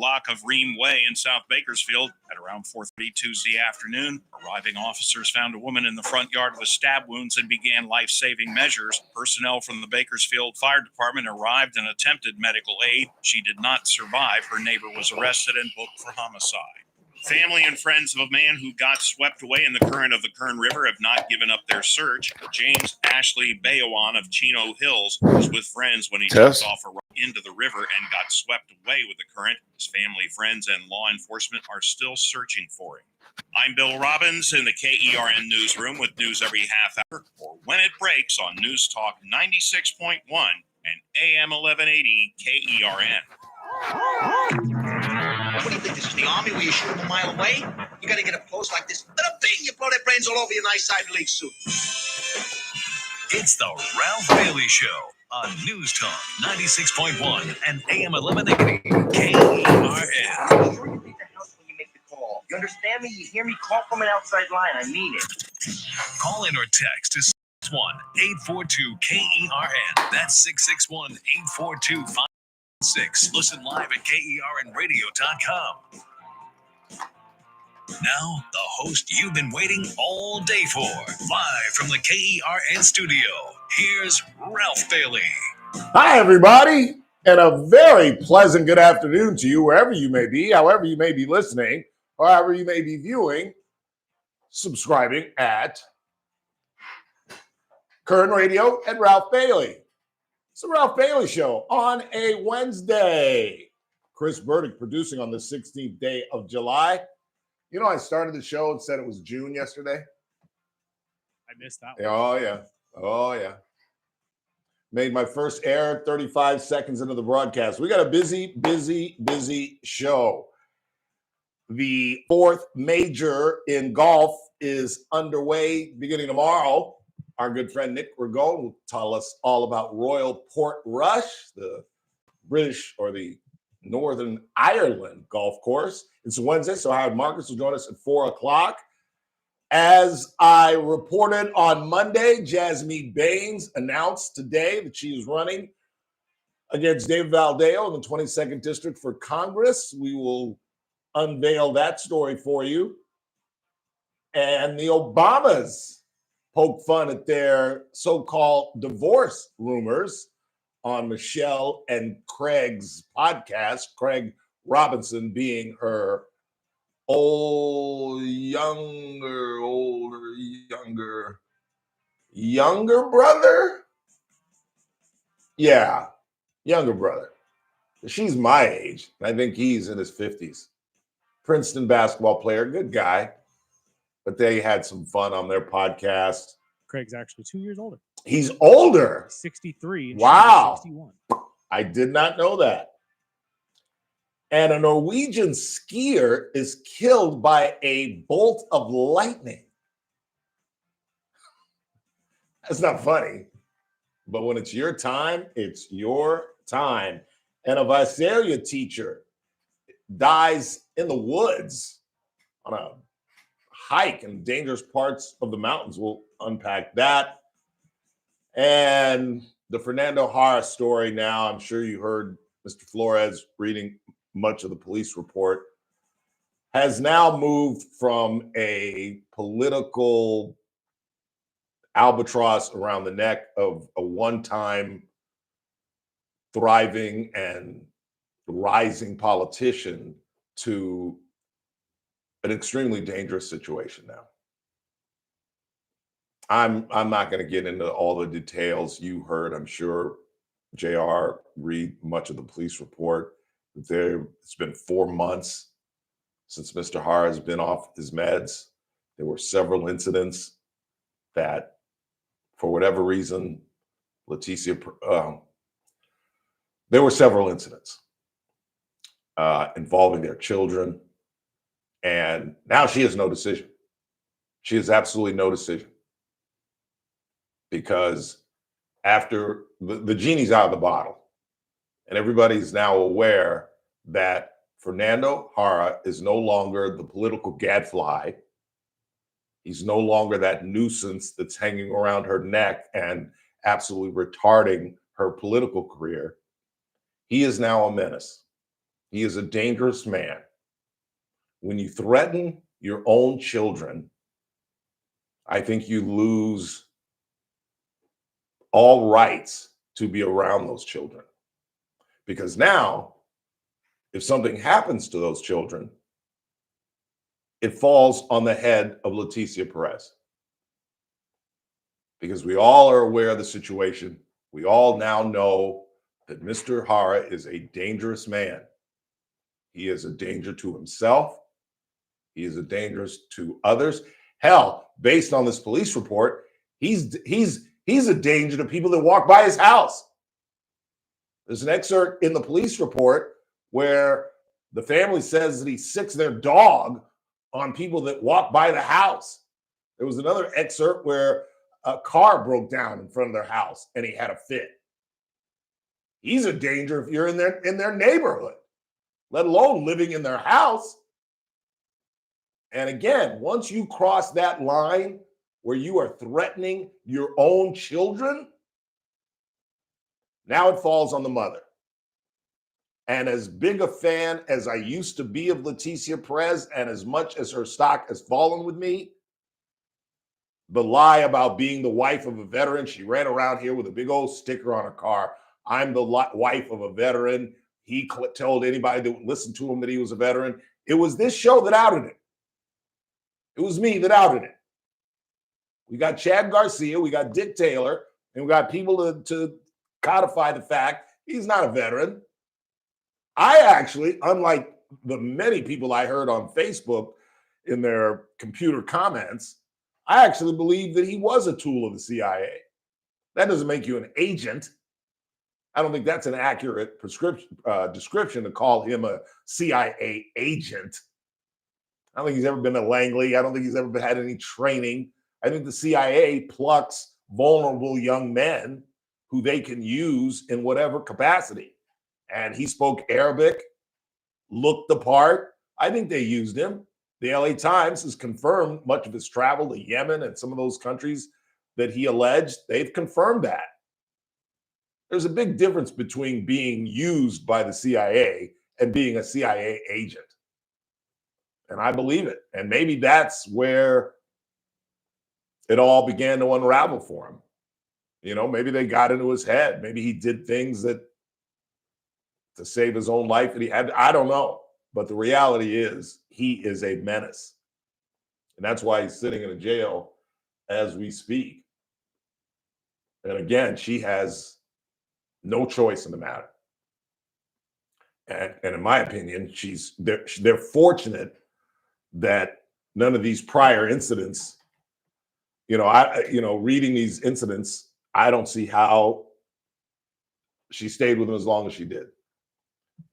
block of Ream Way in South Bakersfield at around 4:30 Tuesday afternoon. Arriving officers found a woman in the front yard with stab wounds and began life-saving measures. Personnel from the Bakersfield Fire Department arrived and attempted medical aid. She did not survive. Her neighbor was arrested and booked for homicide. Family and friends of a man who got swept away in the current of the Kern River have not given up their search. James Ashley Bayowan of Chino Hills was with friends when he jumped off a rock into the river and got swept away with the current. His family, friends, and law enforcement are still searching for him. I'm Bill Robbins in the KERN newsroom with news every half hour or when it breaks on News Talk 96.1 and AM 1180 KERN. What do you think? This is the Army where you shoot them a mile away? You got to get up close like this. Let them bing! You blow their brains all over your nice Ivy League suit. It's the Ralph Bailey Show on News Talk 96.1 and AM 1180 KERN. When you make the call. You understand me? You hear me? Call from an outside line. I mean it. Call in or text to 661-842-KERN. That's 661-842-56. Listen live at KERNradio.com. Now, the host you've been waiting all day for. Live from the KERN studio, here's Ralph Bailey. Hi, everybody, and a very pleasant good afternoon to you, wherever you may be, however you may be listening, or however you may be viewing, subscribing at Kern Radio and Ralph Bailey. It's the Ralph Bailey Show on a Wednesday. Chris Burdick producing on the 16th day of July. You know, I started the show and said it was June yesterday. I missed that one. Oh, yeah. Oh, yeah. Made my first error 35 seconds into the broadcast. We got a busy show. The fourth major in golf is underway beginning tomorrow. Our good friend Nick Ragone will tell us all about Royal Portrush, the British or the Northern Ireland golf course. It's Wednesday, so Howard Marcus will join us at 4 o'clock. As I reported on Monday, Jasmine Baines announced today that she is running against David Valdeo in the 22nd District for Congress. We will unveil that story for you. And the Obamas poke fun at their so-called divorce rumors on Michelle and Craig's podcast, Craig Robinson being her younger brother? Yeah, younger brother. She's my age. I think he's in his 50s. Princeton basketball player, good guy. But they had some fun on their podcast. Craig's actually 2 years older. He's older. 63. And wow. 61. I did not know that. And a Norwegian skier is killed by a bolt of lightning. That's not funny. But when it's your time, it's your time. And a Visalia teacher dies in the woods on a hike in dangerous parts of the mountains. We'll unpack that. And the Fernando Jara story now, I'm sure you heard Mr. Flores reading much of the police report, has now moved from a political albatross around the neck of a one-time thriving and rising politician to an extremely dangerous situation now. I'm not going to get into all the details. You heard, I'm sure, JR read much of the police report. It's been 4 months since Mr. Jara has been off his meds. There were several incidents that, for whatever reason, there were several incidents involving their children. And now she has no decision. She has absolutely no decision. Because after the genie's out of the bottle, and everybody's now aware that Fernando Jara is no longer the political gadfly. He's no longer that nuisance that's hanging around her neck and absolutely retarding her political career. He is now a menace. He is a dangerous man. When you threaten your own children, I think you lose all rights to be around those children. Because now, if something happens to those children, it falls on the head of Leticia Perez. Because we all are aware of the situation. We all now know that Mr. Hara is a dangerous man. He is a danger to himself. He is a danger to others. Hell, based on this police report, he's a danger to people that walk by his house. There's an excerpt in the police report where the family says that he sicks their dog on people that walk by the house. There was another excerpt where a car broke down in front of their house and he had a fit. He's a danger if you're in their neighborhood, let alone living in their house. And again, once you cross that line where you are threatening your own children, now it falls on the mother. And as big a fan as I used to be of Leticia Perez, and as much as her stock has fallen with me, the lie about being the wife of a veteran, she ran around here with a big old sticker on her car. I'm the wife of a veteran. He told anybody that would listen to him that he was a veteran. It was this show that outed him. It was me that outed it. We got Chad Garcia, we got Dick Taylor, and we got people to codify the fact he's not a veteran. I actually, unlike the many people I heard on Facebook in their computer comments, I actually believe that he was a tool of the CIA. That doesn't make you an agent. I don't think that's an accurate description to call him a CIA agent. I don't think he's ever been to Langley. I don't think he's ever had any training. I think the CIA plucks vulnerable young men who they can use in whatever capacity. And he spoke Arabic, looked the part. I think they used him. The LA Times has confirmed much of his travel to Yemen and some of those countries that he alleged. They've confirmed that. There's a big difference between being used by the CIA and being a CIA agent. And I believe it. And maybe that's where it all began to unravel for him. You know, maybe they got into his head. Maybe he did things that to save his own life that he had. I don't know. But the reality is he is a menace. And that's why he's sitting in a jail as we speak. And again, she has no choice in the matter. And in my opinion, they're fortunate that none of these prior incidents, reading these incidents, I don't see how she stayed with him as long as she did.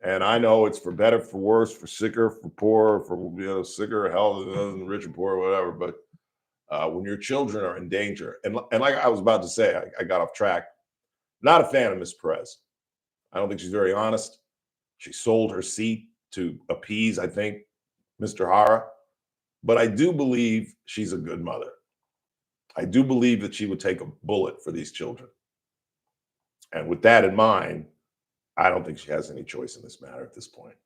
And I know it's for better, for worse, for sicker, for poorer, for sicker, health, rich and poor, whatever. But when your children are in danger, and like I was about to say, I got off track. Not a fan of Miss Perez. I don't think she's very honest. She sold her seat to appease, I think, Mr. Hara. But I do believe she's a good mother. I do believe that she would take a bullet for these children. And with that in mind, I don't think she has any choice in this matter at this point.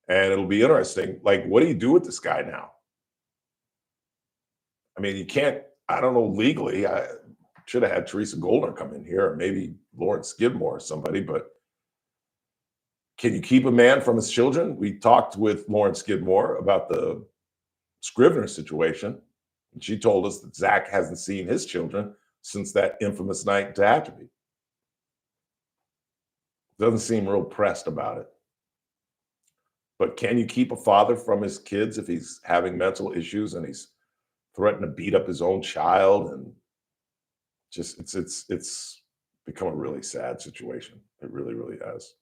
And it'll be interesting. Like, what do you do with this guy now? I mean, you can't, I don't know, legally, I should have had Teresa Goldner come in here, or maybe Lawrence Skidmore or somebody, but can you keep a man from his children? We talked with Lawrence Skidmore about the Scrivener situation, and she told us that Zach hasn't seen his children since that infamous night in Tehachapi. Doesn't seem real pressed about it. But can you keep a father from his kids if he's having mental issues and he's threatened to beat up his own child? And just it's become a really sad situation. It really, really has.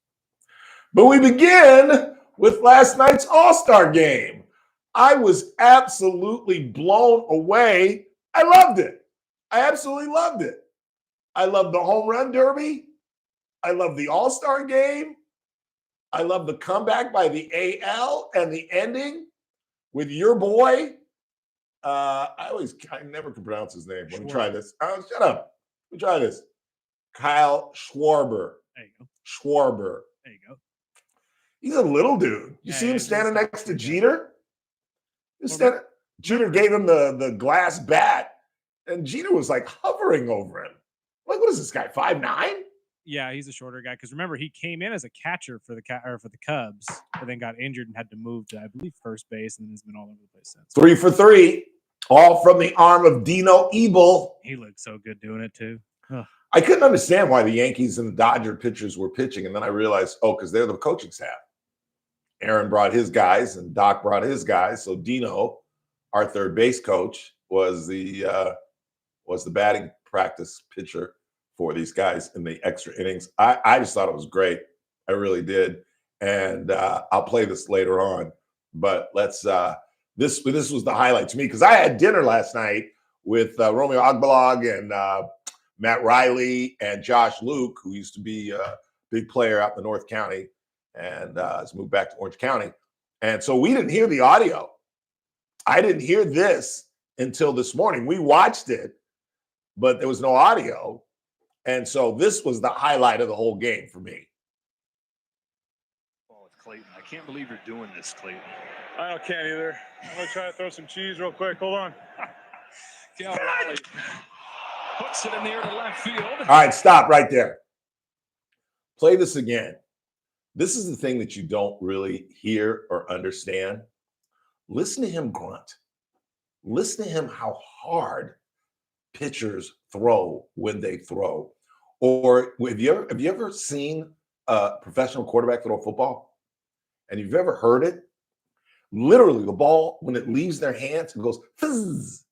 But we begin with last night's All-Star game. I was absolutely blown away. I loved it. I absolutely loved it. I loved the home run derby. I love the All-Star game. I love the comeback by the AL and the ending with your boy. I never can pronounce his name. Let me try this. Oh, shut up. Let me try this. Kyle Schwarber. There you go. Schwarber. There you go. He's a little dude. You see him standing next to Jeter? Jeter gave him the glass bat, and Jeter was like hovering over him. Like, what is this guy, 5'9"? Yeah, he's a shorter guy. Because remember, he came in as a catcher for the Cubs, but then got injured and had to move to, I believe, first base, and then has been all over the place since. 3 for 3, all from the arm of Dino Ebel. He looked so good doing it too. Ugh. I couldn't understand why the Yankees and the Dodger pitchers were pitching, and then I realized, because they're the coaching staff. Aaron brought his guys, and Doc brought his guys. So Dino, our third base coach, was the batting practice pitcher for these guys in the extra innings. I just thought it was great. I really did. And I'll play this later on. But let's this was the highlight to me, because I had dinner last night with Romeo Agbalag and Matt Riley and Josh Luke, who used to be a big player out in the North County and has moved back to Orange County. And so we didn't hear the audio. I didn't hear this until this morning. We watched it, but there was no audio. And so this was the highlight of the whole game for me. Oh, it's Clayton. I can't believe you're doing this, Clayton. I can't either. I'm going to try to throw some cheese real quick. Hold on. Cal Raleigh puts it in the air to left field. All right, stop right there. Play this again. This is the thing that you don't really hear or understand. Listen to him grunt. Listen to him how hard pitchers throw when they throw. Or have you ever seen a professional quarterback throw a football? And you've ever heard it? Literally, the ball, when it leaves their hands, it goes fizz.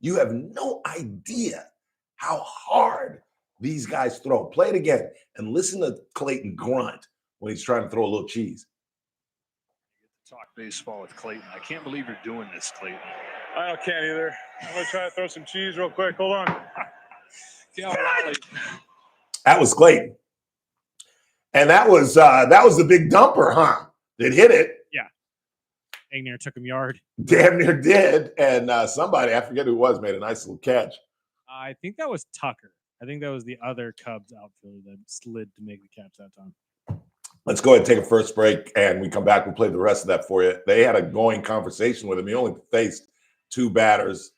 You have no idea how hard these guys throw. Play it again and listen to Clayton grunt when he's trying to throw a little cheese. Talk baseball with Clayton. I can't believe you're doing this, Clayton. I can't either. I'm going to try to throw some cheese real quick. Hold on. Cal Raleigh. That was Clayton. And that was the big dumper, huh? That hit it. Yeah. Dang near took him yard. Damn near did. And somebody, I forget who it was, made a nice little catch. I think that was Tucker. I think that was the other Cubs outfielder that slid to make the catch that time. Let's go ahead and take a first break, and we come back. We'll play the rest of that for you. They had a going conversation with him. He only faced 2 batters,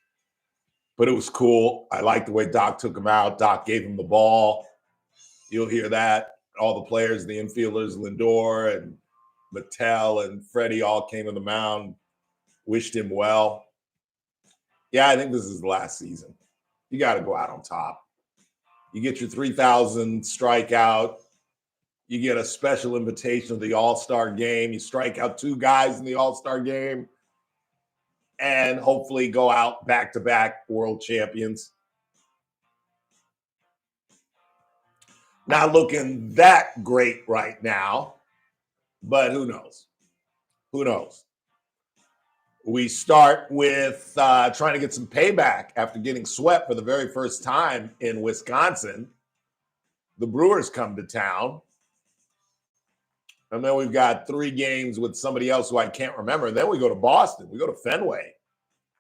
but it was cool. I liked the way Doc took him out. Doc gave him the ball. You'll hear that. All the players, the infielders, Lindor and Mattel and Freddie all came to the mound, wished him well. Yeah, I think this is the last season. You got to go out on top. You get your 3,000 strikeout. You get a special invitation to the All-Star game. You strike out 2 guys in the All-Star game and hopefully go out back-to-back world champions. Not looking that great right now, but who knows? Who knows? We start with trying to get some payback after getting swept for the very first time in Wisconsin. The Brewers come to town. And then we've got 3 games with somebody else who I can't remember. And then we go to Boston. We go to Fenway.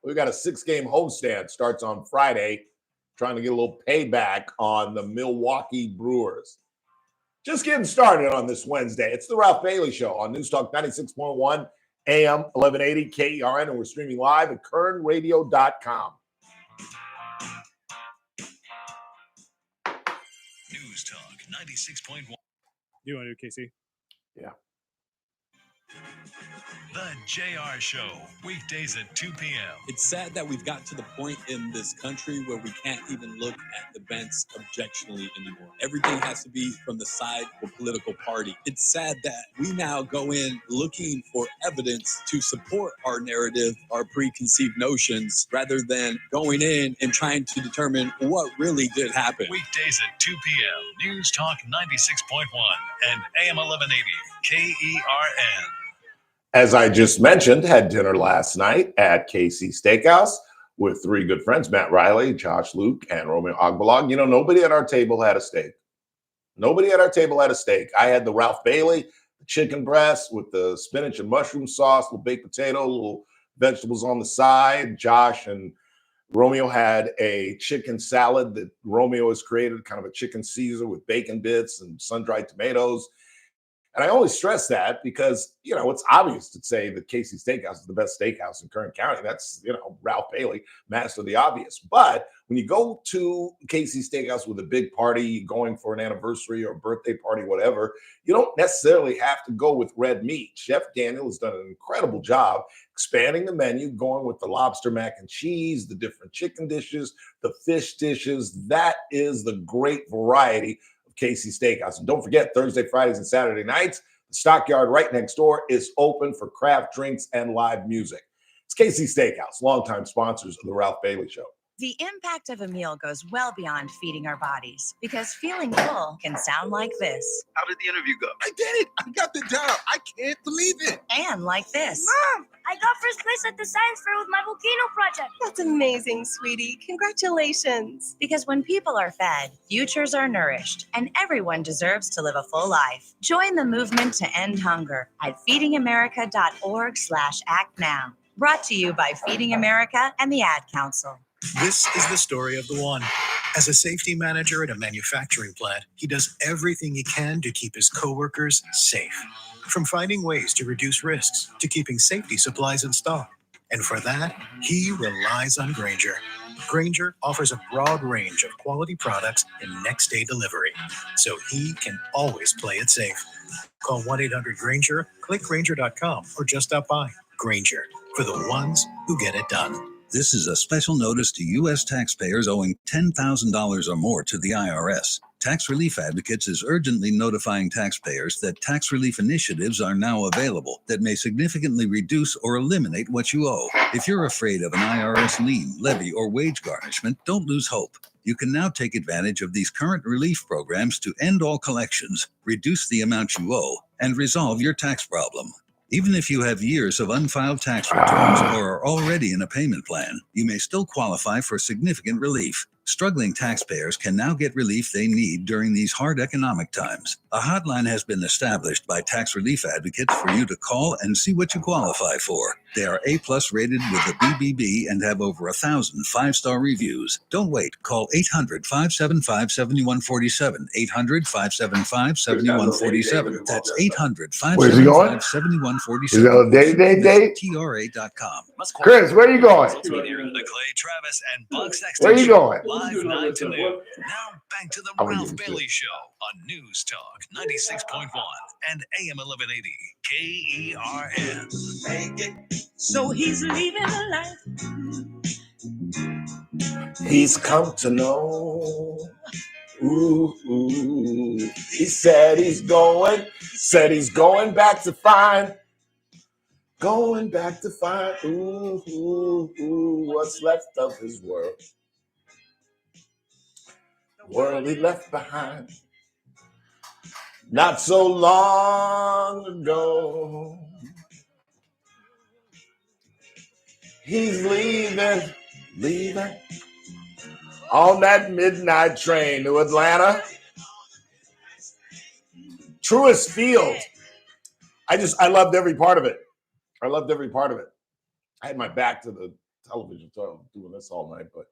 We've got a 6-game homestand. Starts on Friday, trying to get a little payback on the Milwaukee Brewers. Just getting started on this Wednesday. It's the Ralph Bailey Show on News Talk 96.1 AM 1180 KERN, and we're streaming live at kernradio.com. News Talk 96.1. You want to do KC? Yeah. The JR Show, weekdays at 2 p.m. It's sad that we've got to the point in this country where we can't even look at events objectionably anymore. Everything has to be from the side of a political party. It's sad that we now go in looking for evidence to support our narrative, our preconceived notions, rather than going in and trying to determine what really did happen. Weekdays at 2 p.m. News Talk 96.1 and AM 1180 KERN. As I just mentioned, had dinner last night at KC Steakhouse with 3 good friends, Matt Riley, Josh Luke, and Romeo Agbalag. You know, nobody at our table had a steak. Nobody at our table had a steak. I had the Ralph Bailey, the chicken breast with the spinach and mushroom sauce, little baked potato, little vegetables on the side. Josh and Romeo had a chicken salad that Romeo has created, kind of a chicken Caesar with bacon bits and sun-dried tomatoes. And I only stress that because, it's obvious to say that Casey's Steakhouse is the best steakhouse in Kern County. That's, Ralph Bailey, master of the obvious. But when you go to Casey's Steakhouse with a big party, going for an anniversary or a birthday party, whatever, you don't necessarily have to go with red meat. Chef Daniel has done an incredible job expanding the menu, going with the lobster mac and cheese, the different chicken dishes, the fish dishes. That is the great variety Casey's Steakhouse. And don't forget, Thursday, Fridays, and Saturday nights, the Stockyard right next door is open for craft drinks and live music. It's Casey's Steakhouse, longtime sponsors of the Ralph Bailey Show. The impact of a meal goes well beyond feeding our bodies, because feeling full can sound like this. How did the interview go? I did it. I got the job. I can't believe it. And like this. Mom, I got first place at the science fair with my volcano project. That's amazing, sweetie. Congratulations. Because when people are fed, futures are nourished, and everyone deserves to live a full life. Join the movement to end hunger at feedingamerica.org/act now. Brought to you by Feeding America and the Ad Council. This is the story of the one. As a safety manager at a manufacturing plant, he does everything he can to keep his coworkers safe. From finding ways to reduce risks to keeping safety supplies in stock. And for that, he relies on Grainger. Grainger offers a broad range of quality products and next-day delivery, so he can always play it safe. Call 1-800-GRAINGER, click Grainger.com, or just stop by. Grainger, for the ones who get it done. This is a special notice to U.S. taxpayers owing $10,000 or more to the IRS. Tax Relief Advocates is urgently notifying taxpayers that tax relief initiatives are now available that may significantly reduce or eliminate what you owe. If you're afraid of an IRS lien, levy, or wage garnishment, don't lose hope. You can now take advantage of these current relief programs to end all collections, reduce the amount you owe, and resolve your tax problem. Even if you have years of unfiled tax returns or are already in a payment plan, you may still qualify for significant relief. Struggling taxpayers can now get relief they need during these hard economic times. A hotline has been established by Tax Relief Advocates for you to call and see what you qualify for. They are A+ rated with the BBB and have over 1,000 5-star reviews. Don't wait. Call 800-575-7147. 800-575-7147. That's 800-575-7147. Is that a day-to-day date? TRA.com. Chris, where are you going? The Clay Travis and Buck Sexton Where are you Show, going? live 9 to noon. Now back to the Ralph Bailey Show on News Talk 96.1 and AM 1180 KERN. So he's leaving a life. He's come to know. Ooh. He said he's going back to find. Going back to find, what's left of his world. The world he left behind. Not so long ago. He's leaving on that midnight train to Atlanta. Truist Field. I loved every part of it. I had my back to the television, so I was doing this all night. But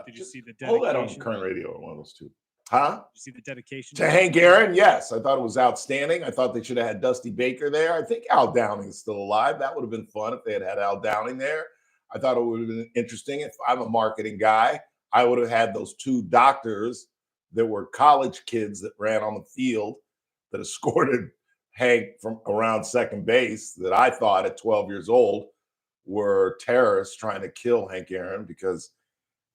did you see the hold that dedication? on Current Radio or one of those two? Huh? Did you see the dedication To Hank Aaron? Yes, I thought it was outstanding. I thought they should have had Dusty Baker there. I think Al Downing is still alive. That would have been fun if they had Al Downing there. I thought it would have been interesting. If I'm a marketing guy, I would have had those two doctors that were college kids that ran on the field that escorted Hank from around second base, that I thought at 12 years old were terrorists trying to kill Hank Aaron, because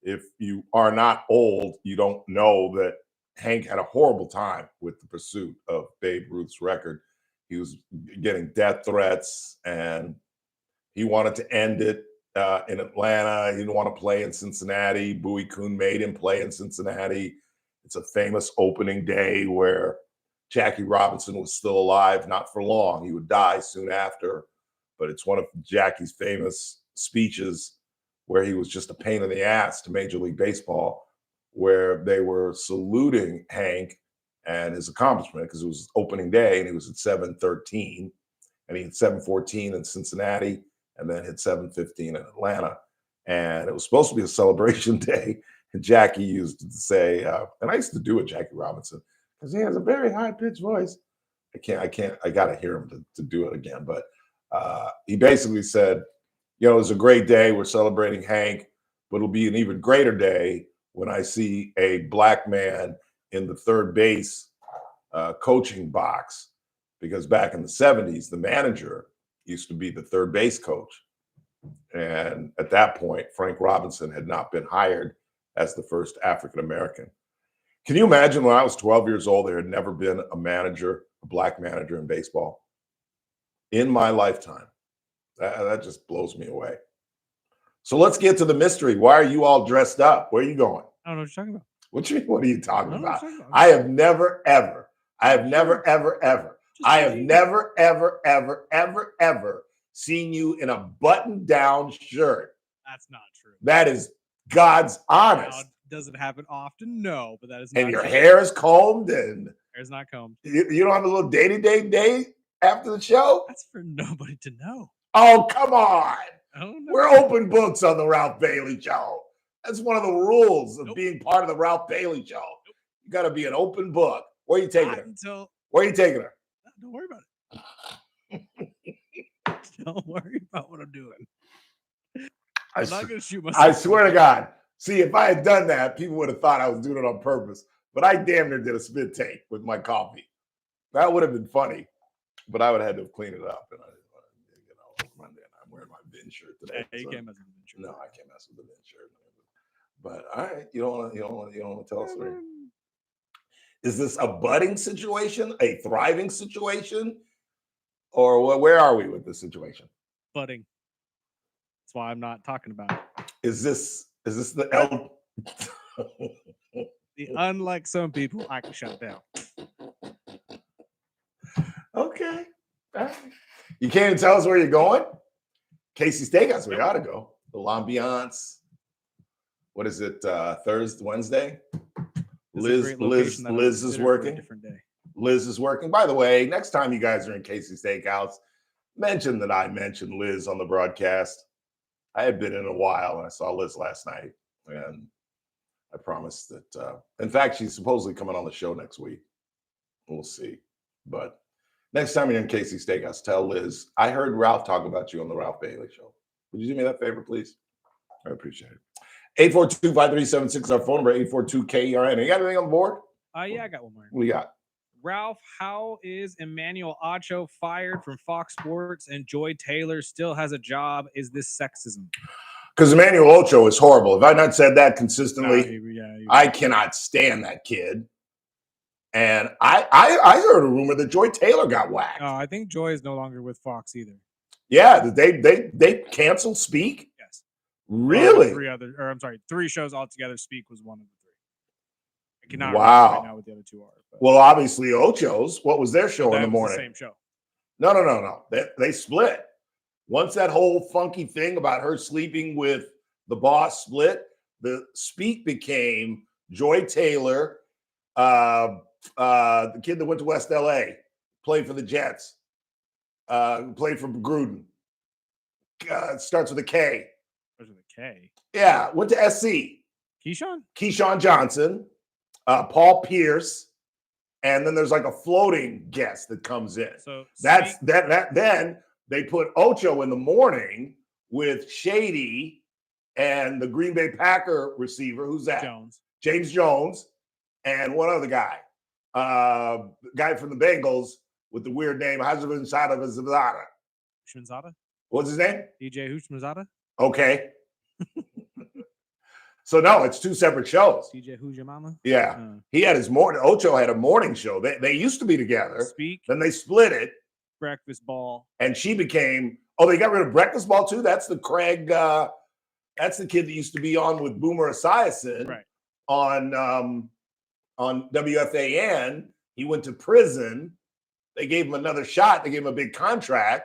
if you are not old, you don't know that Hank had a horrible time with the pursuit of Babe Ruth's record. He was getting death threats and he wanted to end it in Atlanta. He didn't want to play in Cincinnati. Bowie Kuhn made him play in Cincinnati. It's a famous opening day where Jackie Robinson was still alive, not for long. He would die soon after, but it's one of Jackie's famous speeches where he was just a pain in the ass to Major League Baseball, where they were saluting Hank and his accomplishment, because it was opening day and he was at 713 and he had 714 in Cincinnati and then hit 715 in Atlanta. And it was supposed to be a celebration day. And Jackie used to say, and I used to do it, Jackie Robinson, because he has a very high-pitched voice. I got to hear him to do it again. But he basically said, you know, it was a great day. We're celebrating Hank, but it'll be an even greater day when I see a black man in the third base coaching box, because back in the 70s, the manager used to be the third base coach. And at that point, Frank Robinson had not been hired as the first African-American. Can you imagine when I was 12 years old, there had never been a manager, a black manager in baseball in my lifetime? That just blows me away. So let's get to the mystery. Why are you all dressed up? Where are you going? I don't know what you're talking about. What are you talking about? Talking about. I have never, ever seen you in a button-down shirt. That's not true. That is God's honest. Now, does it happen often? No, but that is. And not your true. hair is combed, and Hair's not combed. you don't have a little day after the show? That's for nobody to know. Oh, come on. Oh, no. We're open books on the Ralph Bailey Show. That's one of the rules of being part of the Ralph Bailey Show. You got to be an open book. Where are you taking her? Where are you taking her? Don't worry about it. Don't worry about what I'm doing. I'm not going to shoot myself. I swear to God. See, if I had done that, people would have thought I was doing it on purpose. But I damn near did a spit take with my coffee. That would have been funny. But I would have had to clean it up. And I'm wearing my Vin shirt today. Hey, you can't mess with the Vin shirt. No, I can't mess with the Vin shirt. But all right, you don't want to tell us. Is this a budding situation, a thriving situation, or where are we with this situation? Budding. That's why I'm not talking about it. Is this the L? Unlike some people, I can shut down. Okay. All right. You can't even tell us where you're going? Casey Steakhouse, where you ought to go. The L'Ambiance. What is it? Thursday, Wednesday? Liz is working. Liz is working. By the way, next time you guys are in Casey Steakhouse, mention that I mentioned Liz on the broadcast. I had been in a while, and I saw Liz last night, and I promised that. In fact, she's supposedly coming on the show next week. We'll see. But next time you're in Casey Steakhouse, tell Liz, I heard Ralph talk about you on the Ralph Bailey Show. Would you do me that favor, please? I appreciate it. 842-5376 is our phone number, 842-KERN. You got anything on the board? Yeah, I got one more. What do you got? Ralph, how is Emmanuel Ocho fired from Fox Sports and Joy Taylor still has a job? Is this sexism? Because Emmanuel Ocho is horrible. Have I not said that consistently? No, I cannot stand that kid. And I heard a rumor that Joy Taylor got whacked. I think Joy is no longer with Fox either. Yeah, they canceled Speak? Yes. Really? Three shows altogether. Speak was one of the three. I cannot remember right now what the other two are. But. Well, obviously Ocho's. What was their show in the morning? The same show. No. They split. Once that whole funky thing about her sleeping with the boss split, the Speak became Joy Taylor, the kid that went to West LA, played for the Jets, played for Gruden. Starts with a K. Starts with a K. Yeah, went to SC. Keyshawn Johnson, Paul Pierce, and then there's like a floating guest that comes in. So that's that. Then they put Ocho in the morning with Shady and the Green Bay Packer receiver. Who's that? James Jones, and one other guy, guy from the Bengals with the weird name. Hushmanzada. What's his name? DJ Hushmanzada. Okay. So no, it's two separate shows. DJ Who's Your Mama? Yeah. He had his morning. Ocho had a morning show. They used to be together. Speak. Then they split it. Breakfast Ball. And she became, they got rid of Breakfast Ball too? That's the Craig, that's the kid that used to be on with Boomer Esiason on WFAN. He went to prison. They gave him another shot. They gave him a big contract.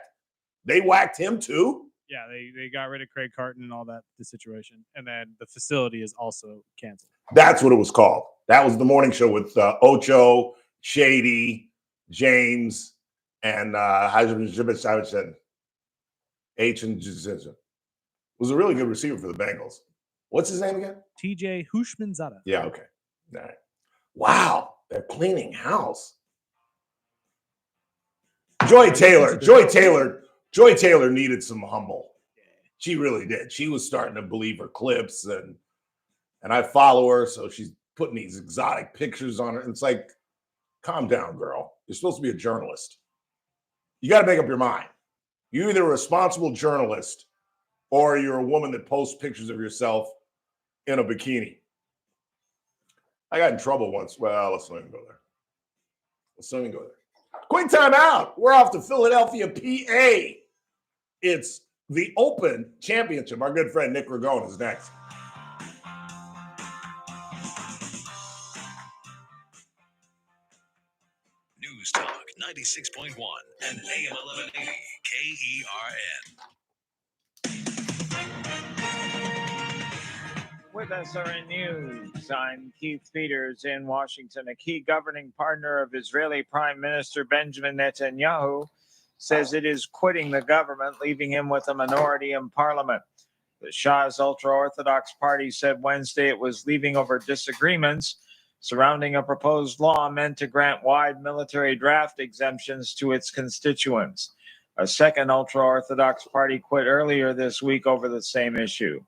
They whacked him too. Yeah, they got rid of Craig Carton and all that, the situation. And then the facility is also canceled. That's what it was called. That was the morning show with Ocho, Shady, James, and H and Jizzin. Was a really good receiver for the Bengals. What's his name again? TJ Hushmanzada. Yeah, okay. All right. Wow, they're cleaning house. Joy Taylor needed some humble. She really did. She was starting to believe her clips, and I follow her, so she's putting these exotic pictures on her. It's like, calm down, girl. You're supposed to be a journalist. You got to make up your mind. You're either a responsible journalist or you're a woman that posts pictures of yourself in a bikini. I got in trouble once. Well, let's not even go there. Quick time out. We're off to Philadelphia, PA. It's the Open Championship. Our good friend Nick Ragone is next. News Talk 96.1 and AM 1180 KERN. With SRN News, I'm Keith Peters in Washington. A key governing partner of Israeli Prime Minister Benjamin Netanyahu says it is quitting the government, leaving him with a minority in parliament. The Shah's ultra-Orthodox party said Wednesday it was leaving over disagreements surrounding a proposed law meant to grant wide military draft exemptions to its constituents. A second ultra-Orthodox party quit earlier this week over the same issue.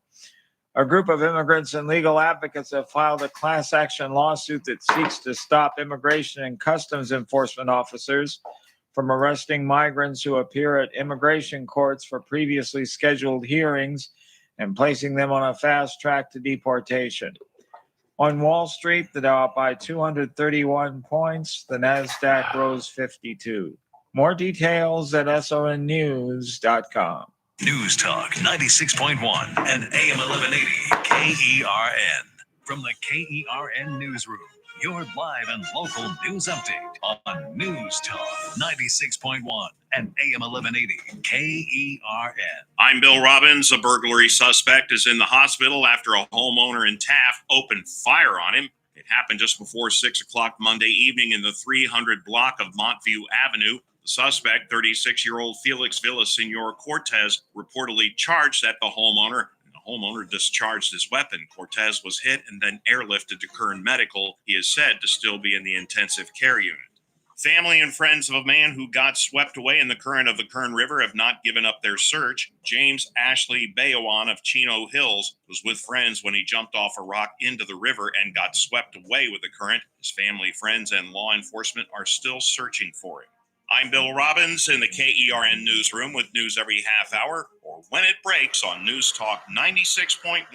A group of immigrants and legal advocates have filed a class action lawsuit that seeks to stop immigration and customs enforcement officers from arresting migrants who appear at immigration courts for previously scheduled hearings and placing them on a fast track to deportation. On Wall Street, the Dow up by 231 points. The Nasdaq rose 52. More details at sonnews.com. News Talk 96.1 and AM 1180 KERN. From the KERN Newsroom, your live and local news update on News Talk 96.1 and AM 1180 KERN. I'm Bill Robbins. A burglary suspect is in the hospital after a homeowner in Taft opened fire on him. It happened just before 6 o'clock Monday evening in the 300 block of Montview Avenue. The suspect, 36-year-old Felix Villasenor Cortez, reportedly charged at the homeowner. The homeowner discharged his weapon. Cortez was hit and then airlifted to Kern Medical. He is said to still be in the intensive care unit. Family and friends of a man who got swept away in the current of the Kern River have not given up their search. James Ashley Bayowan of Chino Hills was with friends when he jumped off a rock into the river and got swept away with the current. His family, friends, and law enforcement are still searching for him. I'm Bill Robbins in the KERN newsroom with news every half hour or when it breaks on News Talk 96.1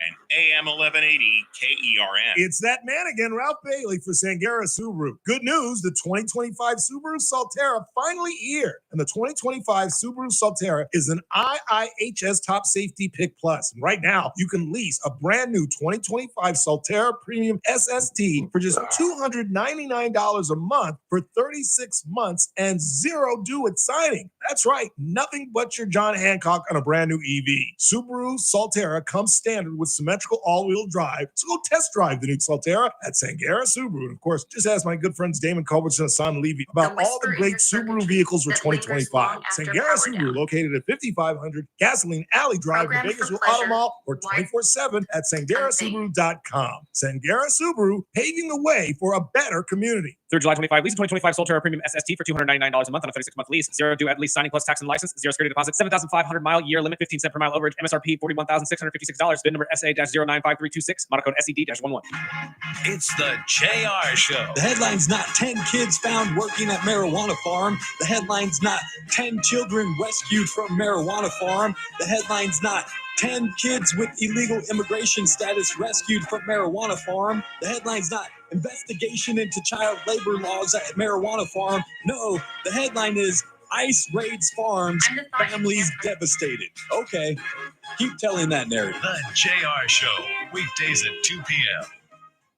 and AM 1180 KERN. It's that man again, Ralph Bailey for Sangera Subaru. Good news, the 2025 Subaru Solterra finally here. And the 2025 Subaru Solterra is an IIHS Top Safety Pick Plus. And right now, you can lease a brand new 2025 Solterra Premium SST for just $299 a month for 36 months and zero due at signing. That's right, nothing but your John Hancock on a brand new EV. Subaru Solterra comes standard with symmetrical all-wheel drive. So go test drive the new Solterra at Sangera Subaru. And of course, just ask my good friends Damon Culbertson and Hassan Levy about all the great Subaru vehicles for 2025. Sangera Subaru, located at 5500 Gasoline Alley Drive in Bakersfield Auto Mall, or 24/7 at sangerasubaru.com. Sangera Subaru, paving the way for a better community. Through July 25, lease a 2025 Solterra Premium SST for $299 a month on a 36-month lease. Zero due at lease signing plus tax and license. Zero security deposit. 7,500 mile year limit. 15 cent per mile overage. MSRP $41,656. VIN number SA-095326. Model code SED-11. It's the JR Show. The headline's not 10 kids found working at marijuana farm. The headline's not 10 children rescued from marijuana farm. The headline's not 10 kids with illegal immigration status rescued from marijuana farm. The headline's not investigation into child labor laws at marijuana farm. No, the headline is ICE raids farms, families devastated. Okay, keep telling that narrative. The JR Show, weekdays at 2 p.m.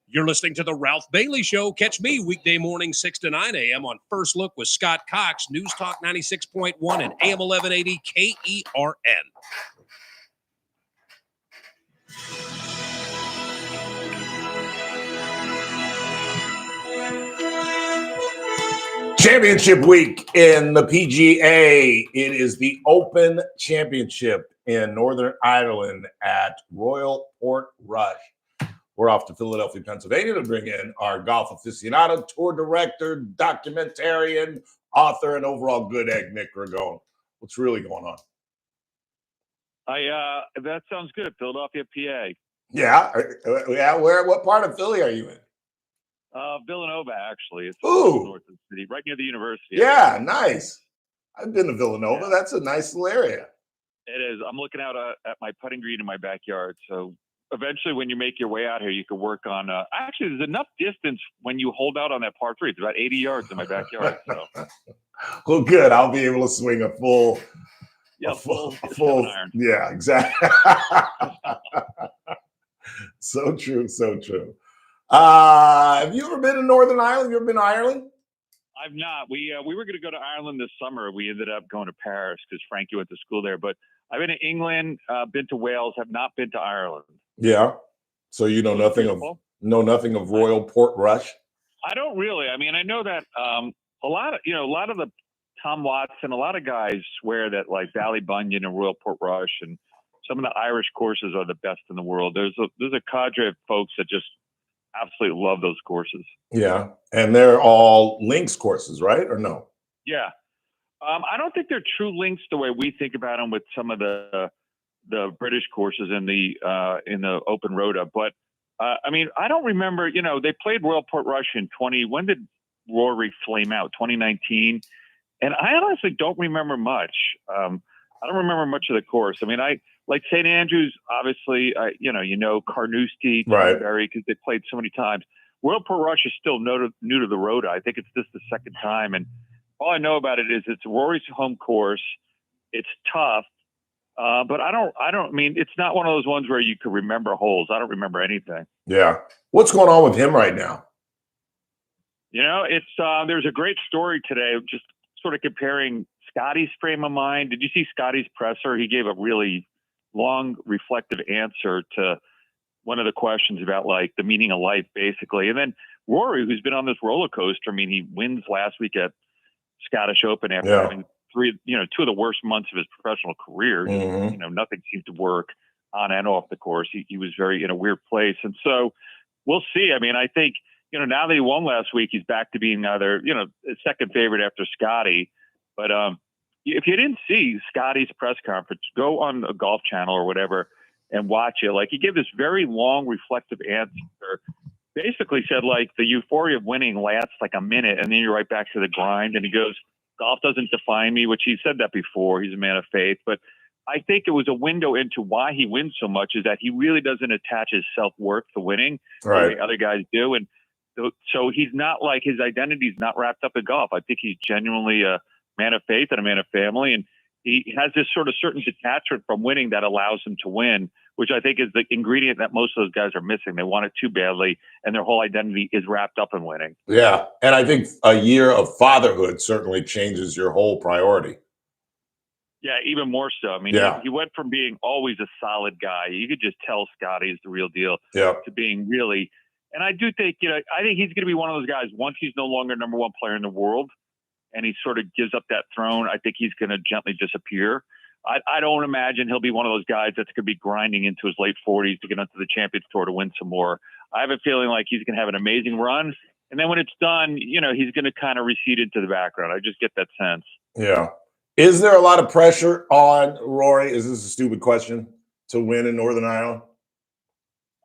You're listening to The Ralph Bailey Show. Catch me weekday morning 6 to 9 a.m. on First Look with Scott Cox, News Talk 96.1 and AM 1180 KERN. Championship week in the PGA. It is the Open Championship in Northern Ireland at Royal Portrush. We're off to Philadelphia, Pennsylvania to bring in our golf aficionado, tour director, documentarian, author, and overall good egg, Nick Ragone. What's really going on? That sounds good. Philadelphia, PA. Yeah. What part of Philly are you in? Villanova, actually. It's Ooh. north of the city, right near the university. Yeah, nice. I've been to Villanova. That's a nice little area. It is. I'm looking out at my putting green in my backyard. So eventually, when you make your way out here, you can work on. Actually, there's enough distance when you hold out on that par three. It's about 80 yards in my backyard. So. Well, good. I'll be able to swing a full. Yeah, full. Iron. Yeah, exactly. So true. So true. Have you ever been to Northern Ireland? You ever been to Ireland? I've not. We were going to go to Ireland this summer. We ended up going to Paris because Frankie went to school there. But I've been to England, been to Wales, have not been to Ireland. Yeah. So you know nothing of Royal Portrush? I don't really. I mean, I know that a lot of the Tom Watson, a lot of guys swear that like Ballybunion and Royal Portrush and some of the Irish courses are the best in the world. There's a cadre of folks that just absolutely love those courses. Yeah. And they're all links courses, right? Or no? Yeah. I don't think they're true links the way we think about them with some of the British courses in the Open Rota. But I mean, I don't remember, they played Royal Portrush in when did Rory flame out? 2019. And I honestly don't remember much. I don't remember much of the course. I mean, I like St. Andrews, obviously, Carnoustie, right, because they played so many times. Royal Portrush is still new to the Rota. I think it's just the second time. And all I know about it is it's Rory's home course. It's tough. But I mean, it's not one of those ones where you could remember holes. I don't remember anything. Yeah. What's going on with him right now? It's there's a great story today, just sort of comparing Scotty's frame of mind. Did you see Scotty's presser? He gave a really long, reflective answer to one of the questions about like the meaning of life, basically. And then Rory, who's been on this roller coaster. I mean, he wins last week at Scottish Open after having two of the worst months of his professional career. Mm-hmm. Nothing seemed to work on and off the course. He was very in a weird place. And so we'll see. I mean, I think, now that he won last week, he's back to being either, second favorite after Scotty. But if you didn't see Scotty's press conference, go on a Golf Channel or whatever and watch it. Like, he gave this very long, reflective answer. Basically said, like, the euphoria of winning lasts like a minute, and then you're right back to the grind. And he goes, golf doesn't define me, which he said that before. He's a man of faith. But I think it was a window into why he wins so much is that he really doesn't attach his self-worth to winning the way other guys do. And so he's not like, his identity is not wrapped up in golf. I think he's genuinely a man of faith and a man of family. And he has this sort of certain detachment from winning that allows him to win, which I think is the ingredient that most of those guys are missing. They want it too badly, and their whole identity is wrapped up in winning. Yeah. And I think a year of fatherhood certainly changes your whole priority. Yeah, even more so. I mean, he went from being always a solid guy. You could just tell Scotty is the real deal to being really. And I do think, I think he's going to be one of those guys once he's no longer number one player in the world and he sort of gives up that throne. I think he's going to gently disappear. I don't imagine he'll be one of those guys that's going to be grinding into his late 40s to get onto the Champions Tour to win some more. I have a feeling like he's going to have an amazing run. And then when it's done, he's going to kind of recede into the background. I just get that sense. Yeah. Is there a lot of pressure on Rory? Is this a stupid question to win in Northern Ireland?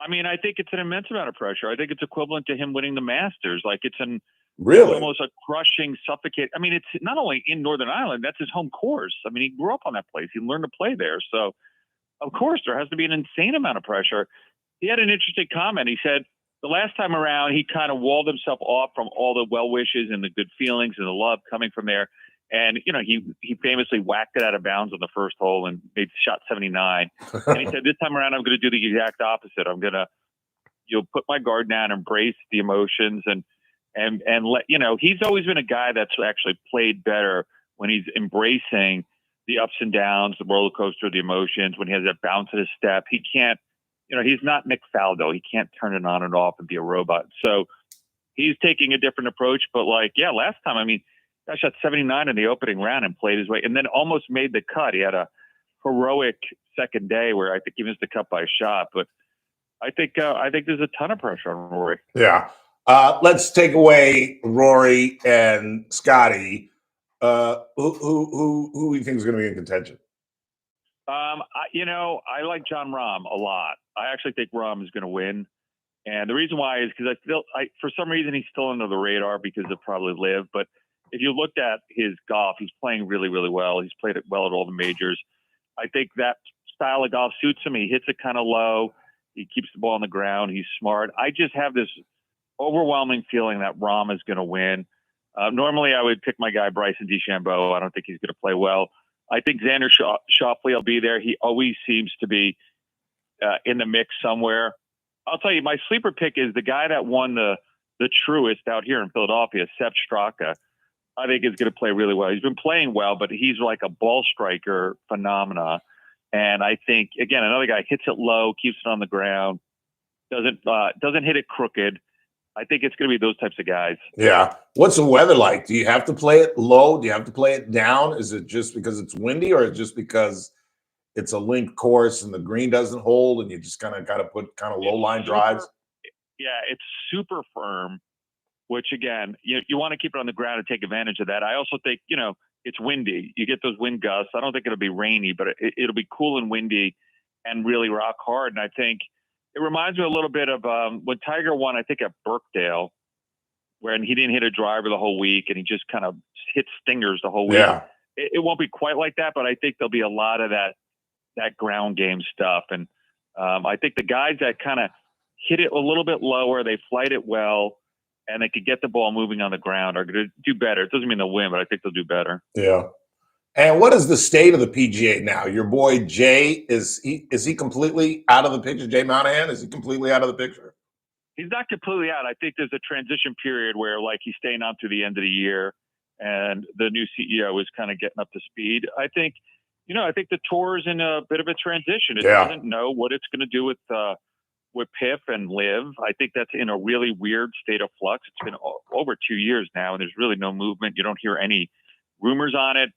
I mean, I think it's an immense amount of pressure. I think it's equivalent to him winning the Masters. Like it's almost a crushing, suffocate. I mean, it's not only in Northern Ireland, that's his home course. I mean, he grew up on that place. He learned to play there. So, of course, there has to be an insane amount of pressure. He had an interesting comment. He said the last time around, he kind of walled himself off from all the well wishes and the good feelings and the love coming from there. And, he famously whacked it out of bounds on the first hole and made shot 79. And he said, this time around, I'm going to do the exact opposite. I'm going to, put my guard down, embrace the emotions and let, he's always been a guy that's actually played better when he's embracing the ups and downs, the roller coaster, the emotions, when he has that bounce in his step. He can't, he's not Nick Faldo. He can't turn it on and off and be a robot. So he's taking a different approach. But last time, I mean, I shot 79 in the opening round and played his way and then almost made the cut. He had a heroic second day where I think he missed the cut by a shot. But I think there's a ton of pressure on Rory. Yeah. Let's take away Rory and Scotty. Who do you think is going to be in contention? I like John Rahm a lot. I actually think Rahm is going to win. And the reason why is because for some reason, he's still under the radar because of probably Liv. But if you looked at his golf, he's playing really, really well. He's played it well at all the majors. I think that style of golf suits him. He hits it kind of low. He keeps the ball on the ground. He's smart. I just have this overwhelming feeling that Rahm is going to win. Normally, I would pick my guy Bryson DeChambeau. I don't think he's going to play well. I think Xander Schauffele will be there. He always seems to be in the mix somewhere. I'll tell you, my sleeper pick is the guy that won the Truist out here in Philadelphia, Sepp Straka. I think is going to play really well. He's been playing well, but he's like a ball striker phenomena. And I think, again, another guy hits it low, keeps it on the ground, doesn't hit it crooked. I think it's going to be those types of guys. Yeah. What's the weather like? Do you have to play it low? Do you have to play it down? Is it just because it's windy, or just because it's a linked course and the green doesn't hold and you just kind of got to put kind of low line drives? Yeah, it's super firm, which again, you want to keep it on the ground and take advantage of that. I also think, it's windy. You get those wind gusts. I don't think it'll be rainy, but it'll be cool and windy and really rock hard. And I think it reminds me a little bit of when Tiger won, I think at Birkdale, when he didn't hit a driver the whole week and he just kind of hit stingers the whole week. Yeah. It won't be quite like that, but I think there'll be a lot of that ground game stuff. And I think the guys that kind of hit it a little bit lower, they flight it well, and they could get the ball moving on the ground are going to do better. It doesn't mean they'll win, but I think they'll do better. Yeah. And what is the state of the PGA now? Your boy Jay, is he completely out of the picture? Jay Monahan, is he completely out of the picture? He's not completely out. I think there's a transition period where he's staying on through the end of the year, and the new CEO is kind of getting up to speed. I think the tour is in a bit of a transition. It doesn't know what it's going to do with PIF and Liv. I think that's in a really weird state of flux. It's been over 2 years now, and there's really no movement. You don't hear any rumors on it.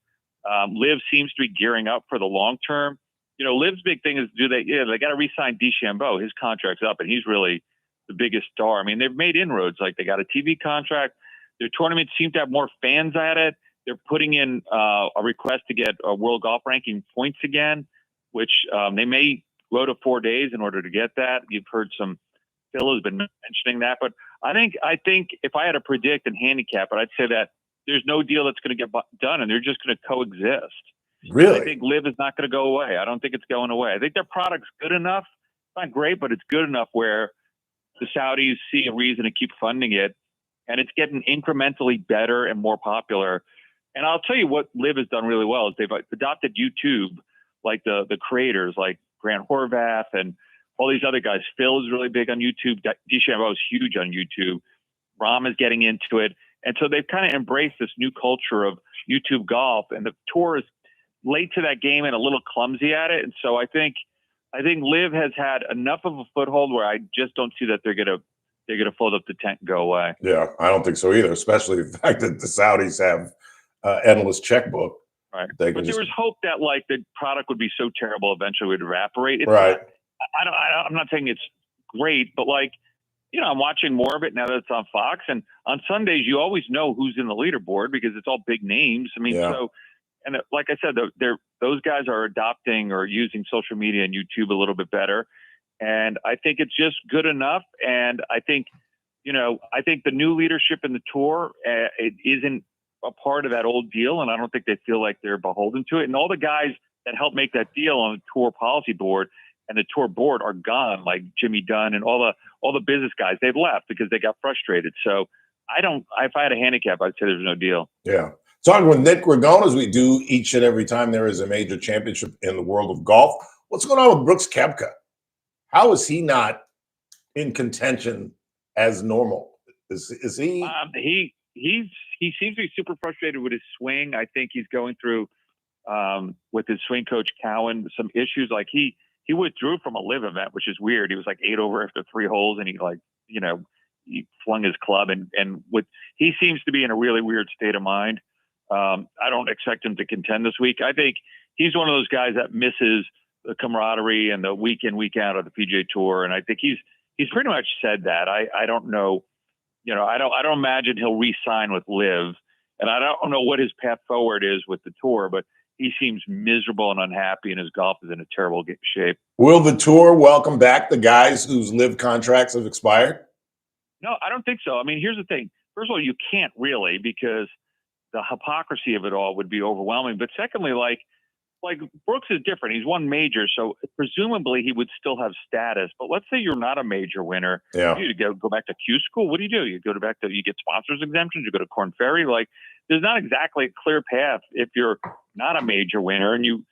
Liv seems to be gearing up for the long term. Liv's big thing is they got to re-sign DeChambeau. His contract's up, and he's really the biggest star. I mean, they've made inroads. Like, they got a TV contract. Their tournaments seem to have more fans at it. They're putting in a request to get a world golf ranking points again, which they may go to 4 days in order to get that. You've heard Phil has been mentioning that. But I think if I had to predict and handicap it, I'd say that there's no deal that's going to get done, and they're just going to coexist. Really? I think Liv is not going to go away. I don't think it's going away. I think their product's good enough. It's not great, but it's good enough where the Saudis see a reason to keep funding it, and it's getting incrementally better and more popular. And I'll tell you what Liv has done really well is they've adopted YouTube, like the creators like Grant Horvath and all these other guys. Phil is really big on YouTube. DeChambeau is huge on YouTube. Rahm is getting into it. And so they've kind of embraced this new culture of YouTube golf, and the tour is late to that game and a little clumsy at it. And so I think Liv has had enough of a foothold where I just don't see that they're gonna fold up the tent and go away. Yeah, I don't think so either, especially the fact that the Saudis have endless checkbook. Right. But there was hope that the product would be so terrible eventually it would evaporate. It's right. I'm not saying it's great, but I'm watching more of it now that it's on Fox, and on Sundays you always know who's in the leaderboard because it's all big names. I mean, and like I said, those guys are adopting or using social media and YouTube a little bit better, and I think it's just good enough. And I think the new leadership in the tour it isn't a part of that old deal, and I don't think they feel like they're beholden to it. And all the guys that helped make that deal on the tour policy board and the tour board are gone, like Jimmy Dunn and all the business guys. They've left because they got frustrated. So if I had a handicap, I'd say there's no deal. Yeah. Talking with Nick Ragone, as we do each and every time there is a major championship in the world of golf. What's going on with Brooks Koepka? How is he not in contention as normal? Is he? He seems to be super frustrated with his swing. I think he's going through with his swing coach Cowan some issues. Like he withdrew from a live event, which is weird. He was like 8 over after 3 holes, and he flung his club. And he seems to be in a really weird state of mind. I don't expect him to contend this week. I think he's one of those guys that misses the camaraderie and the week in, week out of the PGA Tour. And I think he's pretty much said that. I don't know, I don't imagine he'll re-sign with LIV, and I don't know what his path forward is with the tour, but he seems miserable and unhappy, and his golf is in a terrible shape. Will the tour welcome back the guys whose LIV contracts have expired? No, I don't think so. I mean, here's the thing. First of all, you can't really, because the hypocrisy of it all would be overwhelming. But secondly, like Brooks is different. He's won major, so presumably he would still have status. But let's say you're not a major winner. Yeah. You go back to Q school. What do? You go back to, you get sponsors exemptions. You go to Korn Ferry. Like, there's not exactly a clear path if you're not a major winner and you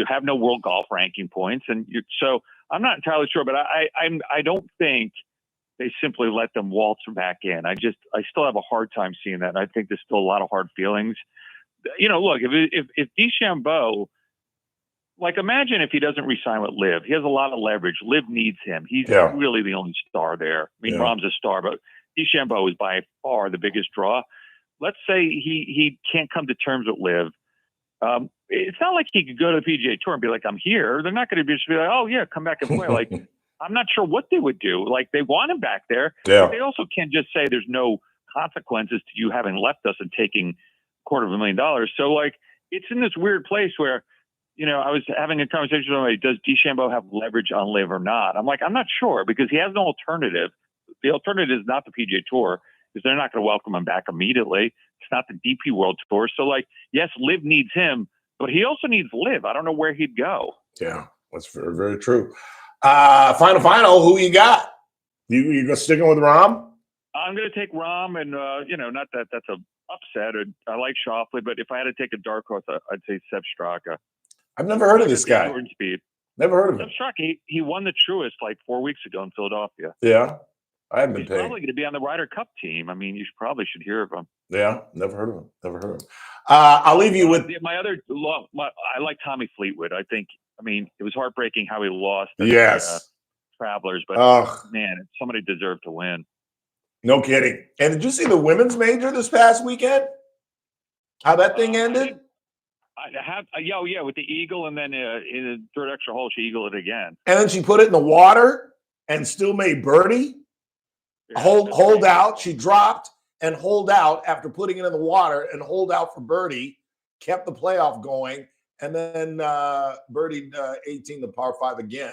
have no world golf ranking points. And so I'm not entirely sure, but I don't think they simply let them waltz back in. I still have a hard time seeing that. And I think there's still a lot of hard feelings. Look, if DeChambeau, like, imagine if he doesn't re-sign with LIV. He has a lot of leverage. LIV needs him. He's really the only star there. I mean, Rahm's a star, but DeChambeau is by far the biggest draw. Let's say he can't come to terms with LIV. It's not like he could go to the PGA Tour and be like, I'm here. They're not going to just be like, oh, yeah, come back and play. Like, I'm not sure what they would do. Like, they want him back there. Yeah. But they also can't just say there's no consequences to you having left us and taking $250,000. So, like, it's in this weird place where, I was having a conversation with somebody, does DeChambeau have leverage on LIV or not? I'm like, I'm not sure, because he has no alternative. The alternative is not the PGA Tour, because they're not going to welcome him back immediately. It's not the DP World Tour. So, like, yes, LIV needs him, but he also needs LIV. I don't know where he'd go. Yeah, that's very, very true. Final, who you got? You sticking with Rahm? I'm going to take Rahm, and, not that that's a upset. I like Schauffele, but if I had to take a dark horse, I'd say Sepp Straka. I've never heard of this guy. Jordan Speed. Never heard of him. Sepp Straka, he won the Truist like 4 weeks ago in Philadelphia. Yeah, I haven't been He's paid. probably going to be on the Ryder Cup team. I mean, you probably should hear of him. Yeah, never heard of him. I'll leave you with I like Tommy Fleetwood. I mean, it was heartbreaking how he lost. At Travelers, but man, somebody deserved to win. No kidding. And did you see the women's major this past weekend? How that thing ended? With the eagle, and then in the third extra hole, she eagled it again. And then she put it in the water and still made birdie. Hold out. She dropped and hold out after putting it in the water and hold out for birdie. Kept the playoff going, and then birdied 18 the par 5 again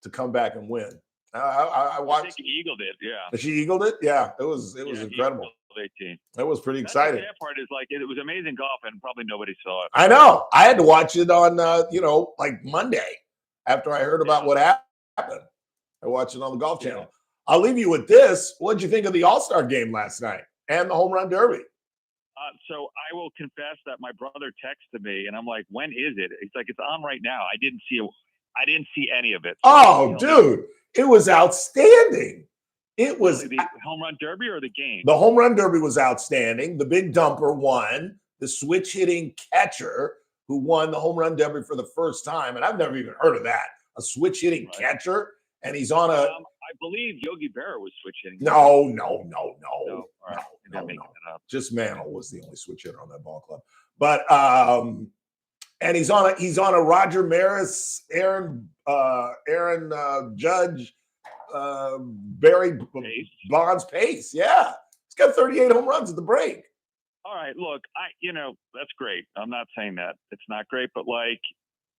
to come back and win. I watched. I think he eagled it. Yeah. She eagled it. Yeah, it was incredible. 18. That was pretty exciting. The sad part is, like, it was amazing golf, and probably nobody saw it. I know. I had to watch it on like Monday after I heard about what happened. I watched it on the Golf Channel. I'll leave you with this. What did you think of the All-Star game last night and the Home Run Derby? So I will confess that my brother texted me, and I'm like, "When is it?" He's like, "It's on right now." I didn't see any of it. So oh, dude, it was outstanding. It was the Home Run Derby or the game? The Home Run Derby was outstanding. The Big Dumper won. The switch hitting catcher who won the Home Run Derby for the first time, and I've never even heard of that. A switch hitting catcher, and he's on a. I believe Yogi Berra was switch hitting. No. I'm making it up. Just Mantle was the only switch hitter on that ball club. But and he's on a Roger Maris, Aaron Judge, Barry Bonds pace. Yeah, he's got 38 home runs at the break. All right, look, that's great. I'm not saying that it's not great, but like,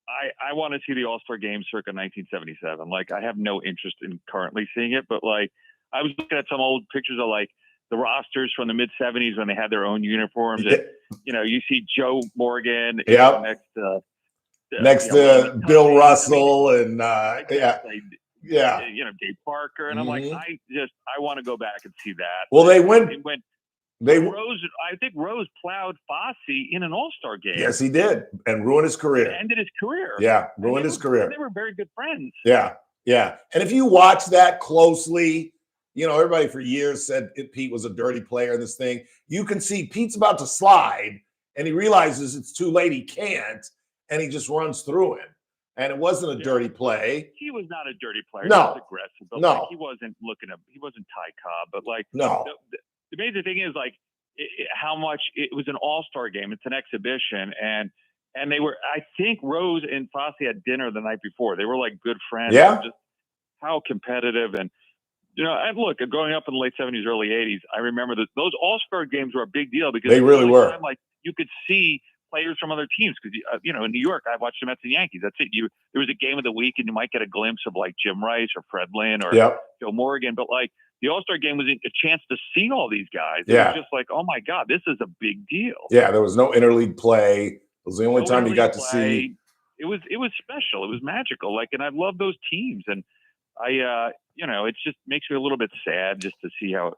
I want to see the All-Star game circa 1977. Like, I have no interest in currently seeing it, but like, I was looking at some old pictures of like the rosters from the mid 70s when they had their own uniforms. And, you see Joe Morgan next to Bill Russell and Dave Parker. And I'm like, I want to go back and see that. Well, I think Rose plowed Fosse in an All-Star game. Yes, he did, and ruined his career. It ended his career. Yeah, ruined his career. They were very good friends. Yeah. And if you watch that closely, everybody for years said Pete was a dirty player in this thing. You can see Pete's about to slide, and he realizes it's too late. He can't, and he just runs through him. And it wasn't a dirty play. He was not a dirty player. No. He was aggressive. But No. he wasn't he wasn't Ty Cobb. But like, No. The major thing is like how much it was an all-star game. It's an exhibition. And And they were, I think Rose and Fosse had dinner the night before. They were like good friends. Yeah. Just how competitive. And, and look, growing up in the late 70s, early 80s, I remember that those All-Star games were a big deal because They really were. Time, like you could see players from other teams because, in New York, I watched the Mets and Yankees. That's it. There was a game of the week and you might get a glimpse of like Jim Rice or Fred Lynn or Joe Morgan. But like the All-Star game was a chance to see all these guys. It was just like, oh my God, this is a big deal. Yeah, there was no interleague play. It was the only time you got to see. It was special. It was magical. Like, and I love those teams. And I, it just makes me a little bit sad just to see how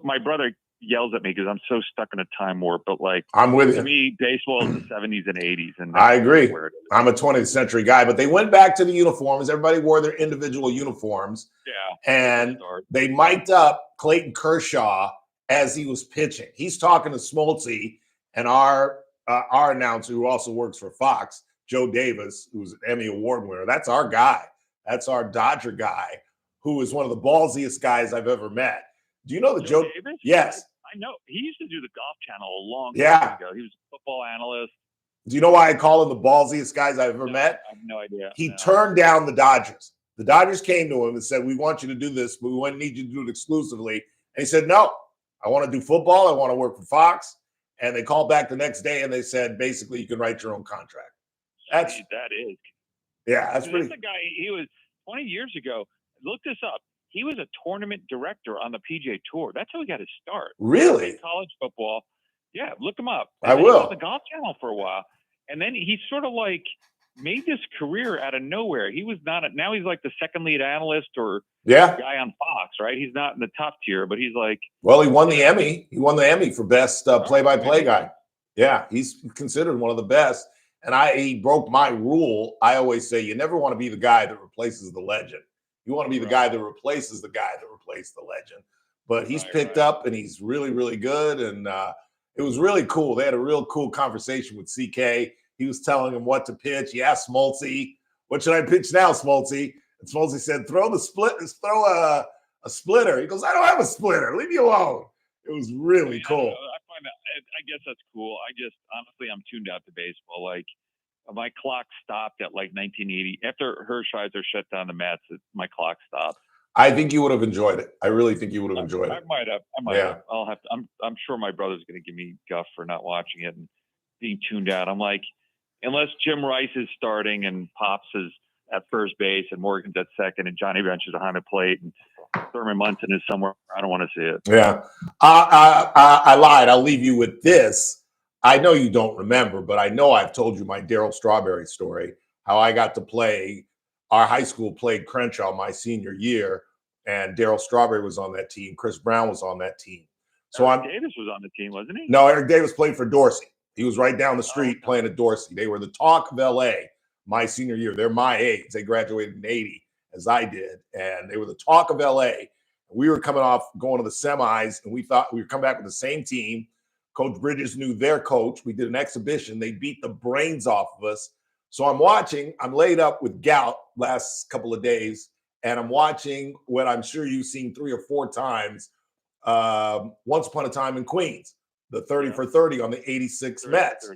my brother yells at me because I'm so stuck in a time warp, but like I'm with you. To me, baseball is the 70s and 80s. And I agree. I'm a 20th century guy, but they went back to the uniforms. Everybody wore their individual uniforms. Yeah. And they mic'd up Clayton Kershaw as he was pitching. He's talking to Smoltz and our announcer who also works for Fox, Joe Davis, who's an Emmy Award winner. That's our guy. That's our Dodger guy, who is one of the ballsiest guys I've ever met. Do you know the Joe Davis? Yes. I know. He used to do the Golf Channel a long Yeah. time ago. He was a football analyst. Do you know why I call him the ballsiest guys I've ever met? I have no idea. He turned down the Dodgers. The Dodgers came to him and said, "We want you to do this, but we need you to do it exclusively." And he said, "No, I want to do football. I want to work for Fox." And they called back the next day and they said, basically, you can write your own contract. That's pretty. That's the guy. He was 20 years ago. Look this up. He was a tournament director on the PGA Tour. That's how he got his start. Really? College football. Yeah, look him up. I And then will. He was on the Golf Channel for a while, and then he sort of like made this career out of nowhere. He was not. Now he's like the second lead analyst or guy on Fox, right? He's not in the top tier, but he's like. Well, he won the Emmy. He won the Emmy for best play-by-play guy. Yeah, he's considered one of the best. And he broke my rule. I always say you never want to be the guy that replaces the legend. You want to be the guy that replaces the guy that replaced the legend. But he's picked up and he's really, really good. And it was really cool. They had a real cool conversation with CK. He was telling him what to pitch. He asked Smoltz, "What should I pitch now, Smoltz?" And Smoltz said, "Throw a splitter." He goes, "I don't have a splitter. Leave me alone." It was really cool. I guess that's cool. Honestly, I'm tuned out to baseball. Like my clock stopped at like 1980. After Hershiser shut down the Mets, my clock stopped. I think you would have enjoyed it. I really think you would have enjoyed I it. might have. I'll have to. I'm sure my brother's going to give me guff for not watching it and being tuned out. I'm like, unless Jim Rice is starting and Pops is at first base and Morgan's at second and Johnny Bench is behind the plate and Thurman Munson is somewhere, I don't want to see it. Yeah. I lied. I'll leave you with this. I know you don't remember, but I know I've told you my Darryl Strawberry story, how I got to play. Our high school played Crenshaw my senior year, and Darryl Strawberry was on that team. Chris Brown was on that team. So Eric Davis was on the team, wasn't he? No, Eric Davis played for Dorsey. He was right down the street playing at Dorsey. They were the talk of L.A. my senior year. They're my age. They graduated in 80, as I did, and they were the talk of L.A. We were coming off going to the semis, and we thought we would come back with the same team. Coach Bridges knew their coach. We did an exhibition. They beat the brains off of us. So I'm watching. I'm laid up with gout last couple of days, and I'm watching what I'm sure you've seen 3 or 4 times, Once Upon a Time in Queens, the 30 for 30 on the 86 Mets.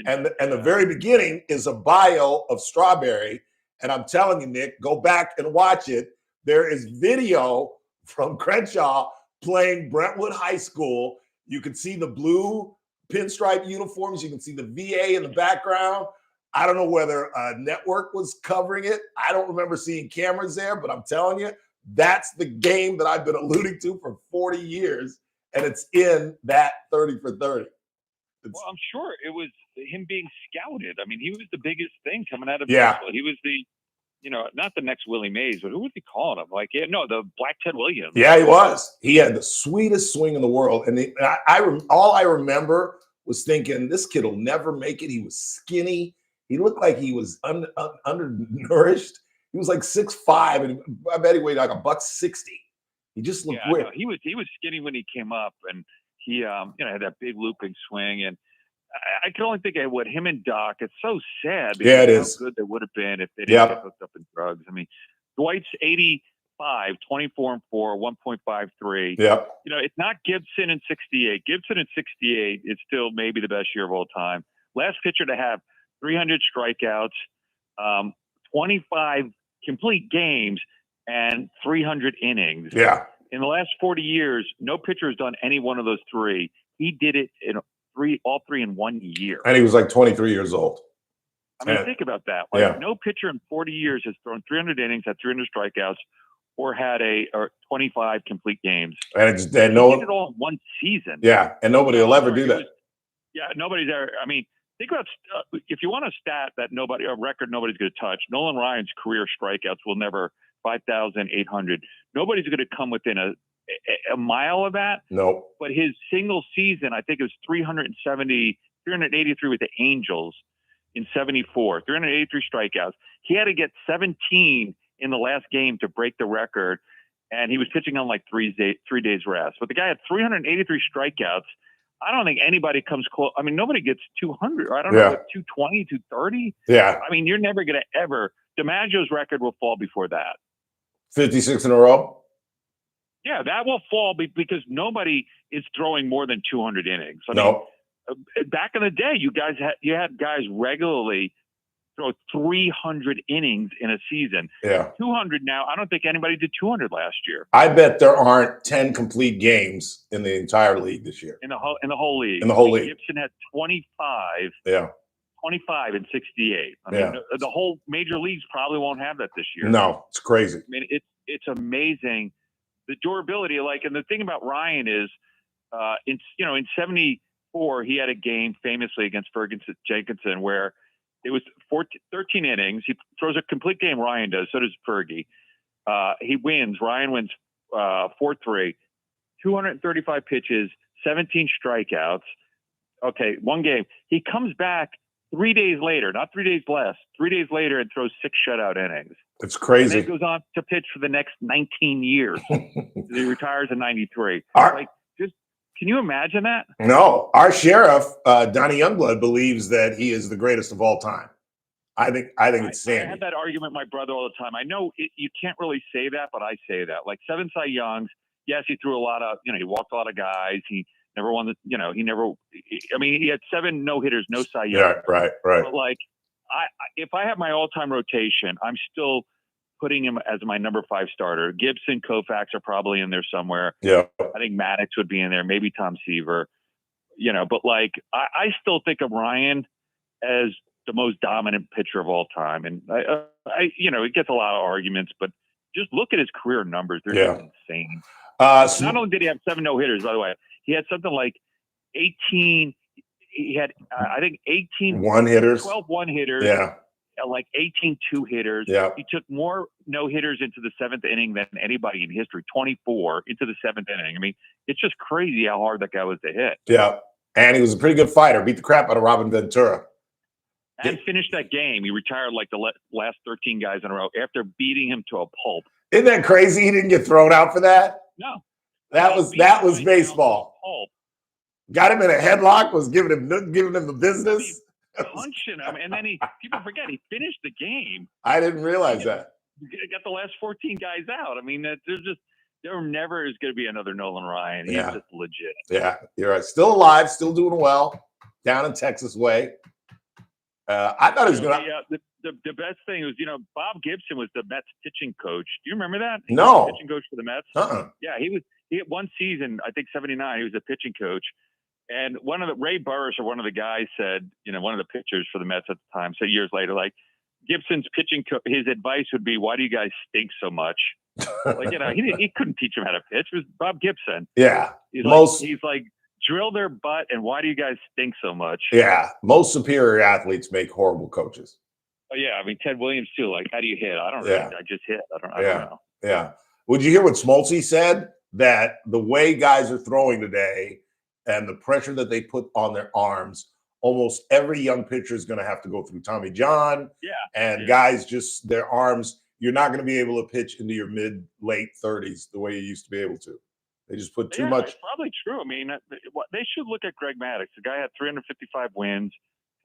And the very beginning is a bio of Strawberry. And I'm telling you, Nick, go back and watch it. There is video from Crenshaw playing Brentwood High School. You can see the blue pinstripe uniforms. You can see the VA in the background. I don't know whether a network was covering it. I don't remember seeing cameras there, but I'm telling you, that's the game that I've been alluding to for 40 years. And it's in that 30 for 30. Well, I'm sure it was him being scouted. I mean, he was the biggest thing coming out of Yeah. baseball. He was the, not the next Willie Mays, but who was he calling him? Like, the Black Ted Williams. Yeah, he was. He had the sweetest swing in the world. And all I remember was thinking, this kid will never make it. He was skinny. He looked like he was undernourished. He was like 6'5", and I bet he weighed like $160. He just looked weird. No, he was skinny when he came up, and he had that big looping swing. And I can only think of what him and Doc. It's so sad. Yeah, it how is. good they would have been if they didn't get hooked up in drugs. I mean, Dwight's 85, 24-4, 1.53. Yeah. It's not Gibson in 68. Gibson in 68 is still maybe the best year of all time. last pitcher to have 300 strikeouts, 25 complete games, and 300 innings. Yeah. In the last 40 years, no pitcher has done any one of those three. He did it in all three in 1 year. And he was like 23 years old. I mean, Yeah. think about that. Like, Yeah. no pitcher in 40 years has thrown 300 innings, had 300 strikeouts, or had or 25 complete games. And He did it all in one season. Yeah, and nobody will ever do that. Yeah, nobody's ever. I mean, think about if you want a stat that a record nobody's going to touch. Nolan Ryan's career strikeouts will never 5,800. Nobody's going to come within a mile of that. No. But his single season, I think it was 383 with the Angels in 74, 383 strikeouts. He had to get 17 in the last game to break the record, and he was pitching on like 3 days rest. But the guy had 383 strikeouts. I don't think anybody comes close. I mean, nobody gets 200. I don't know, 220, 230. Yeah. I mean, you're never going to ever. DiMaggio's record will fall before that. 56 in a row? Yeah, that will fall because nobody is throwing more than 200 innings. I No. mean, back in the day, you had guys regularly throw 300 innings in a season. Yeah. 200 now. I don't think anybody did 200 last year. I bet there aren't 10 complete games in the entire league this year. In the whole league. In the whole league. Gibson had 25. Yeah. 25 and 68. I mean, the whole major leagues probably won't have that this year. No, it's crazy. I mean, it's amazing the durability. Like, and the thing about Ryan is, in 74 he had a game famously against Ferguson Jenkinson where it was 13 innings. He throws a complete game. Ryan does. So does Fergie. He wins. Ryan wins 4-3. 235 pitches, 17 strikeouts. Okay, one game. He comes back 3 days later, not 3 days less, 3 days later, and throws 6 shutout innings. It's crazy. And then goes on to pitch for the next 19 years. He retires in 93. Can you imagine that? No. Our sheriff, Donnie Youngblood, believes that he is the greatest of all time. I think it's Sandy. I had that argument with my brother all the time. I know you can't really say that, but I say that. Like 7 Cy Youngs, yes, he threw a lot of, he walked a lot of guys. He never won he had 7 no-hitters, no Cy Young. Yeah, right. But like, if I have my all-time rotation, I'm still putting him as my number 5 starter. Gibson, Koufax are probably in there somewhere. Yeah. I think Maddox would be in there, maybe Tom Seaver. But like, I still think of Ryan as the most dominant pitcher of all time. And it gets a lot of arguments, but just look at his career numbers. They're just insane. Not only did he have 7 no-hitters, by the way, he had something like 18. He had, I think, 18 one-hitters, 12 one-hitters. Yeah. Like 18 two-hitters. Yeah. He took more no-hitters into the 7th inning than anybody in history, 24 into the 7th inning. I mean, it's just crazy how hard that guy was to hit. Yeah. And he was a pretty good fighter. Beat the crap out of Robin Ventura. And finished that game. He retired like the last 13 guys in a row after beating him to a pulp. Isn't that crazy? He didn't get thrown out for that? No. That was baseball. Got him in a headlock, was giving him the business. Punching him, and then people forget he finished the game. I didn't realize that. Got the last 14 guys out. I mean, there never is going to be another Nolan Ryan. He's just legit. Yeah, you're right. Still alive, still doing well down in Texas way. I thought he was going to. The best thing was, Bob Gibson was the Mets pitching coach. Do you remember that? He No. was the pitching coach for the Mets. Yeah, he had one season, I think 79. He was a pitching coach. And Ray Burris, or one of the guys said, one of the pitchers for the Mets at the time, said years later, like, Gibson's pitching, his advice would be, why do you guys stink so much? Like, he couldn't teach him how to pitch. It was Bob Gibson. Yeah. He's like, drill their butt, and why do you guys stink so much? Yeah. Most superior athletes make horrible coaches. Oh, yeah. I mean, Ted Williams, too. Like, how do you hit? I don't know. I just hit. I don't know. Yeah. Would you hear what Smoltz said? That the way guys are throwing today and the pressure that they put on their arms, almost every young pitcher is going to have to go through Tommy John. Yeah. And guys, just their arms, you're not going to be able to pitch into your late 30s the way you used to be able to. They just put too much. It's probably true. I mean, they should look at Greg Maddux. The guy had 355 wins,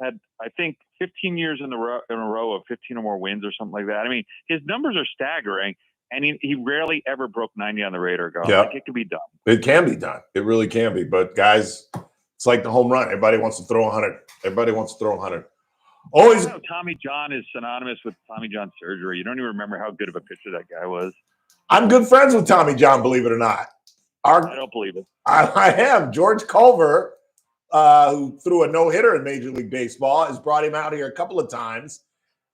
had, I think, 15 years in a row of 15 or more wins or something like that. I mean, his numbers are staggering. And he rarely ever broke 90 on the radar go. Yeah. Like, it can be done. It can be done. It really can be. But guys, It's like the home run. Everybody wants to throw 100. Everybody wants to throw 100. Always. You know, Tommy John is synonymous with Tommy John surgery. You don't even remember how good of a pitcher that guy was. I'm good friends with Tommy John, believe it or not. I don't believe it. I am. George Culver, who threw a no-hitter in Major League Baseball, has brought him out here a couple of times,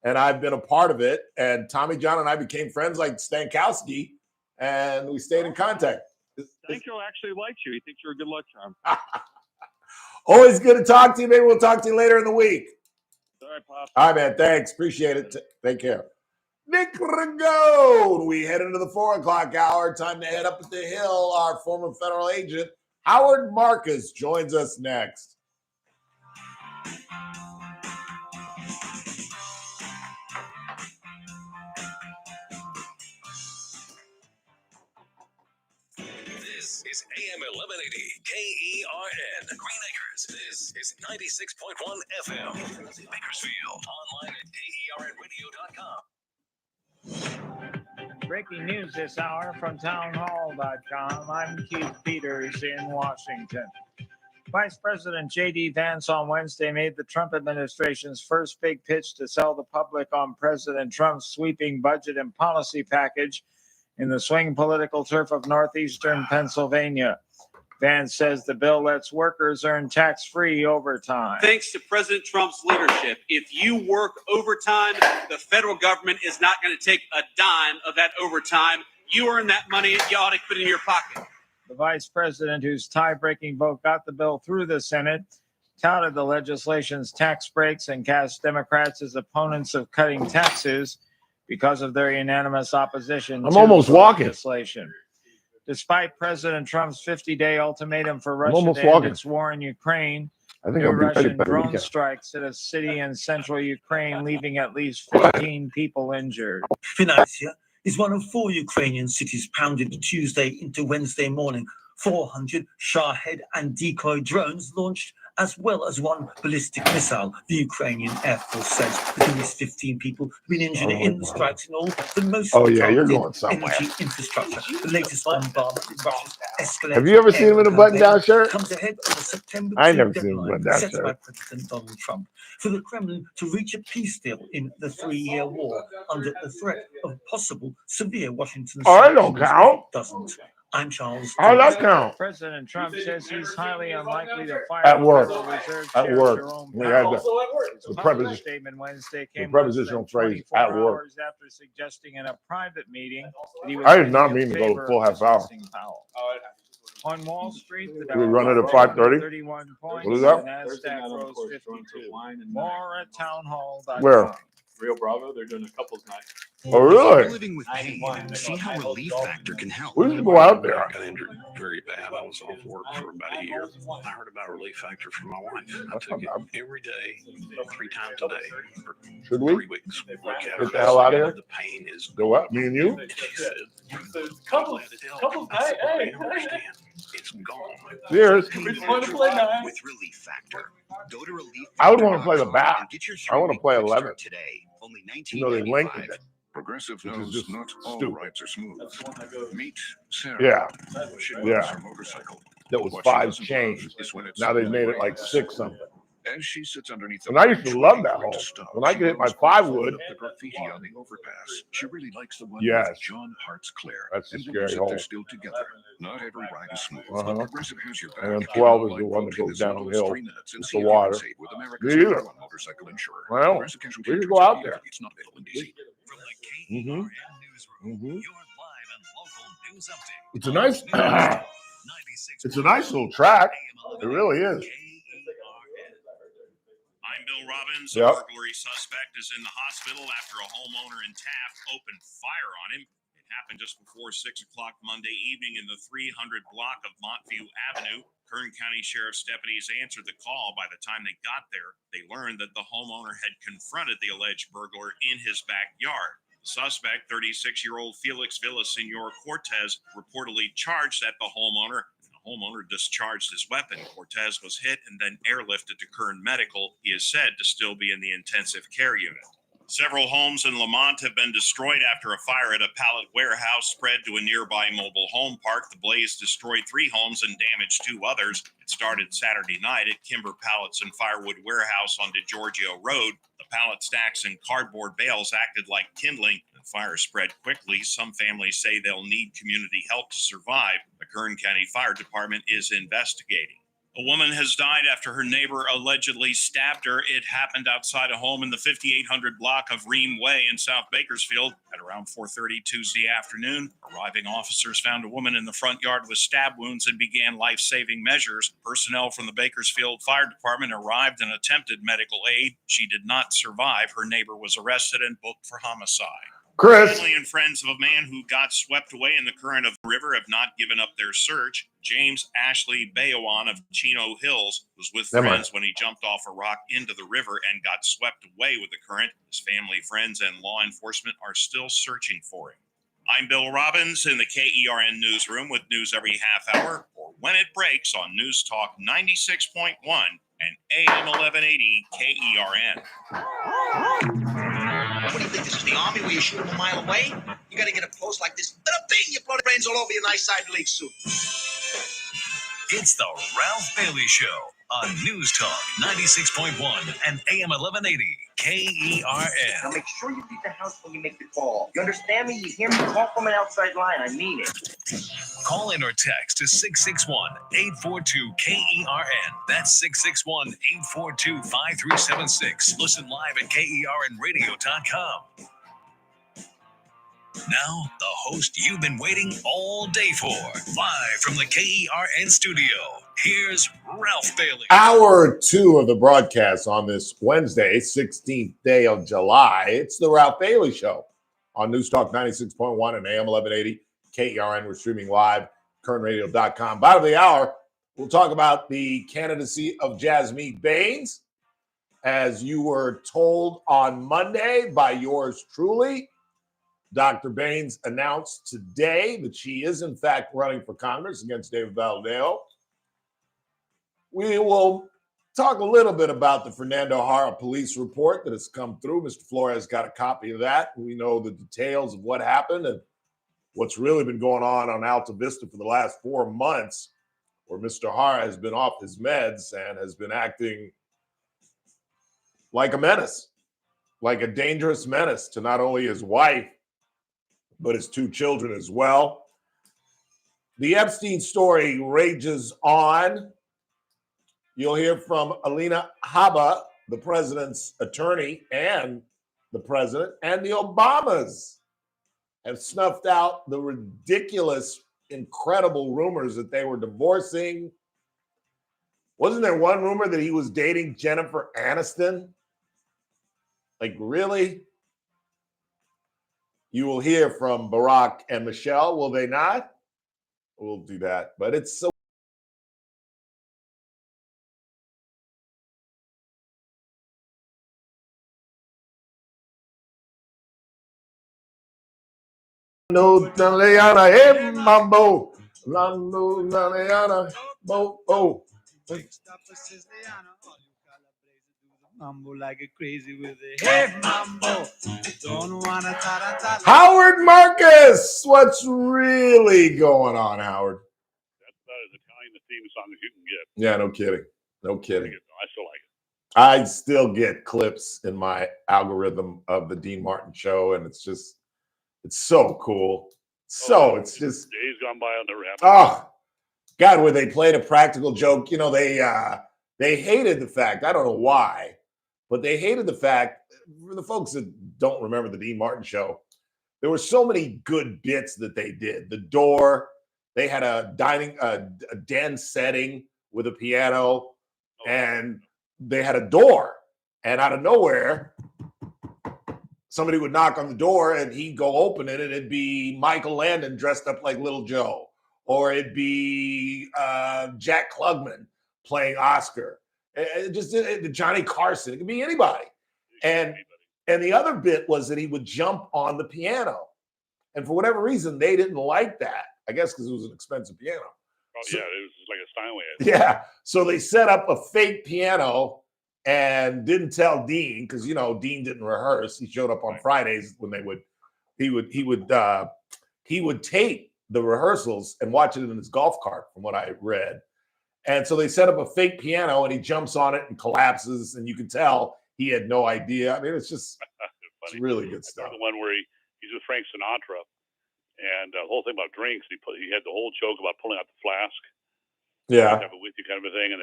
and I've been a part of it. And Tommy John and I became friends like Stankowski, and we stayed in contact. Stanko actually likes you. He thinks you're a good luck charm. Always good to talk to you. Maybe we'll talk to you later in the week. All right, Pop. All right, man. Thanks. Appreciate it. Take care. Nick Ragone. We head into the 4 o'clock hour. Time to head up the hill. Our former federal agent, Howard Marcus, joins us next. This is AM 1180 KERN Green Acres. This is 96.1 FM Bakersfield. Online at KERNradio.com. Breaking news this hour from townhall.com. I'm Keith Peters in Washington. Vice President J.D. Vance on Wednesday made the Trump administration's first big pitch to sell the public on President Trump's sweeping budget and policy package in the swing political turf of northeastern Pennsylvania. Vance says the bill lets workers earn tax-free overtime. Thanks to President Trump's leadership, if you work overtime, the federal government is not going to take a dime of that overtime. You earn that money, you ought to put it in your pocket. The vice president, whose tie-breaking vote got the bill through the Senate, touted the legislation's tax breaks and cast Democrats as opponents of cutting taxes because of their unanimous opposition I'm to almost the walking. legislation. Despite President Trump's 50-day ultimatum for Russia almost to end walking. its war in Ukraine, I think new I'll be ready Russian by the drone weekend. strikes hit a city in central Ukraine, leaving at least 15 people injured. Financia is one of 4 Ukrainian cities pounded Tuesday into Wednesday morning. 400 Shahed and decoy drones launched, as well as 1 ballistic missile, the Ukrainian Air Force says. At least 15 people have been injured in the strikes in all. The most Oh, yeah, you're targeted going somewhere. energy infrastructure. The latest bombardment in Russia's escalated Have you ever seen him in a air button-down campaign shirt? comes ahead of the September I 2 never seen him in a deadline button-down set shirt. by President Donald Trump for the Kremlin to reach a peace deal in the 3-year war under the threat of possible severe Washington Oh, that don't sanctions if count. it doesn't. I'm Charles. How Dawes. that count? President Trump says he's highly unlikely to fire At work. Federal Reserve At Chair work. Jerome We had Powell. the His preposition- statement Wednesday the came prepositional less than phrase, 24 at work. hours after suggesting in a private meeting that he was I did not voting in mean to go favor full of half hour. dismissing Powell. On Wall Street, the We run it at Dow 5:30? 31 points. What is that? The NASDAQ rose 52. More at townhall.com. Where? Rio Bravo, they're doing a couples night. Oh, really? Living with pain. See how Relief Factor can help. We should go out there. I got injured very bad. I was off work for about a year. I heard about Relief Factor from my wife. I took it every day, 3 times a day for Should we? 3 weeks. Look at Get it. the hell out of here? The pain is Go up, me and you? She said, Couples, I said, hey, "You understand. It's gone. Cheers. Pain just wanted to play nice. with Relief Factor. Go to Relief I would want to play the Factor.com back. and get your I want to 3-week play quick start 11. today. Only You know, they lengthened $19.95. it. Progressive Which is knows just not all stupid. rides are smooth. Meet Sarah. Yeah. She Yeah. loves her motorcycle. That was What she 5 doesn't change. love is when it's Now they've made it raining. like 6 something. As she sits underneath the And I used to branch love waiting that for it to hole. stop, When I she could hit my goes 5 pulling wood. up the graffiti on the overpass. She really likes the one Yes. with John Hart's Claire. That's a and scary believes that hole. they're still together. Not every ride is smooth. Uh-huh. But Progressive has your back. And then Get 12 is online the one that quote in goes as little as downhill. 3 minutes and It's see the if you can water. save with Me America's either. #1 motorcycle insurer. Well, Progressive Casualty we could Insurance go out Company. there. It's not available in DC. From the Mm-hmm. KERN Newsroom, Mm-hmm. your live and local news update. It's a nice, it's a nice little track. It really is. I'm Bill Robbins. Yep. A burglary suspect is in the hospital after a homeowner in Taft opened fire on him. It happened just before 6 o'clock Monday evening in the 300 block of Montview Avenue. Kern County Sheriff's deputies answered the call. By the time they got there, they learned that the homeowner had confronted the alleged burglar in his backyard. The suspect, 36-year-old Felix Villasenor Cortez, reportedly charged at the homeowner. The homeowner discharged his weapon. Cortez was hit and then airlifted to Kern Medical. He is said to still be in the intensive care unit. Several homes in Lamont have been destroyed after a fire at a pallet warehouse spread to a nearby mobile home park. The blaze destroyed 3 homes and damaged 2 others. It started Saturday night at Kimber Pallets and Firewood Warehouse on DeGiorgio Road. The pallet stacks and cardboard bales acted like kindling. The fire spread quickly. Some families say they'll need community help to survive. The Kern County Fire Department is investigating. A woman has died after her neighbor allegedly stabbed her. It happened outside a home in the 5800 block of Ream Way in South Bakersfield at around 4:30 Tuesday afternoon. Arriving officers found a woman in the front yard with stab wounds and began life-saving measures. Personnel from the Bakersfield Fire Department arrived and attempted medical aid. She did not survive. Her neighbor was arrested and booked for homicide. Chris. Family and friends of a man who got swept away in the current of the river have not given up their search. James Ashley Bayowan of Chino Hills was with friends when he jumped off a rock into the river and got swept away with the current. His family, friends, and law enforcement are still searching for him. I'm Bill Robbins in the KERN newsroom with news every half hour or when it breaks on News Talk 96.1 and AM 1180 KERN. What do you think? This is the army where you shoot them a mile away? You got to get a post like this. Little thing, you blow the brains all over your nice Ivy League suit. It's the Ralph Bailey Show on News Talk 96.1 and AM 1180 KERN. Now make sure you leave the house when you make the call. You understand me? You hear me? Call from an outside line. I mean it. Call in or text to 661-842-KERN. That's 661-842-5376. Listen live at KERNradio.com. Now, the host you've been waiting all day for. Live from the KERN studio, here's Ralph Bailey. Hour 2 of the broadcast on this Wednesday, 16th day of July. It's the Ralph Bailey Show on News Talk 96.1 and AM 1180 KERN. We're streaming live, KERNradio.com. Bottom of the hour, we'll talk about the candidacy of Jasmine Baines. As you were told on Monday by yours truly, Dr. Baines announced today that she is, in fact, running for Congress against David Valadao. We will talk a little bit about the Fernando Jara police report that has come through. Mr. Flores got a copy of that. We know the details of what happened and what's really been going on Alta Vista for the last 4 months, where Mr. Jara has been off his meds and has been acting like a menace, like a dangerous menace to not only his wife, but his 2 children as well. The Epstein story rages on. You'll hear from Alina Habba, the president's attorney, and the president, and the Obamas have snuffed out the ridiculous, incredible rumors that they were divorcing. Wasn't there one rumor that he was dating Jennifer Aniston? Like, really? You will hear from Barack and Michelle, will they not? We'll do that. But it's so no Taliana, hey mambo. Lando Taliana, bo oh. Mambo like a crazy with it. Hey, mambo. Don't wanna ta-da-ta. Howard Marcus, what's really going on, Howard? That's about as Italian a theme song as you can get. Yeah, no kidding. No kidding. I still like it. I still get clips in my algorithm of the Dean Martin show, and it's so cool. It's just days gone by on the rap. oh God, where they played a practical joke. You know, they hated the fact, I don't know why, but they hated the fact, for the folks that don't remember the Dean Martin show, there were so many good bits that they did. The door, they had a den setting with a piano, and they had a door, and out of nowhere, somebody would knock on the door and he'd go open it, and it'd be Michael Landon dressed up like Little Joe, or it'd be Jack Klugman playing Oscar. Just Johnny Carson. It could be anybody. And the other bit was that he would jump on the piano. And for whatever reason, they didn't like that. I guess because it was an expensive piano. Oh, yeah, it was like a Steinway. Yeah. So they set up a fake piano and didn't tell Dean because Dean didn't rehearse. He showed up on Fridays when he would tape the rehearsals and watch it in his golf cart, from what I read. And so they set up a fake piano, and he jumps on it and collapses, and you can tell he had no idea. I mean, it's just it's really good stuff. The one where he's with Frank Sinatra, and the whole thing about drinks. He had the whole joke about pulling out the flask. Yeah, have it with you, kind of a thing. And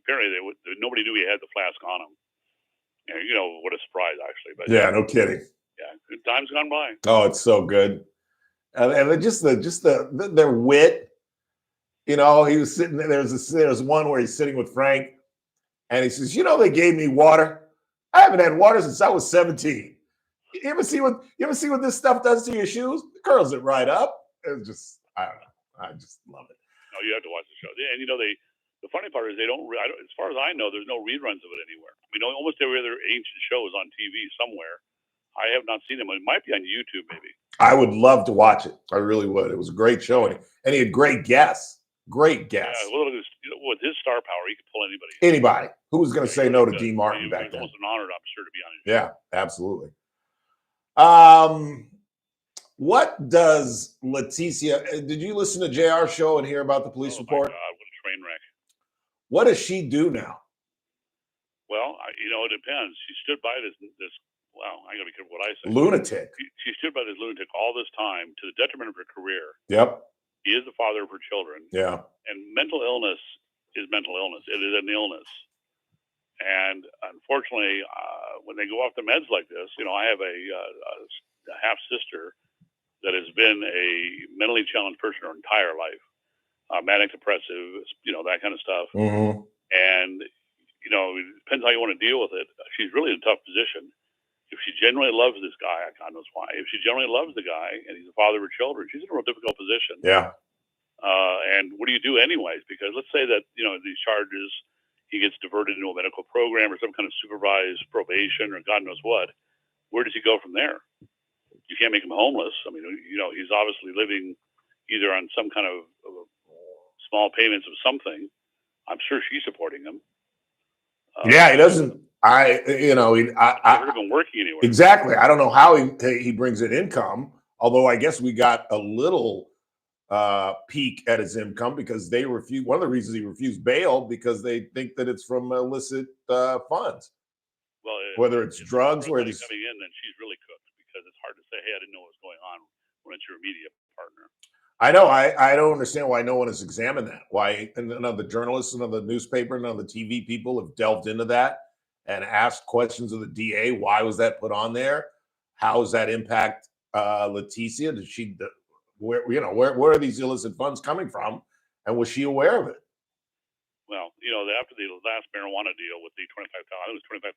apparently nobody knew he had the flask on him. And what a surprise, actually. But yeah, no kidding. Yeah, good times gone by. Oh, it's so good, and just their wit. He was sitting there. There's one where he's sitting with Frank, and he says, "They gave me water. I haven't had water since I was 17. You ever see what this stuff does to your shoes? It curls it right up." It's just, I don't know. I just love it. No, you have to watch the show. And the funny part is they don't. As far as I know, there's no reruns of it anywhere. I mean, almost every other ancient show is on TV somewhere. I have not seen them. It might be on YouTube, maybe. I would love to watch it. I really would. It was a great show, and he had great guests. Great guests. Yeah, well, with his star power, he could pull anybody. Anybody. Who was going to say no to Dean Martin back then? It was almost an honor, I'm sure, to be on his show. Yeah, absolutely. What does Leticia? Did you listen to JR's show and hear about the police report? My God, what a train wreck! What does she do now? Well, it depends. She stood by this. Well, I got to be careful what I say. Lunatic. She stood by this lunatic all this time to the detriment of her career. Yep. He is the father of her children. Yeah. And mental illness is mental illness. It is an illness. And unfortunately, when they go off the meds like this, I have a half sister that has been a mentally challenged person her entire life, manic depressive, that kind of stuff. Mm-hmm. And, it depends how you want to deal with it. She's really in a tough position. If she genuinely loves this guy, God knows why. If she genuinely loves the guy and he's the father of her children, she's in a real difficult position. Yeah. And what do you do anyways? Because let's say that, these charges, he gets diverted into a medical program or some kind of supervised probation or God knows what. Where does he go from there? You can't make him homeless. I mean, he's obviously living either on some kind of small payments of something. I'm sure she's supporting him. Yeah, he doesn't. I've never been working anywhere. Exactly. I don't know how he brings in income. Although I guess we got a little peek at his income because they refused. One of the reasons he refused bail because they think that it's from illicit funds. Well, whether it's drugs or he's coming in, then she's really cooked because it's hard to say, "Hey, I didn't know what was going on," when it's your immediate partner. I know. I don't understand why no one has examined that. Why none of the journalists, none of the newspaper, none of the TV people have delved into that and asked questions of the DA. Why was that put on there? How does that impact Leticia? Did she? Where are these illicit funds coming from? And was she aware of it? Well, after the last marijuana deal with the $25,000, I think it was $25,000.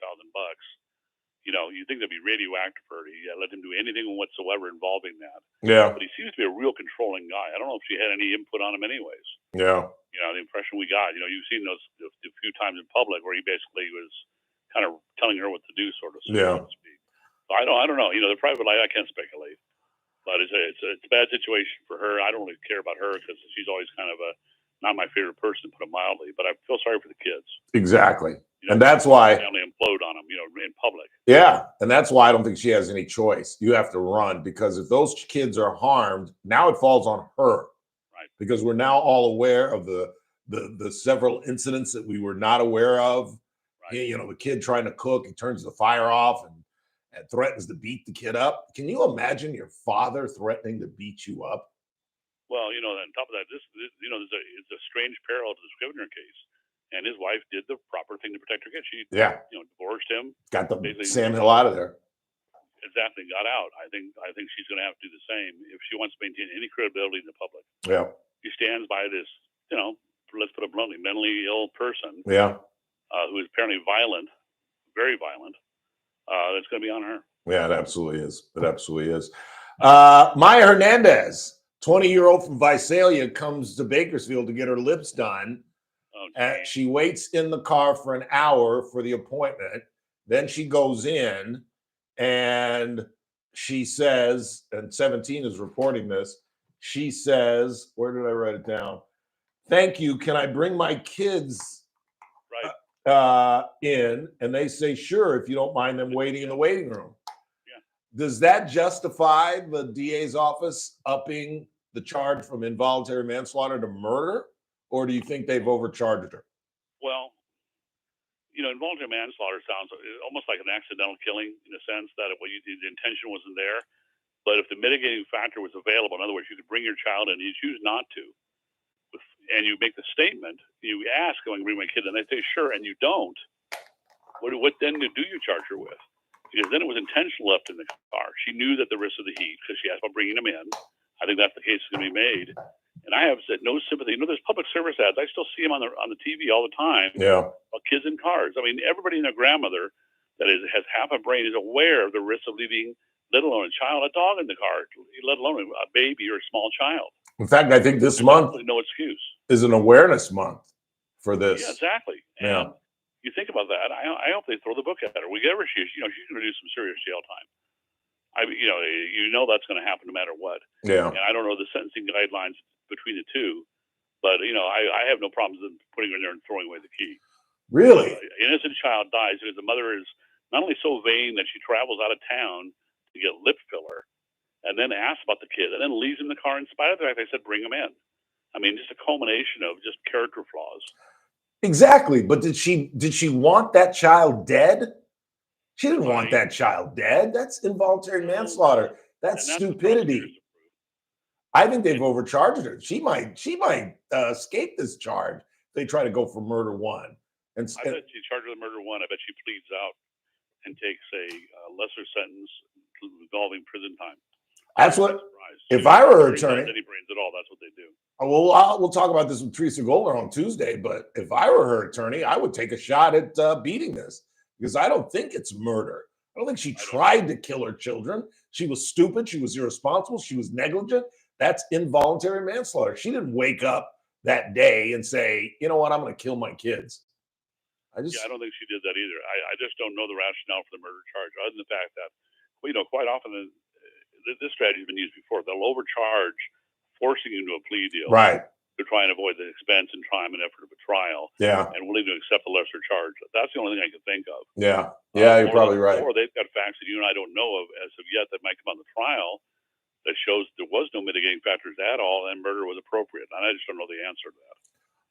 You think that'd be radioactive for her. You let him do anything whatsoever involving that. Yeah. But he seems to be a real controlling guy. I don't know if she had any input on him anyways. Yeah. The impression we got, you've seen those a few times in public where he basically was kind of telling her what to do, sort of. Yeah. So to speak. So I don't know. The private life, I can't speculate. But it's a bad situation for her. I don't really care about her because she's always kind of not my favorite person, to put it mildly. But I feel sorry for the kids. Exactly. And that's why family implode on them, in public. Yeah, and that's why I don't think she has any choice. You have to run because if those kids are harmed, now it falls on her. Right. Because we're now all aware of the several incidents that we were not aware of. Right. The kid trying to cook, he turns the fire off and threatens to beat the kid up. Can you imagine your father threatening to beat you up? Well, on top of that, this it's a strange parallel to the Scrivener case. And his wife did the proper thing to protect her kid. She, divorced him. Got the Sam Hill out of there. Exactly, got out. I think she's going to have to do the same if she wants to maintain any credibility in the public. Yeah. She stands by this, let's put it bluntly, mentally ill person. Yeah. Who is apparently violent, very violent. That's going to be on her. Yeah, it absolutely is. It absolutely is. Maya Hernandez, 20-year-old from Visalia, comes to Bakersfield to get her lips done. She waits in the car for an hour for the appointment. Then she goes in and she says, and 17 is reporting this, she says, where did I write it down? Thank you. Can I bring my kids? Right. in, and they say, sure, if you don't mind them waiting in the waiting room. Does that justify the DA's office upping the charge from involuntary manslaughter to murder, or do you think they've overcharged her? Well, involuntary manslaughter sounds almost like an accidental killing in a sense that the intention wasn't there. But if the mitigating factor was available, in other words, you could bring your child in and you choose not to, and you make the statement, you ask, "Going to bring my kid?" and they say, "Sure," and you don't, what then do you charge her with? Because then it was intentional left in the car. She knew that the risk of the heat because she asked about bringing him in. I think that's the case that's going to be made. And I have said no sympathy. There's public service ads. I still see them on the TV all the time. Yeah. About kids in cars. I mean, everybody and their grandmother that has half a brain is aware of the risk of leaving, let alone a child, a dog in the car, let alone a baby or a small child. In fact, I think this month No excuse. is an awareness month for this. Yeah, exactly. Yeah. And you think about that. I hope they throw the book at her. Whatever she's going to do some serious jail time. That's going to happen no matter what. Yeah. And I don't know the sentencing guidelines between the two, but I have no problems in putting her in there and throwing away the key. Really? An innocent child dies because the mother is not only so vain that she travels out of town to get lip filler, and then asks about the kid, and then leaves him in the car in spite of the fact they said bring him in. I mean, just a culmination of just character flaws. Exactly. But did she want that child dead? She didn't want that child dead. That's involuntary manslaughter. That's stupidity. I think they've overcharged her. She might escape this charge if they try to go for murder one. And I bet she charged with murder one. I bet she pleads out and takes a lesser sentence involving prison time. that's what. If I were her attorney, any brains at all, that's what they do. Well, we'll talk about this with Teresa Goldner on Tuesday. But if I were her attorney, I would take a shot at beating this because I don't think it's murder. I don't think she tried to kill her children. She was stupid. She was irresponsible. She was negligent. That's involuntary manslaughter. She didn't wake up that day and say, you know what, I'm going to kill my kids. I don't think she did that either. I just don't know the rationale for the murder charge, other than the fact that, quite often this strategy has been used before. They'll overcharge, forcing you into a plea deal, right, to try and avoid the expense and time and effort of a trial, Yeah. and willing to accept a lesser charge. That's the only thing I can think of. Yeah, you're probably right. Or they've got facts that you and I don't know of as of yet that might come on the trial that shows there was no mitigating factors at all and murder was appropriate. And I just don't know the answer to that.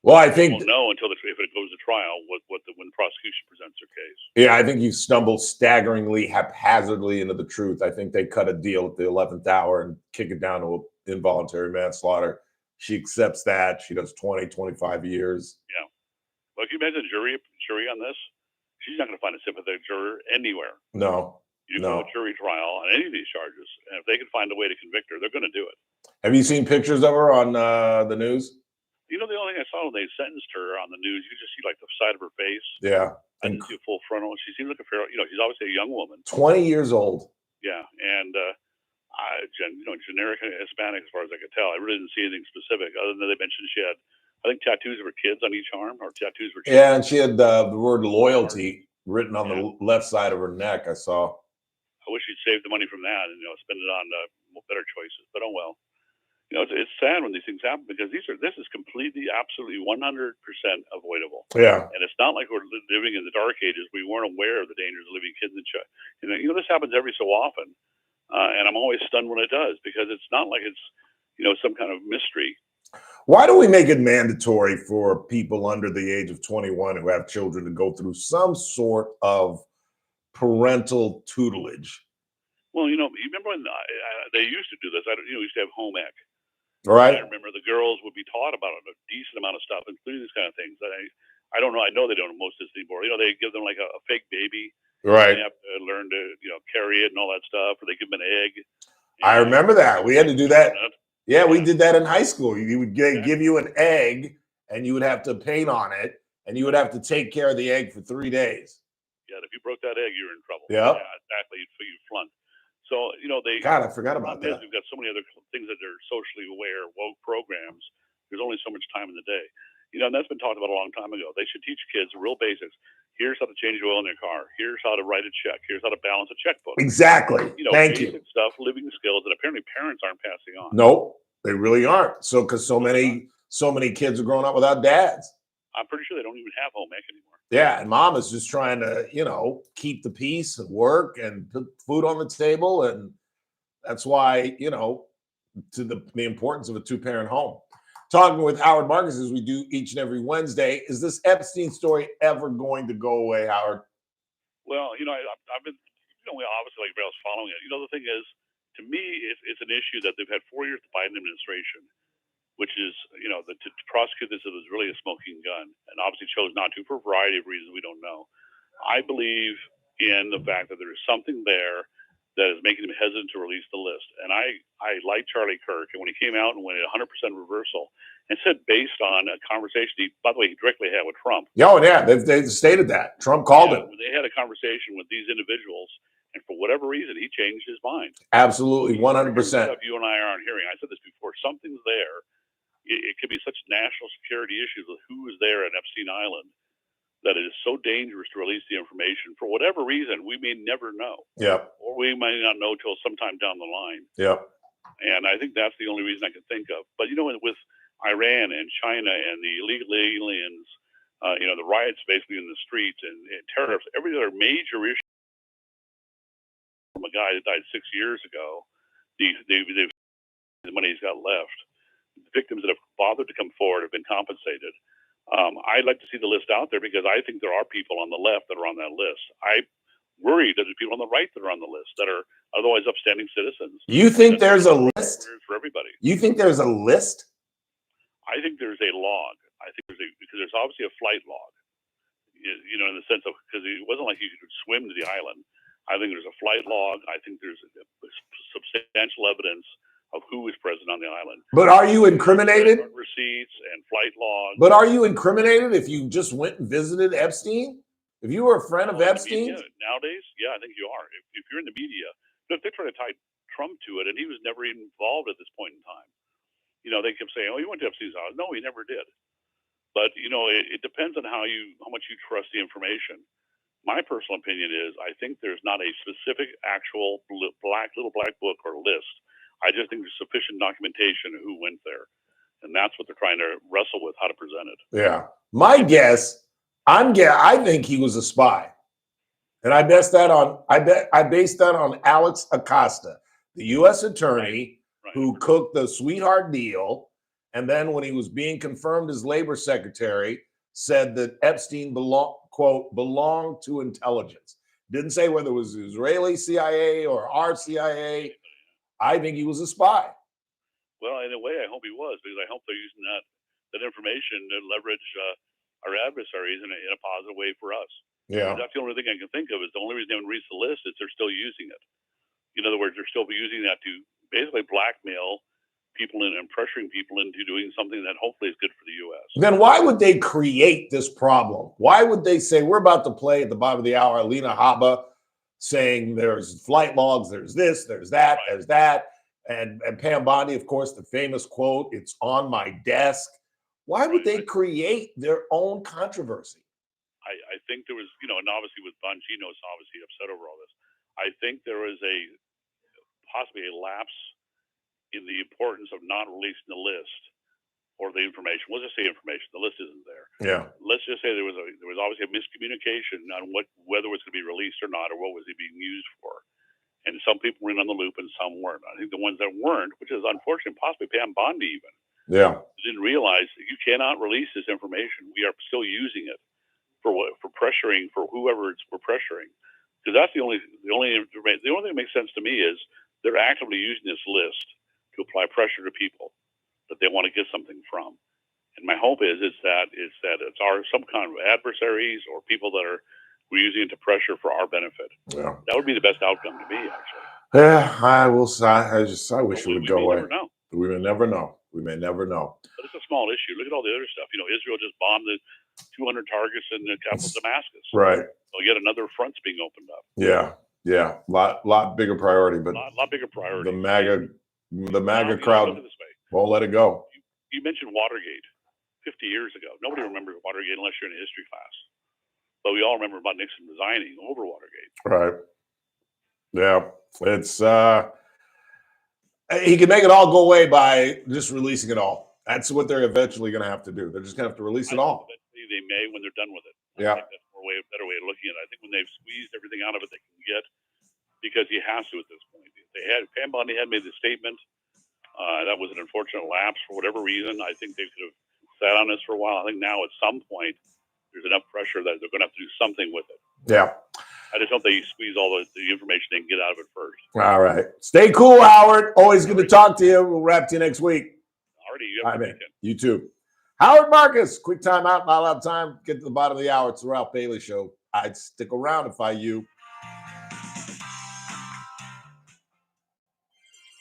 Well, I think we won't know until if it goes to trial when the prosecution presents their case. Yeah, I think you stumbled staggeringly, haphazardly into the truth. I think they cut a deal at the 11th hour and kick it down to involuntary manslaughter. She accepts that. She does 20, 25 years. Yeah. Well, if you imagine a jury on this, she's not going to find a sympathetic juror anywhere. No. You go to a jury trial on any of these charges, and if they can find a way to convict her, they're going to do it. Have you seen pictures of her on the news? The only thing I saw when they sentenced her on the news, you just see like the side of her face. Yeah. I didn't see a full frontal. She seems like a fair, she's obviously a young woman. 20 years old. Yeah. And, generic Hispanic as far as I could tell. I really didn't see anything specific other than they mentioned she had, I think, tattoos of her kids on each arm or tattoos of her Yeah, and she had the word loyalty written on the left side of her neck, I saw. I wish she'd saved the money from that and, spend it on better choices. But oh well. It's sad when these things happen because this is completely, absolutely 100% avoidable. Yeah. And it's not like we're living in the dark ages. We weren't aware of the dangers of leaving kids in the this happens every so often. And I'm always stunned when it does because it's not like it's, some kind of mystery. Why do we make it mandatory for people under the age of 21 who have children to go through some sort of parental tutelage? Well, you remember when they used to do this? We used to have home ec. Right. I remember the girls would be taught about a decent amount of stuff, including these kind of things. I don't know. I know they don't know most of this anymore. They give them like a fake baby. Right. They have to learn to, carry it and all that stuff, or they give them an egg. I remember that. We had to do that. Yeah, we did that in high school. You would give you an egg, and you would have to paint on it, and you would have to take care of the egg for 3 days. Yeah, if you broke that egg, you're in trouble. Yep. Yeah, exactly. You flunked. So, they... God, I forgot about that. We've got so many other things that are socially aware, woke programs. There's only so much time in the day. And that's been talked about a long time ago. They should teach kids the real basics. Here's how to change oil in your car. Here's how to write a check. Here's how to balance a checkbook. Exactly. Thank you. Basic stuff, living skills that apparently parents aren't passing on. Nope, they really aren't. So, because so many kids are growing up without dads. I'm pretty sure they don't even have home ec anymore. Yeah, and mom is just trying to, keep the peace and work and put food on the table. And that's why, to the importance of a two-parent home. Talking with Howard Marcus as we do each and every Wednesday. Is this Epstein story ever going to go away, Howard? Well, I've been, obviously like everybody else following it. The thing is, to me, it's an issue that they've had 4 years, the Biden administration, which is, to prosecute this, it was really a smoking gun, and obviously chose not to for a variety of reasons we don't know. I believe in the fact that there is something there that is making him hesitant to release the list. And I like Charlie Kirk, and when he came out and went 100% reversal, and said based on a conversation he directly had with Trump. Oh, yeah, they stated that. Trump called him. They had a conversation with these individuals, and for whatever reason, he changed his mind. Absolutely, 100%. Stuff you and I aren't hearing. I said this before. Something's there. It could be such national security issues with who was there at Epstein Island that it is so dangerous to release the information. For whatever reason, we may never know. Yep. Or we may not know till sometime down the line. Yep. And I think that's the only reason I can think of. But, with Iran and China and the illegal aliens, the riots basically in the streets and tariffs, every other major issue from a guy that died 6 years ago, the money he's got left. The victims that have bothered to come forward have been compensated. I'd like to see the list out there because I think there are people on the left that are on that list. I worry that there's people on the right that are on the list that are otherwise upstanding citizens. You think there's a list? For everybody. You think there's a list? I think there's a log. I think because there's obviously a flight log. In the sense of, because it wasn't like you could swim to the island. I think there's a flight log. I think there's substantial evidence of who was present on the island. But are you incriminated? Receipts and flight logs. But are you incriminated if you just went and visited Epstein? If you were a friend of Epstein? Nowadays, yeah, I think you are. If you're in the media, but if they try to tie Trump to it, and he was never even involved at this point in time. They kept saying, "Oh, you went to Epstein's house." No, he never did. But it depends on how much you trust the information. My personal opinion is, I think there's not a specific actual little black book or list. I just think there's sufficient documentation of who went there, and that's what they're trying to wrestle with, how to present it. Yeah, my guess, I think he was a spy, and I based that on Alex Acosta, the U.S. attorney who cooked the sweetheart deal, and then when he was being confirmed as labor secretary, said that Epstein belonged to intelligence. Didn't say whether it was Israeli CIA or our CIA. I think he was a spy. Well, in a way, I hope he was, because I hope they're using that information to leverage our adversaries in a positive way for us. Yeah. That's the only thing I can think of. Is the only reason they haven't released the list is they're still using it. In other words, they're still using that to basically blackmail people and pressuring people into doing something that hopefully is good for the U.S. Then why would they create this problem? Why would they say, we're about to play at the bottom of the hour, Alina Habba saying there's flight logs, there's this, there's that, there's that. And Pam Bondi, of course, the famous quote, "It's on my desk." Why would they create their own controversy? I think there was, and obviously with Bongino's obviously upset over all this. I think there was possibly a lapse in the importance of not releasing the list or the information. We'll just say information. The list isn't there. Yeah. Let's just say there was obviously a miscommunication on whether it was going to be released or not, or what was it being used for. And some people were in on the loop and some weren't. I think the ones that weren't, which is unfortunate, possibly Pam Bondi even, didn't realize that you cannot release this information. We are still using it for pressuring for whoever we're pressuring. Because that's the only thing that makes sense to me is they're actively using this list to apply pressure to people that they want to get something from. And my hope is that it's some kind of adversaries or people that we're using it to pressure for our benefit. Yeah. That would be the best outcome to me, actually. Yeah, I wish it would go away. Never know. We may never know. We may never know. But it's a small issue. Look at all the other stuff. Israel just bombed the 200 targets in the capital Damascus. Right. So yet another front's being opened up. Yeah. Lot bigger priority, but lot bigger priority. The MAGA crowd won't let it go. You mentioned Watergate 50 years ago. Nobody remembers Watergate unless you're in a history class. But we all remember about Nixon resigning over Watergate. Right. Yeah. It's he can make it all go away by just releasing it all. That's what they're eventually going to have to do. They're just going to have to release it all. think they may when they're done with it. Yeah. I think that's a better way of looking at it. I think when they've squeezed everything out of it they can get, because he has to at this point. Pam Bondi had made the statement. That was an unfortunate lapse for whatever reason. I think they could have sat on this for a while. I think now at some point there's enough pressure that they're going to have to do something with it. Yeah. I just hope they squeeze all the information they can get out of it first. All right. Stay cool, Howard. Always good to talk to you. We'll wrap to you next week. Already, you have a man. weekend. You too. Howard Marcus, quick time out, not a lot of time. Get to the bottom of the hour. It's the Ralph Bailey Show. I'd stick around if I you.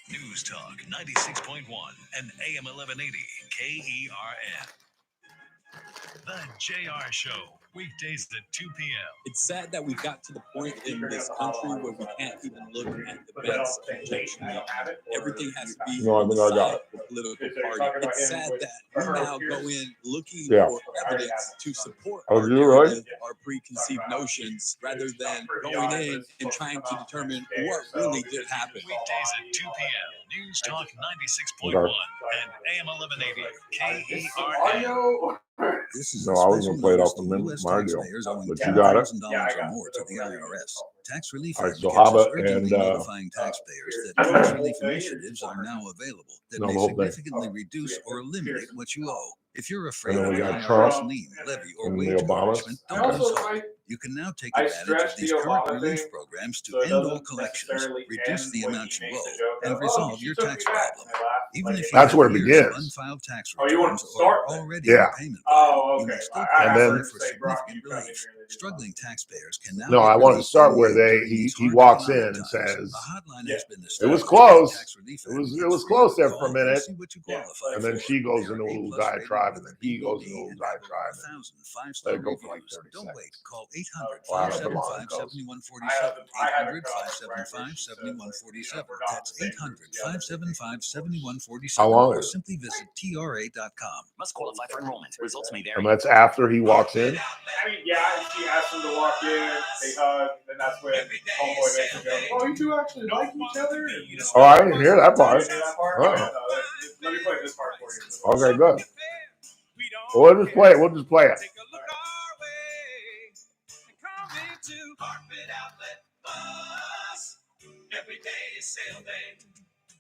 News Talk 96.1 and AM 1180 KERN. The JR Show, weekdays at 2 p.m. It's sad that we got to the point in this country where we can't even look at events objectively. Everything has to be on the side of the political party. It's sad that we now go in looking for evidence to support our narrative, our preconceived notions, rather than going in and trying to determine what really did happen. Weekdays at 2 p.m. News Talk 96.1 and AM 1180 KERN. This is No, I was going to play it off the my deal. But you got it. $10,000 or more to the IRS. Tax relief All right, so advocates Haba are urgently and, notifying taxpayers that tax relief initiatives are now available that No, the may whole thing. significantly reduce or eliminate what you owe. If you're afraid And then of we an got IRS Trump lien, levy, or and the wage Obamas. garnishment, don't lose hope. You can now take advantage of these current relief programs to end all collections, reduce the amount you owe, and resolve your tax problem. Even if you That's have where it years of begins. unfiled tax you want returns to or start are then? already Yeah. in a payment plan, you may still I qualify then- for significant relief. Struggling taxpayers can now No, get I wanted to relief start they where need they during he these he hard walks in economic and times. says A hotline has been it was established for close. tax relief It was advocates for you close to there for a call and minute. see what you qualify And then for. she goes There into a are little A-plus rated diatribe, with and then an he goes EBD into a little and over diatribe. 1,000 Let five-star it go for like reviews. 30 Don't seconds. wait. Call 800 Wow, that's how long it 575 goes. 7147. 800 575 7147. That's 800 575 7147. How long Or is it? simply visit TRA.com. Must qualify for enrollment. Results may vary. And that's after he walks in. I mean, yeah, she asked him to walk in, they hug, then that's when homeboy makes him go, oh, you two actually like each other? And, you know, Oh, I didn't hear that part. you hear that part? Oh. Okay, let me play this part for you. Okay, good. Well, we'll just play it. We'll just play it.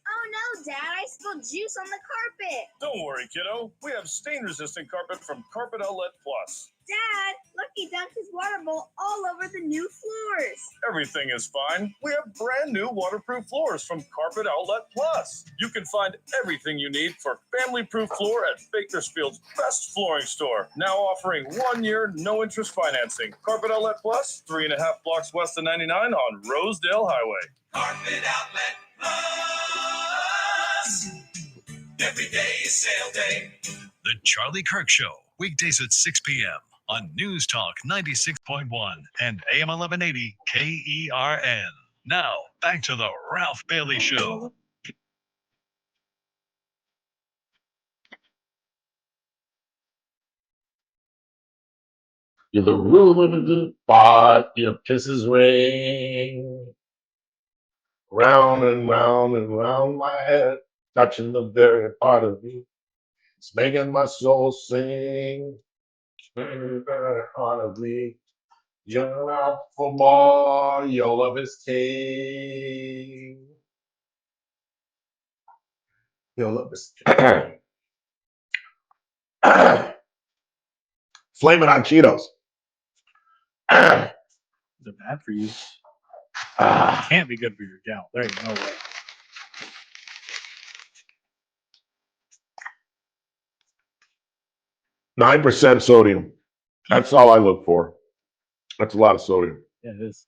Oh no, Dad, I spilled juice on the carpet. Don't worry, kiddo. We have stain-resistant carpet from Carpet Outlet Plus. Dad, look, he dumped his water bowl all over the new floors. Everything is fine. We have brand new waterproof floors from Carpet Outlet Plus. You can find everything you need for family-proof floor at Bakersfield's best flooring store. Now offering 1 year, no interest financing. Carpet Outlet Plus, 3.5 blocks west of 99 on Rosedale Highway. Carpet Outlet Plus. Every day is sale day. The Charlie Kirk Show, weekdays at 6 p.m. on News Talk 96.1 and AM 1180 KERN. Now, back to the Ralph Bailey Show. You're the ruler of the spot. Your kisses ring round and round and round my head, touching the very part of me. It's making my soul sing. It's making the very heart of me. You're out for more. Your love is king. Your love is Flaming on Cheetos. They're bad for you. Can't be good for your gout. There ain't no way. Nine 9% sodium. That's all I look for. That's a lot of sodium Yeah, it is.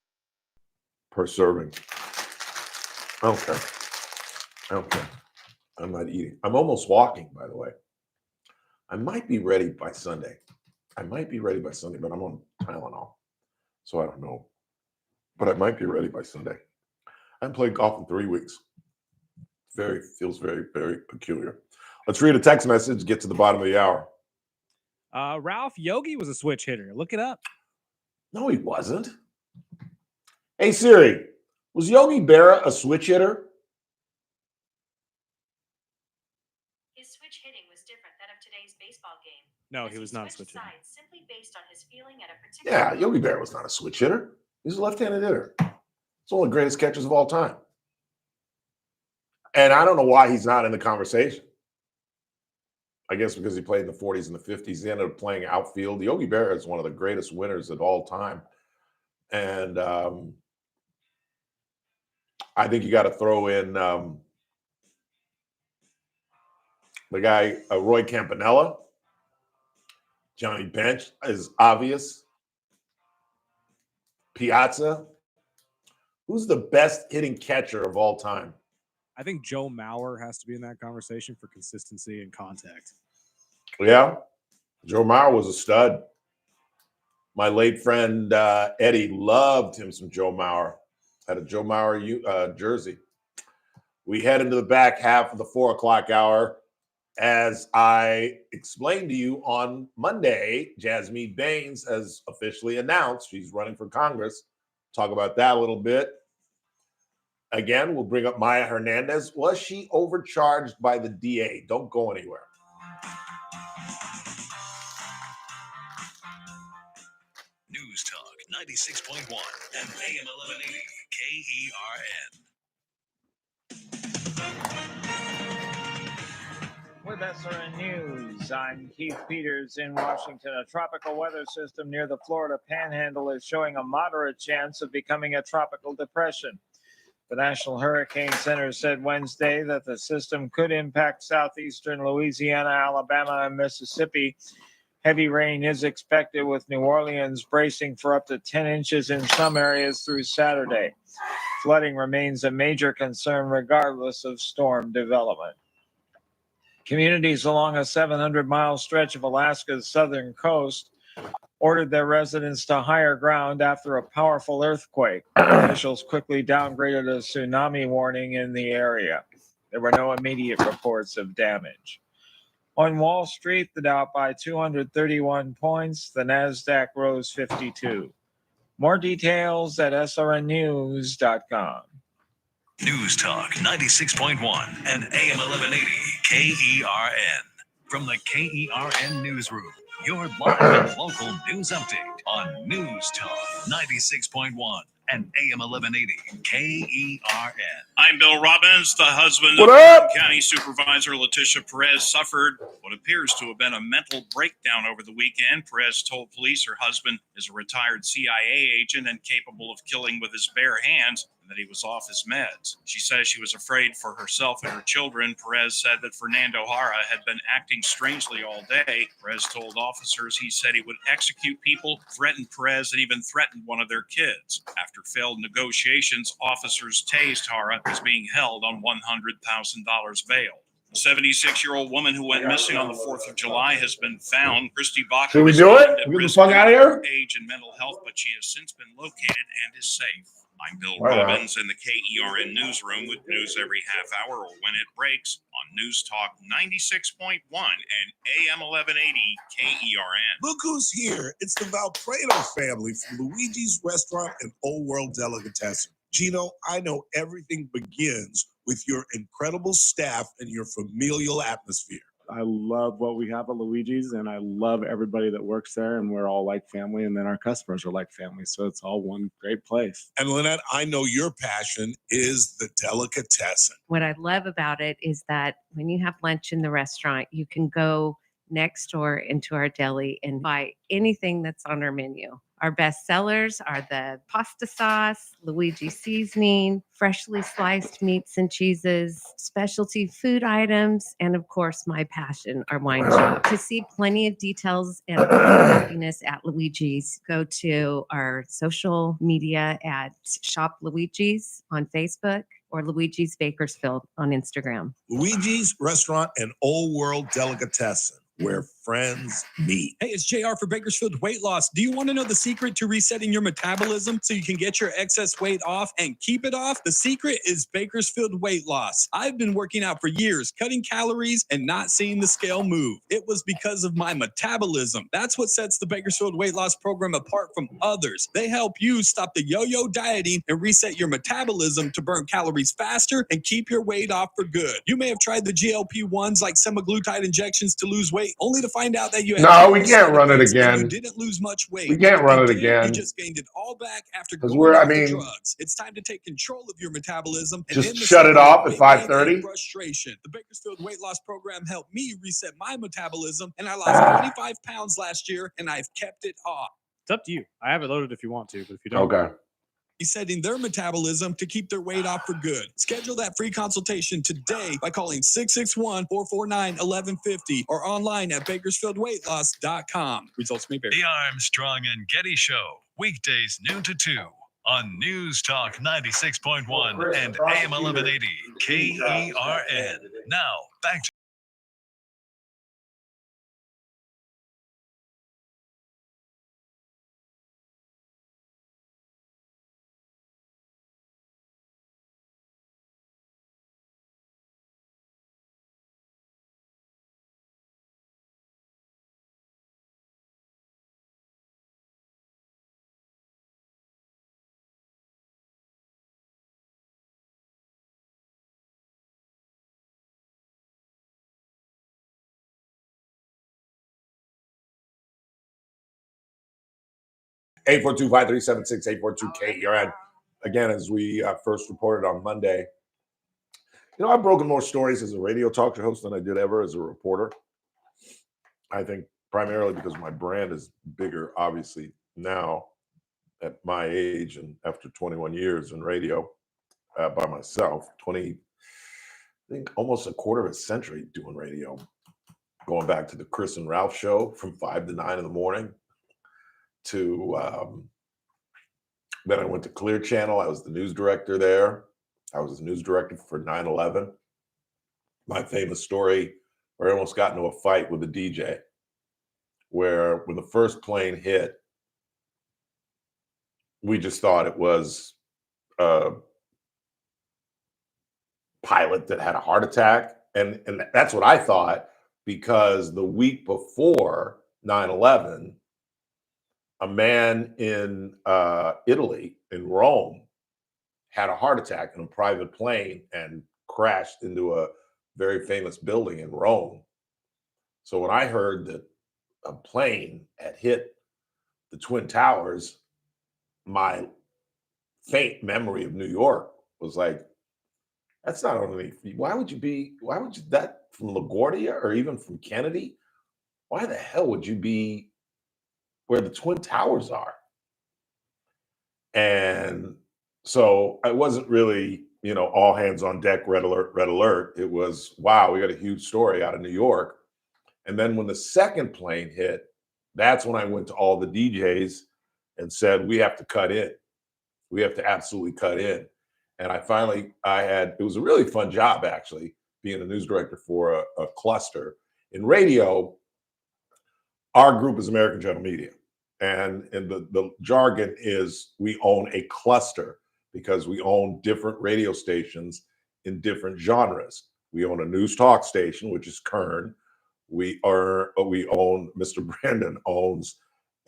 per serving. I don't care. I don't care. I'm not eating. I'm almost walking, by the way. I might be ready by Sunday. But I'm on Tylenol. So I don't know. But I might be ready by Sunday. I haven't played golf in 3 weeks. Feels very, very peculiar. Let's read a text message, get to the bottom of the hour. Ralph Yogi was a switch hitter. Look it up. No, he wasn't. Hey, Siri, was Yogi Berra a switch hitter? His switch hitting was different than of today's baseball game. No, As he was not a switched switch hitter. sides simply based on his feeling at a particular Yeah, Yogi Berra was not a switch hitter. He's a left-handed hitter. It's one of the greatest catchers of all time. And I don't know why he's not in the conversation. I guess because he played in the 40s and the 50s. He ended up playing outfield. Yogi Berra is one of the greatest winners of all time. And I think you got to throw in the guy, Roy Campanella. Johnny Bench is obvious. Piazza. Who's the best hitting catcher of all time? I think Joe Mauer has to be in that conversation for consistency and contact. Yeah. Joe Mauer was a stud. My late friend Eddie loved him some Joe Mauer. Had a Joe Mauer jersey. We head into the back half of the 4 o'clock hour. As I explained to you on Monday, Jasmine Baines has officially announced she's running for Congress. Talk about that a little bit. Again, we'll bring up Maya Hernandez. Was she overcharged by the DA? Don't go anywhere. News Talk 96.1 and AM 1180 KERN. With SRN News, I'm Keith Peters in Washington. A tropical weather system near the Florida Panhandle is showing a moderate chance of becoming a tropical depression. The National Hurricane Center said Wednesday that the system could impact southeastern Louisiana, Alabama, and Mississippi. Heavy rain is expected, with New Orleans bracing for up to 10 inches in some areas through Saturday. Flooding remains a major concern regardless of storm development. Communities along a 700-mile stretch of Alaska's southern coast ordered their residents to higher ground after a powerful earthquake. Officials quickly downgraded a tsunami warning in the area. There were no immediate reports of damage. On Wall Street, the Dow by 231 points, the Nasdaq rose 52. More details at srnnews.com. News Talk 96.1 and AM 1180 KERN. From the KERN Newsroom, your live and local news update on News Talk 96.1 and AM 1180 KERN. I'm Bill Robbins. The husband What of up? County Supervisor Letitia Perez suffered what appears to have been a mental breakdown over the weekend. Perez told police her husband is a retired CIA agent and capable of killing with his bare hands, and that he was off his meds. She says she was afraid for herself and her children. Perez said that Fernando Jara had been acting strangely all day. Perez told officers he said he would execute people, threatened Perez, and even threatened one of their kids. After failed negotiations, officers tased Jara, is being held on $100,000 bail. A 76-year-old woman who went missing on the 4th of July has been found. Christy Bacher Should we is do it? at Get the risk fuck out of here? her age and mental health, but she has since been located and is safe. I'm Bill Right on. Robbins in the KERN newsroom with news every half hour or when it breaks on News Talk 96.1 and AM 1180 KERN. Look who's here. It's the Valpredo family from Luigi's Restaurant and Old World Delicatessen. Gino, I know everything begins with your incredible staff and your familial atmosphere. I love what we have at Luigi's, and I love everybody that works there, and we're all like family, and then our customers are like family, so it's all one great place. And Lynette, I know your passion is the delicatessen. What I love about it is that when you have lunch in the restaurant, you can go next door into our deli and buy anything that's on our menu. Our best sellers are the pasta sauce, Luigi seasoning, freshly sliced meats and cheeses, specialty food items, and of course, my passion, our wine shop. To see plenty of details and happiness at Luigi's, go to our social media at Shop Luigi's on Facebook or Luigi's Bakersfield on Instagram. Luigi's Restaurant and Old World Delicatessen, where friends meet. Hey, it's JR for Bakersfield Weight Loss. Do you want to know the secret to resetting your metabolism so you can get your excess weight off and keep it off? The secret is Bakersfield Weight Loss. I've been working out for years, cutting calories and not seeing the scale move. It was because of my metabolism. That's what sets the Bakersfield Weight Loss program apart from others. They help you stop the yo-yo dieting and reset your metabolism to burn calories faster and keep your weight off for good. You may have tried the GLP-1s like semaglutide injections to lose weight, only to find out that you had No, we three can't side run it effects and again. you didn't lose much weight. We can't run it Indeed, again. You just gained it all back after 'Cause going I off the mean, drugs. It's time to take control of your metabolism and just end the shut it cycle off of at weight gain 5:30? and frustration. The Bakersfield Weight Loss Program helped me reset my metabolism, and I lost Ah. 25 pounds last year, and I've kept it off. It's up to you. I have it loaded if you want to, but if you don't, Okay. Resetting their metabolism to keep their weight off for good. Schedule that free consultation today by calling 661-449-1150 or online at bakersfieldweightloss.com. Results may vary. The Armstrong and Getty Show, weekdays noon to 2 on News Talk 96.1 and AM 1180 KERN. Now, back to Eight 842-5376, 842-KERN. Again, as we first reported on Monday, I've broken more stories as a radio talk show host than I did ever as a reporter. I think primarily because my brand is bigger, obviously, now at my age and after 21 years in radio by myself, I think almost a quarter of a century doing radio, going back to the Chris and Ralph show from 5 to 9 in the morning to then I went to Clear Channel. I was the news director there. I was the news director for 9/11. My famous story where I almost got into a fight with a DJ, where when the first plane hit, we just thought it was a pilot that had a heart attack. And that's what I thought, because the week before 9/11, a man in Italy, in Rome, had a heart attack in a private plane and crashed into a very famous building in Rome. So when I heard that a plane had hit the Twin Towers, my faint memory of New York was like, that's not only, why would that from LaGuardia or even from Kennedy? Why the hell would you be where the Twin Towers are? And so I wasn't really, all hands on deck, red alert, red alert. It was, wow, we got a huge story out of New York. And then when the second plane hit, that's when I went to all the DJs and said, we have to cut in. We have to absolutely cut in. And it was a really fun job, actually, being a news director for a cluster. In radio, our group is American General Media. And the jargon is we own a cluster because we own different radio stations in different genres. We own a news talk station, which is Kern. Mr. Brandon owns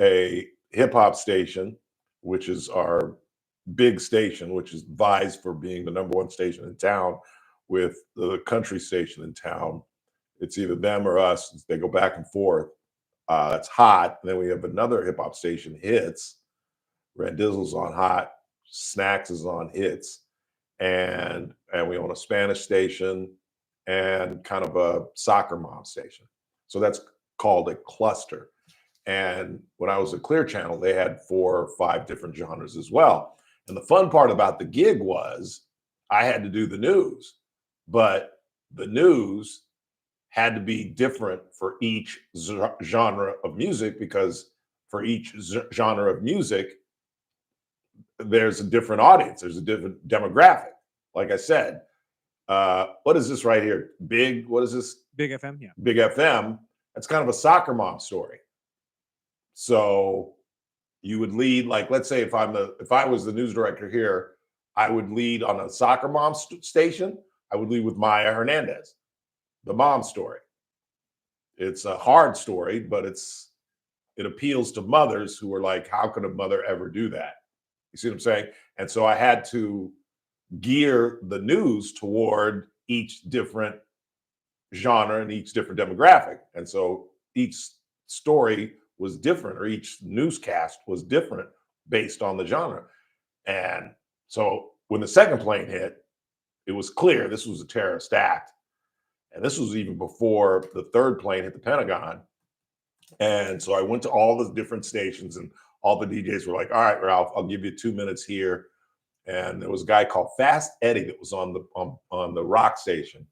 a hip hop station, which is our big station, which vies for being the number one station in town with the country station in town. It's either them or us. They go back and forth. It's Hot. And then we have another hip hop station, Hits. Randizzle's on Hot. Snacks is on Hits. And we own a Spanish station and kind of a soccer mom station. So that's called a cluster. And when I was at Clear Channel, they had 4 or 5 different genres as well. And the fun part about the gig was I had to do the news, but the news had to be different for each genre of music, because for each genre of music, there's a different audience. There's a different demographic. Like I said, what is this right here? What is this? Big FM, yeah. Big FM. That's kind of a soccer mom story. So you would lead, like, let's say if I was the news director here, I would lead on a soccer mom station. I would lead with Maya Hernandez, the mom story. It's a hard story, but it appeals to mothers who are like, how could a mother ever do that? You see what I'm saying? And so I had to gear the news toward each different genre and each different demographic. And so story was different, or each newscast was different based on the genre. And so when the second plane hit, it was clear this was a terrorist act. And this was even before the third plane hit the Pentagon. And so I went to all the different stations, and all the DJs were like, all right, Ralph, I'll give you 2 minutes here. And there was a guy called Fast Eddie that was on the rock station.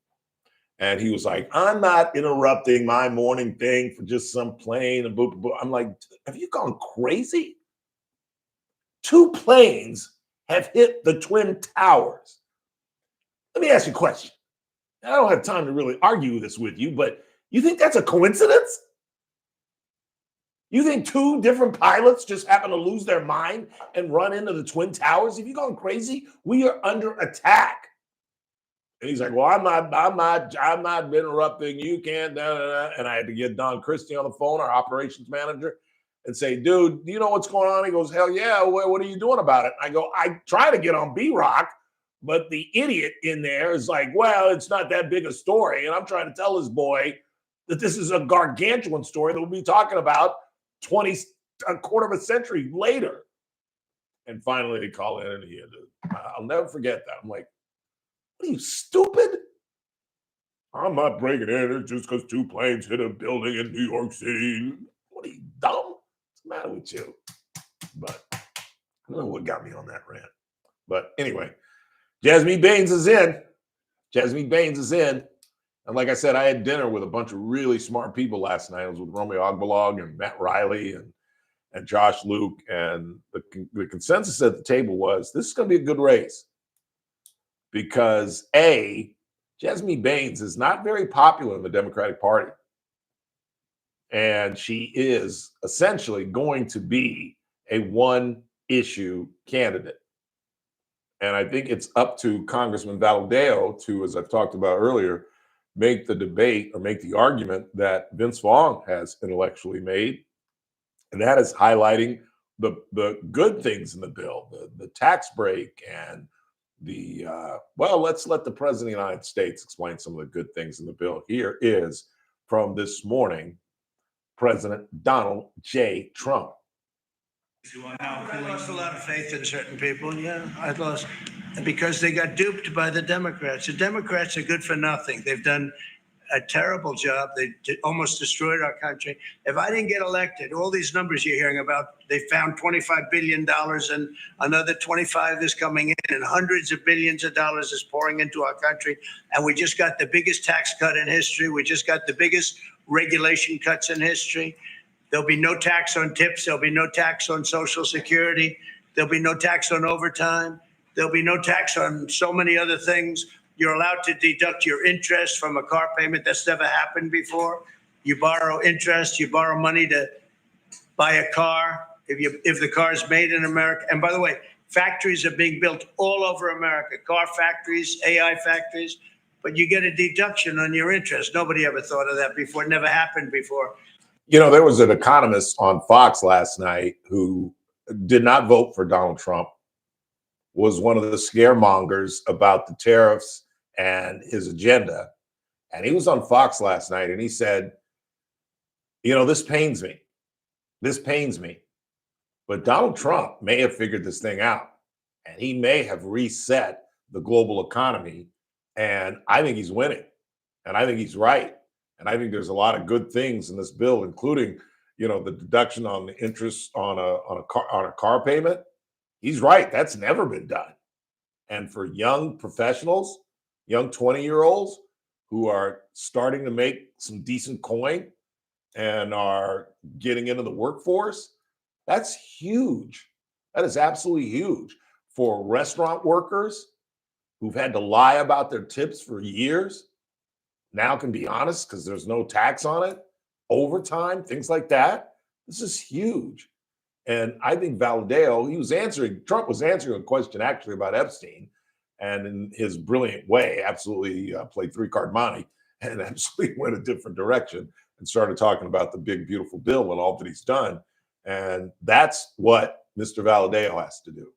And he was like, I'm not interrupting my morning thing for just some plane and boop, boop, boop. I'm like, have you gone crazy? 2 planes have hit the Twin Towers. Let me ask you a question. I don't have time to really argue this with you, but you think that's a coincidence? You think 2 different pilots just happen to lose their mind and run into the Twin Towers? Have you gone crazy? We are under attack. And he's like, well, I'm not interrupting. You can't. Da, da, da. And I had to get Don Christie on the phone, our operations manager, and say, dude, do you know what's going on? He goes, hell yeah. What are you doing about it? I go, I try to get on B-Rock, but the idiot in there is like, well, it's not that big a story. And I'm trying to tell this boy that this is a gargantuan story that we'll be talking about a quarter of a century later. And finally they call in, and I'll never forget that. I'm like, what are you, stupid? I'm not breaking in just because 2 planes hit a building in New York City. What are you, dumb? What's the matter with you? But I don't know what got me on that rant. But anyway, Jasmine Baines is in. Jasmine Baines is in. And like I said, I had dinner with a bunch of really smart people last night. I was with Romeo Ogbalog and Matt Riley and Josh Luke. And the consensus at the table was this is going to be a good race. Because A, Jasmine Baines is not very popular in the Democratic Party. And she is essentially going to be a one-issue candidate. And I think it's up to Congressman Valadao to, as I've talked about earlier, make the debate or make the argument that Vince Vaughn has intellectually made. And that is highlighting the good things in the bill, the tax break and well, let's let the President of the United States explain some of the good things in the bill. Here is from this morning, President Donald J. Trump. I lost a lot of faith in certain people. Yeah, I lost because they got duped by the Democrats. The Democrats are good for nothing. They've done a terrible job. They almost destroyed our country. If I didn't get elected, all these numbers you're hearing about, they found $25 billion and another 25 is coming in, and hundreds of billions of dollars is pouring into our country. And we just got the biggest tax cut in history. We just got the biggest regulation cuts in history. There'll be no tax on tips. There'll be no tax on Social Security. There'll be no tax on overtime. There'll be no tax on so many other things. You're allowed to deduct your interest from a car payment. That's never happened before. You borrow interest. You borrow money to buy a car if the car is made in America. And by the way, factories are being built all over America, car factories, AI factories, but you get a deduction on your interest. Nobody ever thought of that before. It never happened before. You know, there was an economist on Fox last night who did not vote for Donald Trump, was one of the scaremongers about the tariffs and his agenda. And he was on Fox last night and he said, you know, this pains me. This pains me. But Donald Trump may have figured this thing out and he may have reset the global economy. And I think he's winning. And I think he's right. And I think there's a lot of good things in this bill, including, you know, the deduction on the interest on a car payment. He's right. That's never been done. And for young professionals, young 20-year-olds who are starting to make some decent coin and are getting into the workforce, that's huge. That is absolutely huge. For restaurant workers who've had to lie about their tips for years, now can be honest because there's no tax on it, overtime, things like that. This is huge. And I think Valadao, Trump was answering a question actually about Epstein, and in his brilliant way, absolutely played 3-card money and absolutely went a different direction and started talking about the big, beautiful bill and all that he's done. And that's what Mr. Valadao has to do,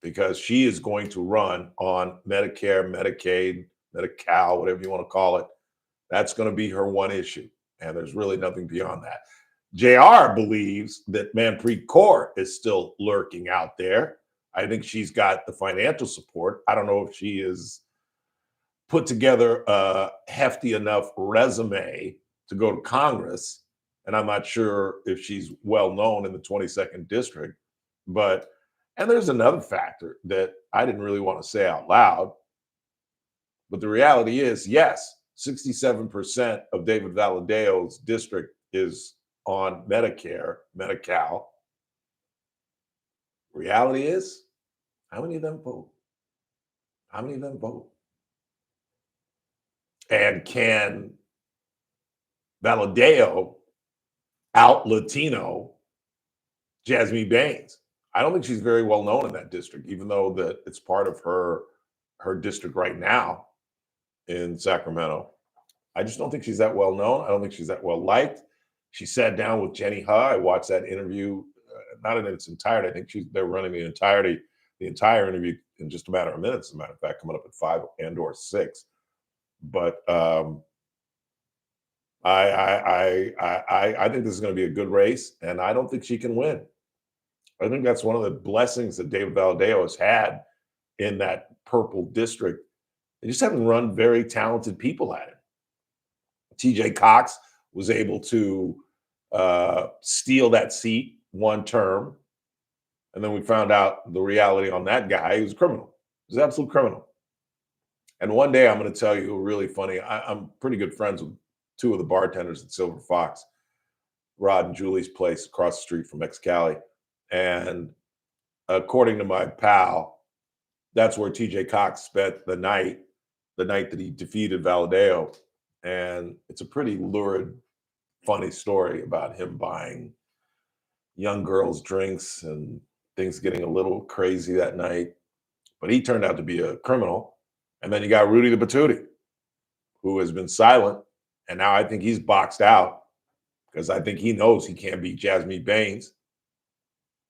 because she is going to run on Medicare, Medicaid, Medi-Cal, whatever you want to call it. That's going to be her one issue. And there's really nothing beyond that. JR believes that Manpreet Kaur is still lurking out there. I think she's got the financial support. I don't know if she is put together a hefty enough resume to go to Congress. And I'm not sure if she's well known in the 22nd district. And there's another factor that I didn't really want to say out loud. But the reality is, yes, 67% of David Valadeo's district is on Medicare, Medi-Cal. Reality is, how many of them vote? How many of them vote? And can Valadeo out Latino Jasmine Baines? I don't think she's very well known in that district, even though that it's part of her district right now in Sacramento. I just don't think she's that well known. I don't think she's that well liked. She sat down with Jenny Huh. I watched that interview, not in its entirety. I think they're running the entire interview in just a matter of minutes. As a matter of fact, coming up at 5 and or 6. But I think this is going to be a good race, and I don't think she can win. I think that's one of the blessings that David Valadeo has had in that purple district. They just haven't run very talented people at it. TJ Cox was able to steal that seat one term, and then we found out the reality on that guy. He was a criminal. He was an absolute criminal. And one day I'm going to tell you really funny. I'm pretty good friends with two of the bartenders at Silver Fox, Rod and Julie's place across the street from Mexicali. And according to my pal, that's where TJ Cox spent the night that he defeated Valadeo. And it's a pretty lurid, funny story about him buying young girls drinks and things getting a little crazy that night. But he turned out to be a criminal. And then you got Rudy the Patootie, who has been silent. And now I think he's boxed out because I think he knows he can't beat Jasmine Baines.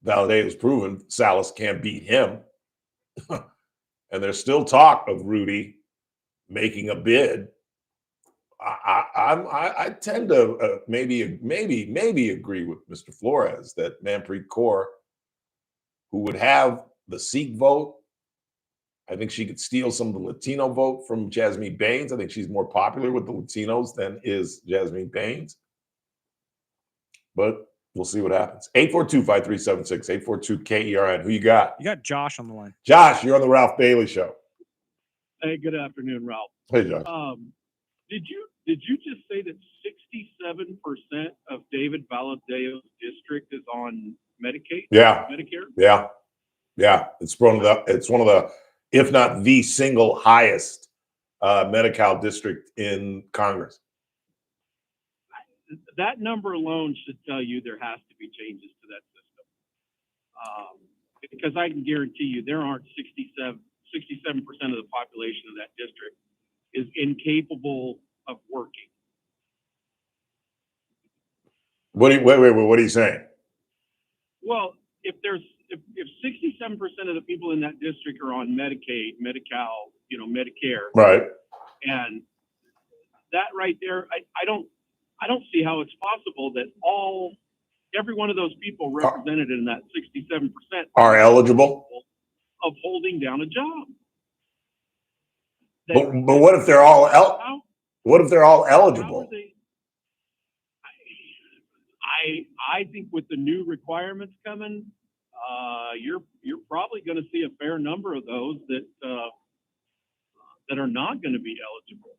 Valadeo's proven Salas can't beat him. And there's still talk of Rudy making a bid. I tend to maybe agree with Mr. Flores that Manpreet Kaur, who would have the Sikh vote, I think she could steal some of the Latino vote from Jasmine Baines. I think she's more popular with the Latinos than is Jasmine Baines. But we'll see what happens. 842-5376, 842-KERN. Who you got? You got Josh on the line. Josh, you're on the Ralph Bailey Show. Hey, good afternoon, Ralph. Hey, Josh. Did you just say that 67% of David Valadeo's district is on Medicaid? Yeah. Medicare? Yeah. It's one of the, if not the single highest Medi-Cal district in Congress. That number alone should tell you there has to be changes to that system. Because I can guarantee you there aren't 67% of the population of that district is incapable of working. What are you saying? Well, if 67% of the people in that district are on Medicaid, Medi-Cal, Medicare, right? And that right there, I don't see how it's possible that every one of those people represented in that 67% are eligible of holding down a job. But what if they're all eligible? I think with the new requirements coming, you're probably going to see a fair number of those that are not going to be eligible.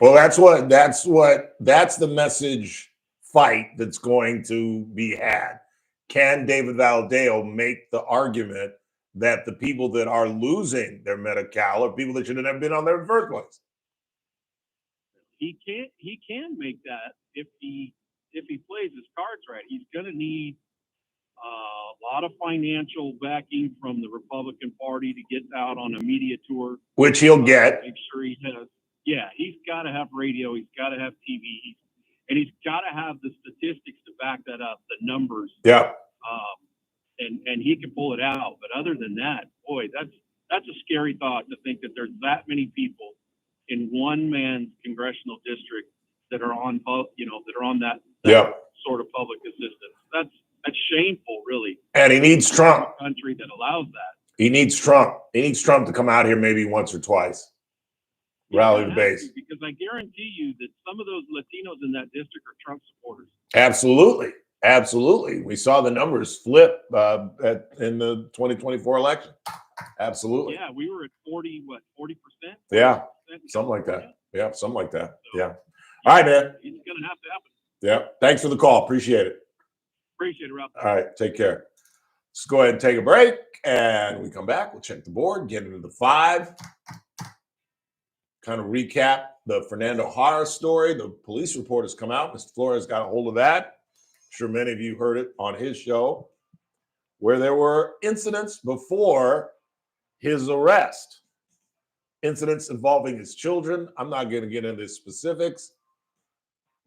Well, that's the message fight that's going to be had. Can David Valadeo make the argument that the people that are losing their Medi-Cal are people that should have never been on there in the first place? He can make that if he plays his cards right. He's going to need a lot of financial backing from the Republican Party to get out on a media tour, which he'll get. Make sure he has. Yeah, he's got to have radio. He's got to have TV, and he's got to have the statistics to back that up, the numbers. Yeah. And he can pull it out. But other than that, boy, that's a scary thought to think that there's that many people in one man's congressional district that are on, that are on that Yep. sort of public assistance. That's shameful, really. And he needs Trump. A country that allows that. He needs Trump. He needs Trump to come out here maybe once or twice. Rally the base. Because I guarantee you that some of those Latinos in that district are Trump supporters. Absolutely. Absolutely. We saw the numbers flip in the 2024 election. Absolutely. Yeah, we were at 40%? Yeah. Something like that. Yeah, something like that. Yeah. All right, man. It's going to have to happen. Yeah. Thanks for the call. Appreciate it. Appreciate it, Ralph. All right. Take care. Let's go ahead and take a break. And when we come back, we'll check the board, get into the 5. Kind of recap the Fernando Jara story. The police report has come out. Mr. Flores got a hold of that. I'm sure many of you heard it on his show, where there were incidents before his arrest. Incidents involving his children. I'm not going to get into specifics,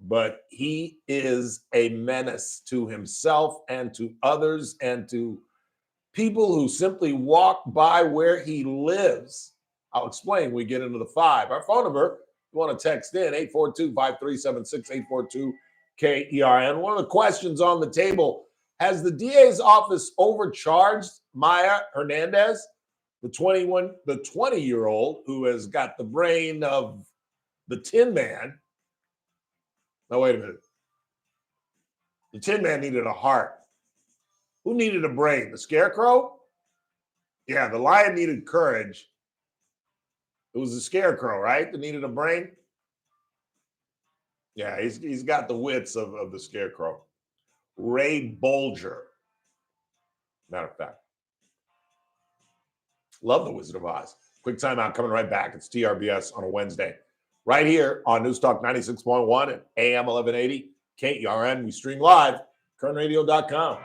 but he is a menace to himself and to others and to people who simply walk by where he lives. I'll explain when we get into the 5. Our phone number, you want to text in, 842-5376-842-KERN. One of the questions on the table, has the DA's office overcharged Maya Hernandez, the 20-year-old who has got the brain of the Tin Man? Now, wait a minute. The Tin Man needed a heart. Who needed a brain? The Scarecrow? Yeah, the lion needed courage. It was the Scarecrow, right? That needed a brain? Yeah, he's got the wits of the Scarecrow. Ray Bolger. Matter of fact. Love the Wizard of Oz. Quick timeout coming right back. It's TRBS on a Wednesday. Right here on News Talk 96.1 and AM 1180 KERN. We stream live, kernradio.com.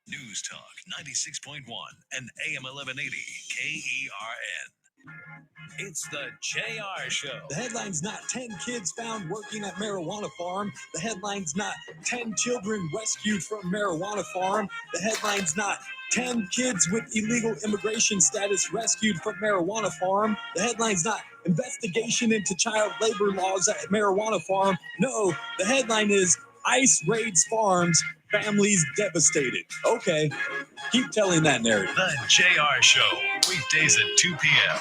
News Talk 96.1 and AM 1180 KERN. It's the JR Show. The headline's not 10 kids found working at marijuana farm. The headline's not 10 children rescued from marijuana farm. The headline's not 10 kids with illegal immigration status rescued from marijuana farm. The headline's not investigation into child labor laws at marijuana farm. No, the headline is ICE raids farms, families devastated. Okay, keep telling that narrative. The JR Show, weekdays at 2 p.m.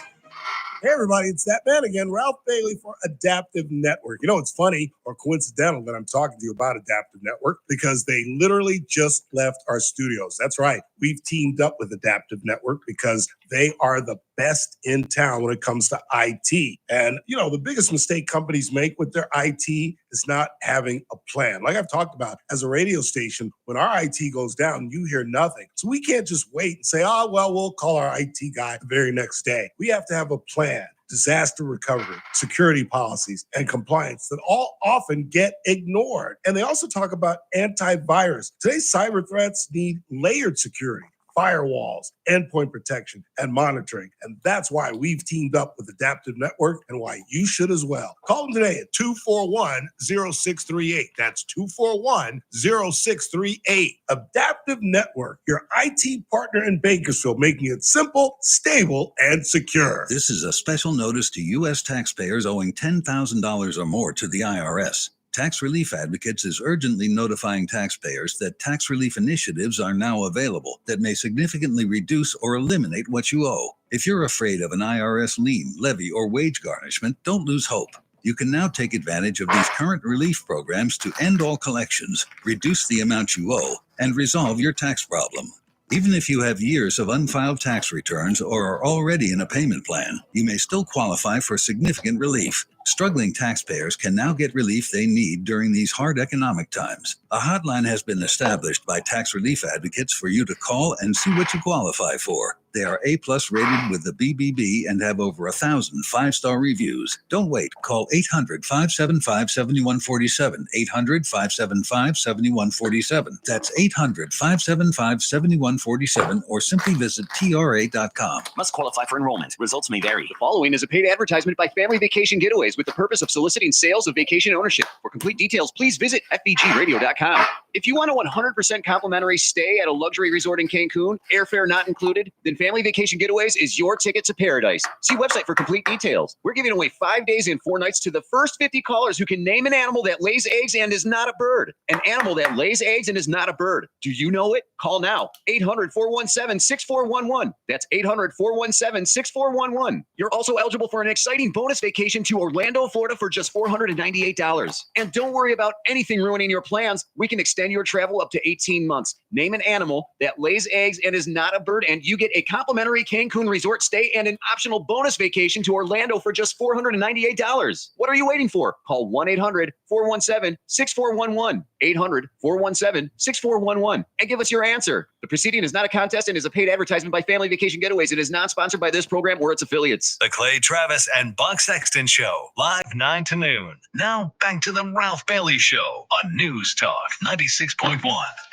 Hey, everybody, it's that man again, Ralph Bailey for Adaptive Network. You know, it's funny or coincidental that I'm talking to you about Adaptive Network because they literally just left our studios. That's right. We've teamed up with Adaptive Network because they are the best in town when it comes to IT. And, you know, the biggest mistake companies make with their IT is not having a plan. Like I've talked about, as a radio station, when our IT goes down, you hear nothing. So we can't just wait and say, oh, well, we'll call our IT guy the very next day. We have to have a plan. Disaster recovery, security policies, and compliance that all often get ignored. And they also talk about antivirus. Today's cyber threats need layered security, firewalls, endpoint protection, and monitoring. And that's why we've teamed up with Adaptive Network and why you should as well. Call them today at 241-0638. That's 241-0638. Adaptive Network, your IT partner in Bakersfield, making it simple, stable, and secure. This is a special notice to U.S. taxpayers owing $10,000 or more to the IRS. Tax Relief Advocates is urgently notifying taxpayers that tax relief initiatives are now available that may significantly reduce or eliminate what you owe. If you're afraid of an IRS lien, levy, or wage garnishment, don't lose hope. You can now take advantage of these current relief programs to end all collections, reduce the amount you owe, and resolve your tax problem. Even if you have years of unfiled tax returns or are already in a payment plan, you may still qualify for significant relief. Struggling taxpayers can now get relief they need during these hard economic times. A hotline has been established by Tax Relief Advocates for you to call and see what you qualify for. They are A+ rated with the BBB and have over 1,000 5-star reviews. Don't wait. Call 800-575-7147. 800-575-7147. That's 800-575-7147 or simply visit TRA.com. Must qualify for enrollment. Results may vary. The following is a paid advertisement by Family Vacation Getaways with the purpose of soliciting sales of vacation ownership. For complete details, please visit FVGradio.com. If you want a 100% complimentary stay at a luxury resort in Cancun, airfare not included, then Family Vacation Getaways is your ticket to paradise. See website for complete details. We're giving away 5 days and 4 nights to the first 50 callers who can name an animal that lays eggs and is not a bird. An animal that lays eggs and is not a bird. Do you know it? Call now. 800-417-6411. That's 800-417-6411. You're also eligible for an exciting bonus vacation to Orlando, Florida for just $498. And don't worry about anything ruining your plans. We can extend your travel up to 18 months. Name an animal that lays eggs and is not a bird, and you get a complimentary Cancun resort stay and an optional bonus vacation to Orlando for just $498. What are you waiting for? Call 1-800-417-6411. 800-417-6411 and give us your answer. The proceeding is not a contest and is a paid advertisement by Family Vacation Getaways. It is not sponsored by this program or its affiliates. The Clay Travis and Buck Sexton Show, live 9 to noon. Now back to the Ralph Bailey Show on News Talk 96.1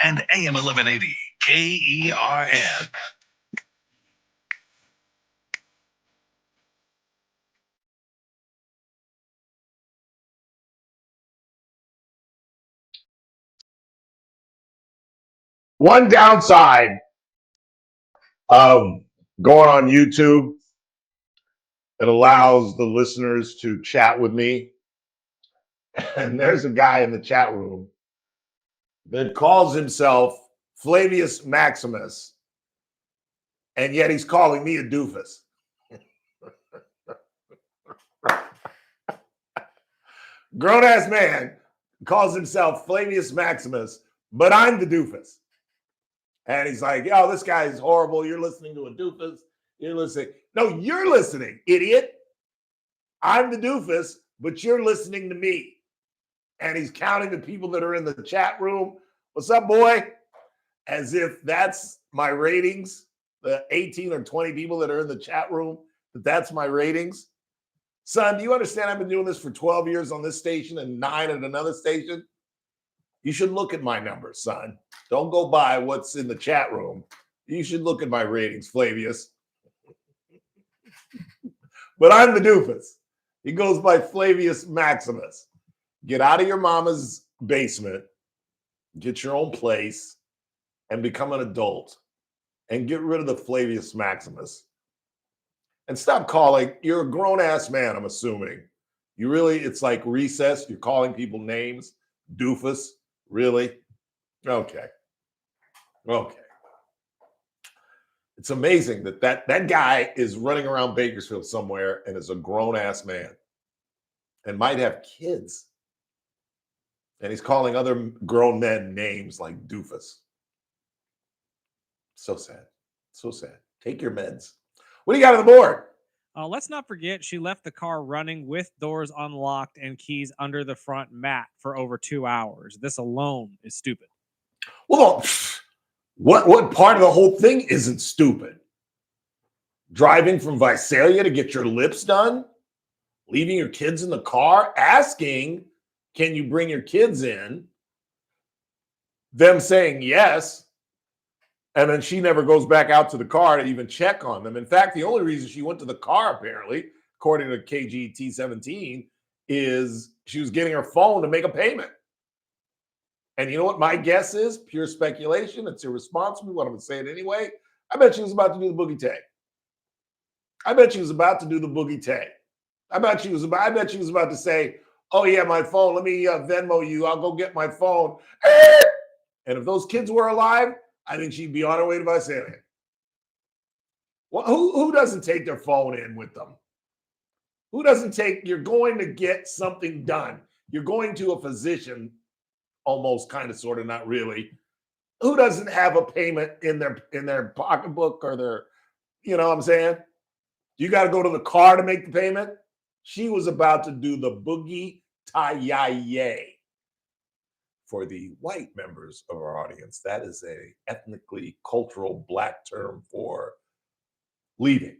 and AM 1180 KERN. One downside of going on YouTube, it allows the listeners to chat with me. And there's a guy in the chat room that calls himself Flavius Maximus, and yet he's calling me a doofus. Grown-ass man calls himself Flavius Maximus, but I'm the doofus. And he's like, yo, this guy is horrible. You're listening to a doofus. You're listening. No, you're listening, idiot. I'm the doofus, but you're listening to me. And he's counting the people that are in the chat room. What's up, boy? As if that's my ratings, the 18 or 20 people that are in the chat room, that's my ratings. Son, do you understand I've been doing this for 12 years on this station and 9 at another station? You should look at my numbers, son. Don't go by what's in the chat room. You should look at my ratings, Flavius. But I'm the doofus. He goes by Flavius Maximus. Get out of your mama's basement, get your own place, and become an adult. And get rid of the Flavius Maximus. And stop calling. You're a grown-ass man, I'm assuming. You really, it's like recess. You're calling people names. Doofus. Really? Okay. It's amazing that guy is running around Bakersfield somewhere and is a grown-ass man and might have kids. And he's calling other grown men names like doofus. So sad. So sad. Take your meds. What do you got on the board? Let's not forget she left the car running with doors unlocked and keys under the front mat for over 2 hours. This alone is stupid. Well, what part of the whole thing isn't stupid? Driving from Visalia to get your lips done? Leaving your kids in the car? Asking, can you bring your kids in? Them saying yes. And then she never goes back out to the car to even check on them. In fact, the only reason she went to the car, apparently, according to KGT17, is she was getting her phone to make a payment. And you know what my guess is? Pure speculation. It's irresponsible, but I'm going to say it anyway. I bet she was about to do the boogie tag. I bet she was about to do the boogie tag. I bet she was about to say, oh, yeah, my phone. Let me Venmo you. I'll go get my phone. And if those kids were alive, I think she'd be on her way to Visalia. Well, who doesn't take their phone in with them? Who doesn't take, you're going to get something done. You're going to a physician, almost, kind of, sort of, not really. Who doesn't have a payment in their pocketbook or their, you know what I'm saying? You got to go to the car to make the payment. She was about to do the boogie tie-yay. For the white members of our audience, that is a ethnically cultural black term for leaving.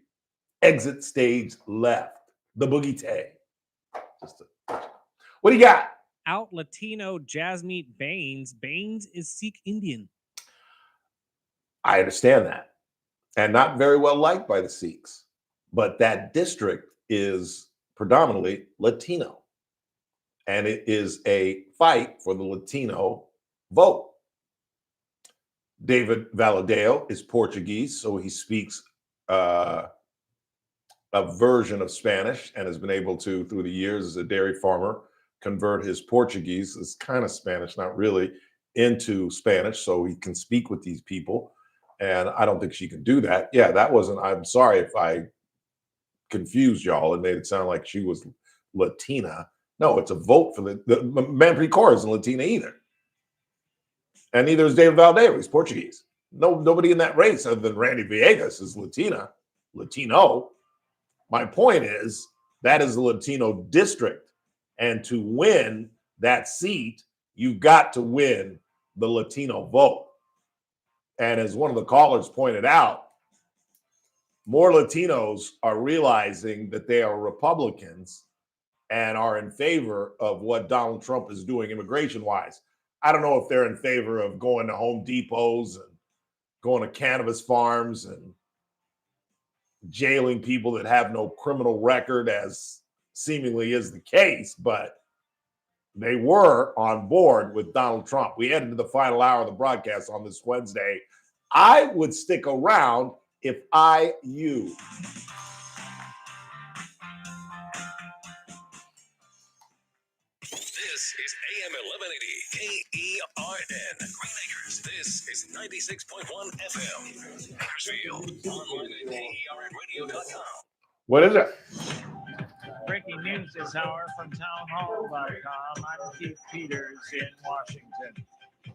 Exit stage left. The boogie tag. What do you got? Out Latino jazz meet Baines. Baines is Sikh Indian. I understand that. And not very well liked by the Sikhs. But that district is predominantly Latino. And it is a fight for the Latino vote. David Valadeo is Portuguese, so he speaks a version of Spanish and has been able to, through the years as a dairy farmer, convert his Portuguese, it's kind of Spanish, not really, into Spanish, so he can speak with these people. And I don't think she can do that. Yeah, that wasn't, I'm sorry if I confused y'all and made it sound like she was Latina. No, it's a vote for the Manfred Cora isn't Latina either. And neither is David Valadeo. He's Portuguese. Nobody in that race other than Randy Villegas is Latino. My point is that is a Latino district. And to win that seat, you've got to win the Latino vote. And as one of the callers pointed out, more Latinos are realizing that they are Republicans and are in favor of what Donald Trump is doing immigration-wise. I don't know if they're in favor of going to Home Depots and going to cannabis farms and jailing people that have no criminal record, as seemingly is the case, but they were on board with Donald Trump. We head into the final hour of the broadcast on this Wednesday. I would stick around if you. This is AM 1180 KERN. Green Acres. This is 96.1 FM. Bakersfield. Online at KERNradio.com. What is it? Breaking news this hour from townhall.com. I'm Keith Peters in Washington.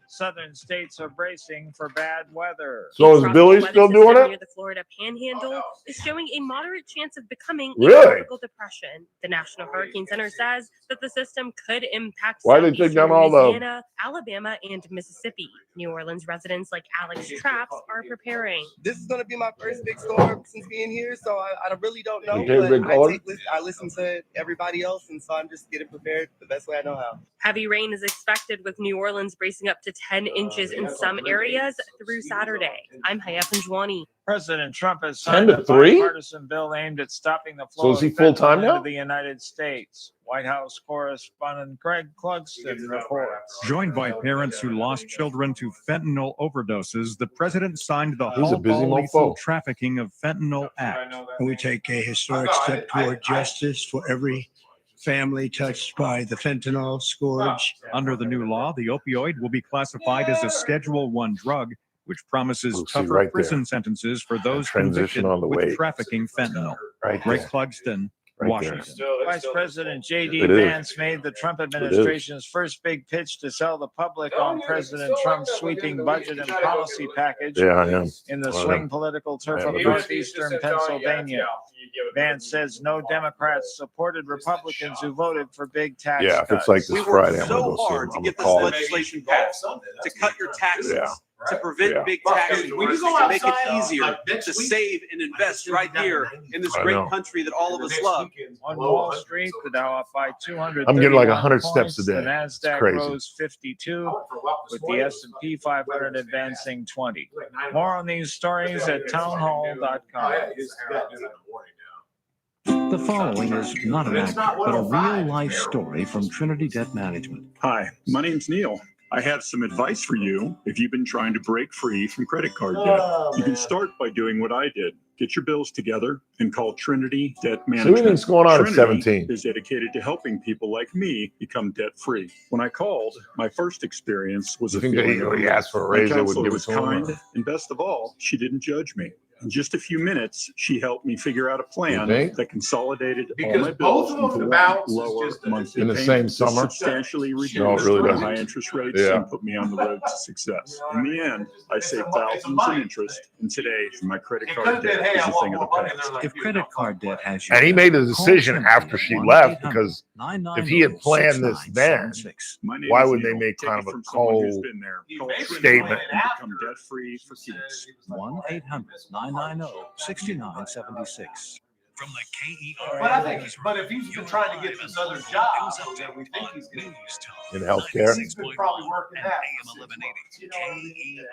Southern states are bracing for bad weather. So is Billy still doing it? Near the Florida Panhandle is showing a moderate chance of becoming a Really? tropical depression. The National Hurricane Center says that the system could impact Why they take southeastern down all the- Louisiana, Alabama, and Mississippi. New Orleans residents like Alex Traps are preparing. This is going to be my first big storm since being here, so I really don't know. Okay, But big caller. I listen to everybody else, and so I'm just getting prepared the best way I know how. Heavy rain is expected with New Orleans bracing up to 10 inches in some areas through Saturday. I'm Haya Panjwani. President Trump has 10 signed to a 3? bipartisan bill aimed at stopping the So flow is he of full-time fentanyl now? into the United States. White House correspondent Greg Clugston reports. Joined by parents who lost children to fentanyl overdoses, the president signed the Who's a busy Haul Lethal mofo? Trafficking of Fentanyl Act. We take a historic step toward justice for every family touched by the fentanyl scourge. Under the new law, the opioid will be classified as a Schedule 1 drug, which promises We'll see tougher right there. prison sentences for those Transition convicted on the with way. trafficking fentanyl. Right Greg there. Clugston, Right Washington. Vice President J.D. It is. Vance made the Trump is. administration's first big pitch to sell the public on President Trump's sweeping budget and policy package Yeah, I am. in the I swing am. political turf I of am. northeastern Pennsylvania. Vance says no Democrats supported Republicans who voted for big tax Yeah, if cuts. it's like this Friday, I'm so gonna go see hard him. to I'm get gonna this call him. legislation passed, to cut your taxes, Yeah. to prevent Yeah. big tax When you increases, go to make it outside, easier like next to week, save and invest right here in this I great know. country that all of us love. On Wall Street, the Dow up by 200. I'm getting like 100 steps a day. The It's Nasdaq crazy. rose 52, with the S&P 500 advancing 20. More on these stories at townhall.com. The following is not an act, but a real-life story from Trinity Debt Management. Hi, my name's Neil. I have some advice for you if you've been trying to break free from credit card debt. You can start by doing what I did. Get your bills together and call Trinity Debt Management. everything's going on at Trinity 17. is dedicated to helping people like me become debt-free. When I called, my first experience was You a think feeling that of he asked for a My raise, they would counselor give it was to him, or- kind, and best of all, she didn't judge me. In just a few minutes, she helped me figure out a plan You think? that consolidated all Because my bills both of them, into the one balance is lower just a- monthly In the payment same that summer? substantially reduced No, it really my doesn't. high interest rates Yeah. and put me on the road to success. In the end, I saved thousands in interest, and today my credit card debt is a thing of the past. If credit card debt has you, And he made a decision call after she Trinity left 1-800-990-6976. because if he had planned this then, My name why is would they Neil. make Take kind it of a from someone who's cold been there. Call Trinity statement? and become debt-free for keeps. 1-800-990-6976. From the KERN. But I think, but if he's been trying to get this other job, that we think he's going In healthcare? he's been probably working that. AM 1180 KERN.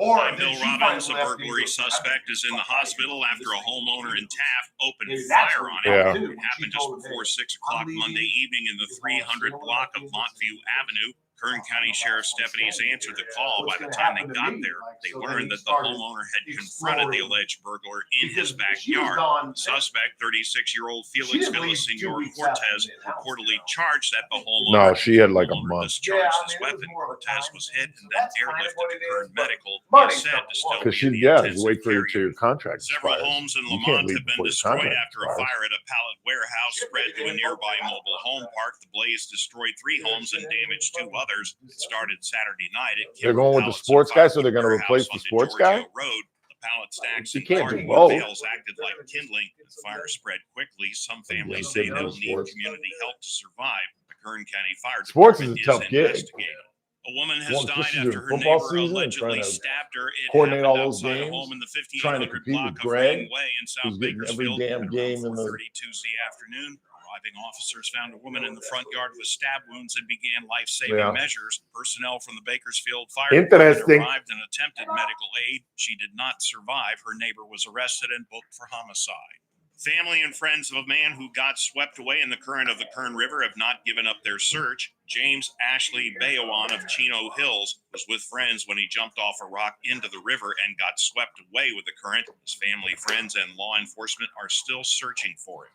Or I'm Bill she Robbins. A might have burglary left suspect is in the hospital after a homeowner in Taft opened Maybe that's fire what on he him. Yeah. did, It when happened she just told him, before "Hey, 6 o'clock I'm Monday leaving. evening in the 300 block of Montview Avenue. Kern County Sheriff's deputies answered the call. By the time they got there, they learned that the homeowner had confronted the alleged burglar in his backyard. Suspect, 36-year-old Felix Villasenor Cortez, reportedly charged that the homeowner No, she had like a month. discharged his weapon. Cortez was hit and then airlifted to Kern Medical. He is said to still Because be in she, the yeah, intensive wait for care your contract. Several expires. homes in You can't Lamont leave have been before your destroyed contract after a expires. fire at a pallet warehouse spread to a nearby mobile home park. The blaze destroyed 3 homes and damaged 2 others. It started Saturday night at They're Kimber going with the Pallets sports and guy, so they're Firewood going to Warehouse replace the on sports DeGiorgio guy? Road. The pallet stacks You and can't do cardboard both. bales acted like kindling. The fire spread quickly. Some families Yeah, say they they'll know need sports. community help to survive. The Kern County Fire Sports is Department a tough gig. investigating. A woman has Well, died especially after during her football neighbor season and allegedly trying to stabbed her. It coordinate all happened those outside a games, home in the trying to 1500 compete block with of Greg, Rain Way in South who's getting every Bakersfield. damn At game in around the. 4:30 Tuesday afternoon, arriving officers found a woman in the front yard with stab wounds and began life-saving Yeah. measures. Personnel from the Bakersfield Fire Department Interesting. arrived and attempted medical aid. She did not survive. Her neighbor was arrested and booked for homicide. Family and friends of a man who got swept away in the current of the Kern River have not given up their search. James Ashley Bayowan of Chino Hills was with friends when he jumped off a rock into the river and got swept away with the current. His family, friends, and law enforcement are still searching for him.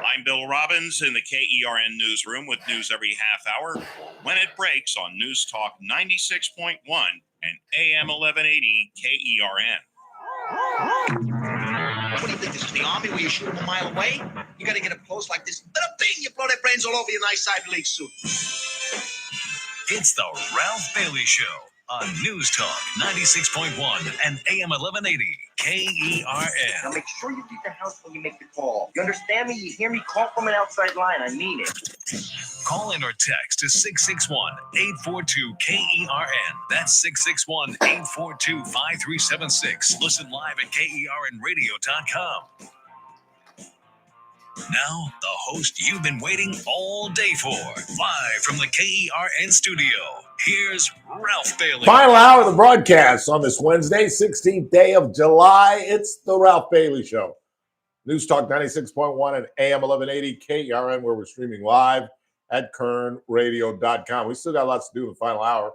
I'm Bill Robbins in the KERN newsroom with news every half hour when it breaks on News Talk 96.1 and AM 1180 KERN. What do you think? This is the army where you shoot them a mile away? You got to get up close like this. Bada bing! You blow their brains all over your nice Ivy League suit. It's the Ralph Bailey Show on News Talk 96.1 and AM 1180 KERN. Now make sure you leave the house when you make the call. You understand me? You hear me? Call from an outside line. I mean it. Call in or text to 661-842-KERN. That's 661-842-5376. Listen live at KERNradio.com. Now, the host you've been waiting all day for. Live from the KERN studio, here's Ralph Bailey. Final hour of the broadcast on this Wednesday, 16th day of July. It's the Ralph Bailey Show. News Talk 96.1 and AM 1180 KERN, where we're streaming live at KERNradio.com. We still got lots to do in the final hour.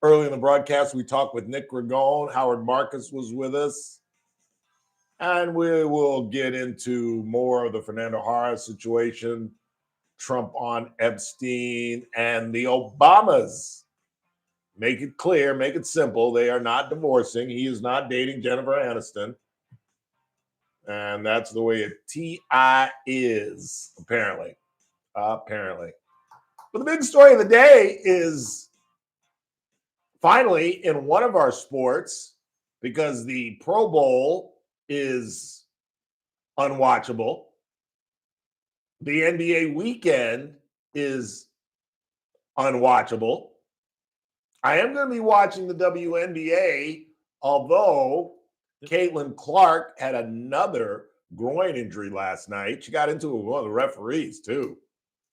Early in the broadcast, we talked with Nick Ragone. Howard Marcus was with us. And we will get into more of the Fernando Jara situation, Trump on Epstein, and the Obamas. Make it clear, make it simple. They are not divorcing. He is not dating Jennifer Aniston. And that's the way a T.I. is, apparently. Apparently. But the big story of the day is finally in one of our sports, because the Pro Bowl is unwatchable. The NBA weekend is unwatchable. I am going to be watching the WNBA, although Caitlin Clark had another groin injury last night. She got into it with one of the referees, too.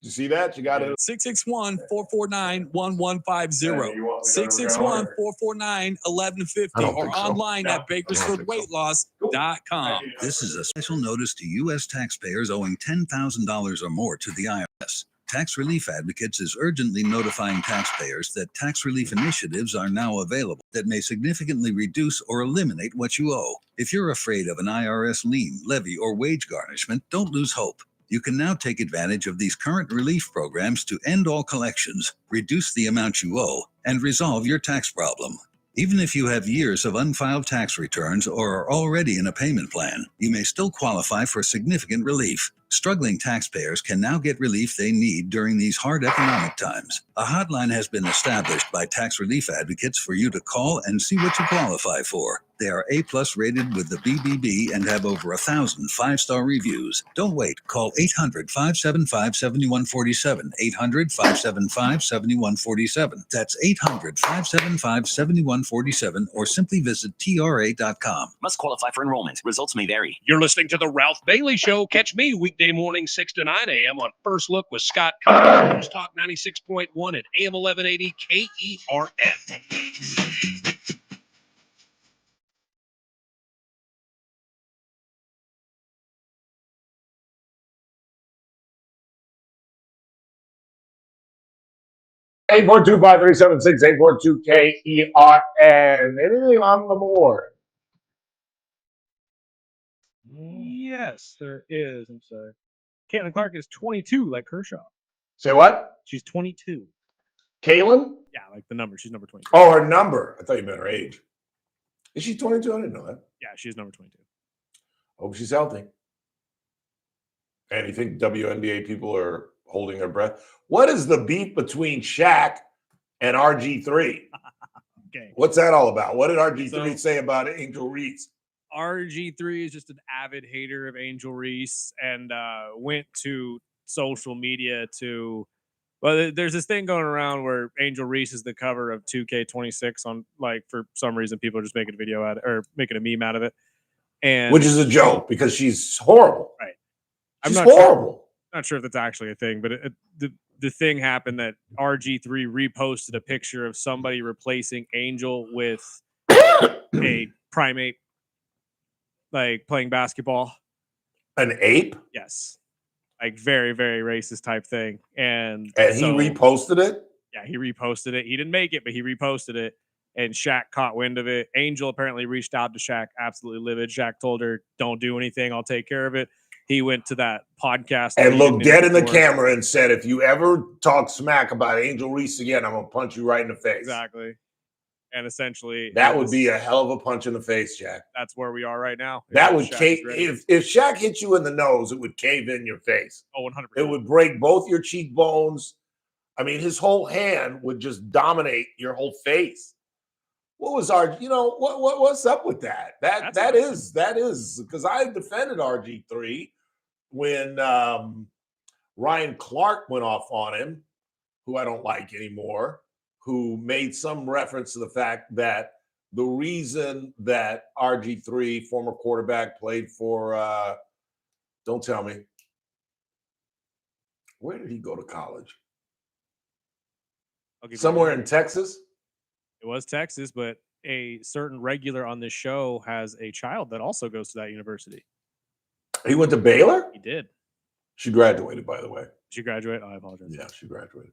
Did you see that? She got it. 661-449-1150. 661-449-1150 or online at bakersfieldweightloss.com. This is a special notice to U.S. taxpayers owing $10,000 or more to the IRS. Tax Relief Advocates is urgently notifying taxpayers that tax relief initiatives are now available that may significantly reduce or eliminate what you owe. If you're afraid of an IRS lien, levy, or wage garnishment, don't lose hope. You can now take advantage of these current relief programs to end all collections, reduce the amount you owe, and resolve your tax problem. Even if you have years of unfiled tax returns or are already in a payment plan, you may still qualify for significant relief. Struggling taxpayers can now get relief they need during these hard economic times. A hotline has been established by Tax Relief Advocates for you to call and see what you qualify for. They are A+ rated with the BBB and have over 1,000 5-star reviews. Don't wait. Call 800-575-7147. 800-575-7147. That's 800-575-7147 or simply visit TRA.com. Must qualify for enrollment. Results may vary. You're listening to The Ralph Bailey Show. Catch me weekday morning 6 to 9 a.m. on First Look with Scott Conn. News Talk 96.1 at AM 1180 KERN. 842-5376, 842-KERN. Anything on the board? Yes, there is. I'm sorry. Caitlin Clark is 22, like Kershaw. Say what? She's 22. Caitlin? Yeah, like the number. She's number 22. Oh, her number. I thought you meant her age. Is she 22? I didn't know that. Yeah, she's number 22. Hope she's healthy. And you think WNBA people are holding their breath? What is the beef between Shaq and RG3? Okay. What's that all about? What did RG3 say about Angel Reese? RG3 is just an avid hater of Angel Reese and went to social media to. Well, there's this thing going around where Angel Reese is the cover of 2K26 on, like, for some reason people are just making a video out or making a meme out of it, and Which is a joke because she's horrible. Right. She's not horrible. Sure, not sure if that's actually a thing, but the thing happened that RG3 reposted a picture of somebody replacing Angel with a primate, like playing basketball. An ape? Yes. Like very, very racist type thing. And he reposted it? Yeah, he reposted it. He didn't make it, but he reposted it. And Shaq caught wind of it. Angel apparently reached out to Shaq, absolutely livid. Shaq told her, don't do anything. I'll take care of it. He went to that podcast. And looked dead in the camera and said, if you ever talk smack about Angel Reese again, I'm going to punch you right in the face. Exactly. And essentially, that would be a hell of a punch in the face, Jack. That's where we are right now. That would cave. If Shaq hit you in the nose, it would cave in your face. Oh, 100%. It would break both your cheekbones. I mean, his whole hand would just dominate your whole face. What was what's up with that? That is because I defended RG3 when Ryan Clark went off on him, who I don't like anymore, who made some reference to the fact that the reason that RG3, former quarterback, played for, don't tell me, where did he go to college? Somewhere in Texas? It was Texas, but a certain regular on this show has a child that also goes to that university. He went to Baylor? He did. She graduated, by the way. She graduated? Oh, I apologize. Yeah, she graduated.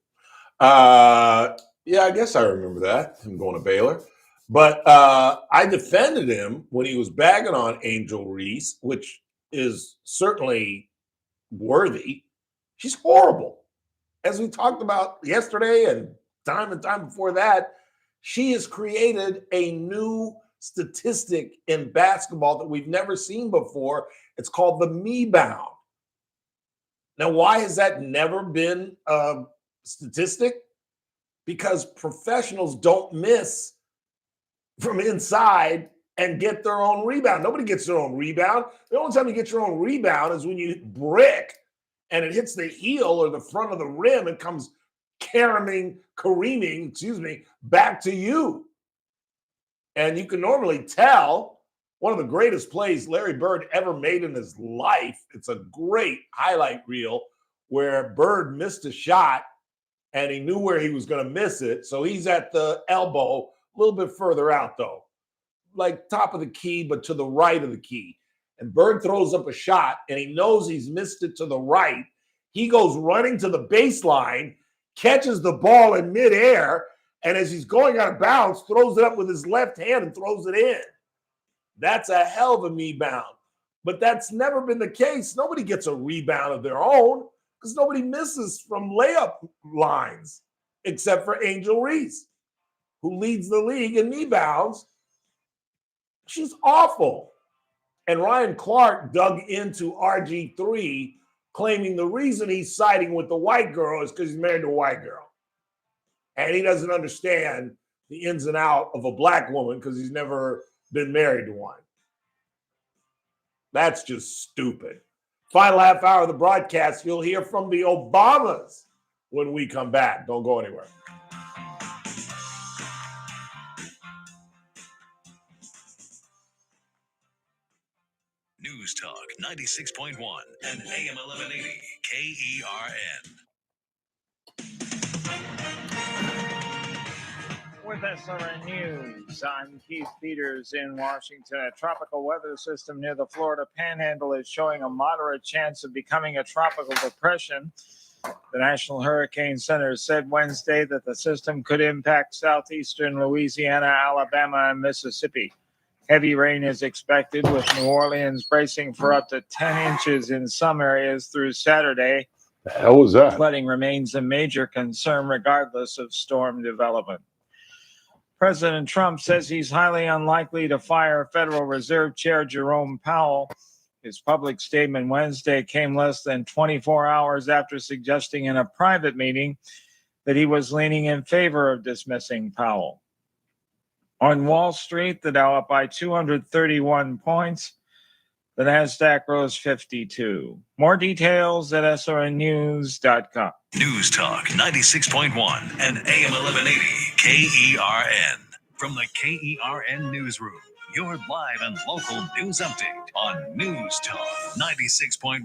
Yeah, I guess I remember that, him going to Baylor. But I defended him when he was bagging on Angel Reese, which is certainly worthy. She's horrible. As we talked about yesterday and time before that, she has created a new statistic in basketball that we've never seen before. It's called the me-bound. Now, why has that never been a statistic? Because professionals don't miss from inside and get their own rebound. Nobody gets their own rebound. The only time you get your own rebound is when you brick and it hits the heel or the front of the rim and comes careening, back to you. And you can normally tell one of the greatest plays Larry Bird ever made in his life. It's a great highlight reel where Bird missed a shot and he knew where he was going to miss it. So he's at the elbow, a little bit further out though, like top of the key, but to the right of the key. And Bird throws up a shot and he knows he's missed it to the right. He goes running to the baseline, catches the ball in midair, and as he's going out of bounds, throws it up with his left hand and throws it in. That's a hell of a me-bound. But that's never been the case. Nobody gets a rebound of their own because nobody misses from layup lines except for Angel Reese, who leads the league in me-bounds. She's awful. And Ryan Clark dug into RG3, claiming the reason he's siding with the white girl is because he's married to a white girl. And he doesn't understand the ins and out of a black woman because he's never been married to one. That's just stupid. Final half hour of the broadcast, you'll hear from the Obamas when we come back. Don't go anywhere. News Talk 96.1 and AM 1180 KERN. With SRN News, I'm Keith Peters in Washington. A tropical weather system near the Florida Panhandle is showing a moderate chance of becoming a tropical depression. The National Hurricane Center said Wednesday that the system could impact southeastern Louisiana, Alabama, and Mississippi. Heavy rain is expected, with New Orleans bracing for up to 10 inches in some areas through Saturday. The hell was that? Flooding remains a major concern regardless of storm development. President Trump says he's highly unlikely to fire Federal Reserve Chair Jerome Powell. His public statement Wednesday came less than 24 hours after suggesting in a private meeting that he was leaning in favor of dismissing Powell. On Wall Street, the Dow up by 231 points. The Nasdaq rose 52. More details at srnnews.com. News Talk 96.1 and AM 1180 KERN. From the KERN Newsroom, your live and local news update on News Talk 96.1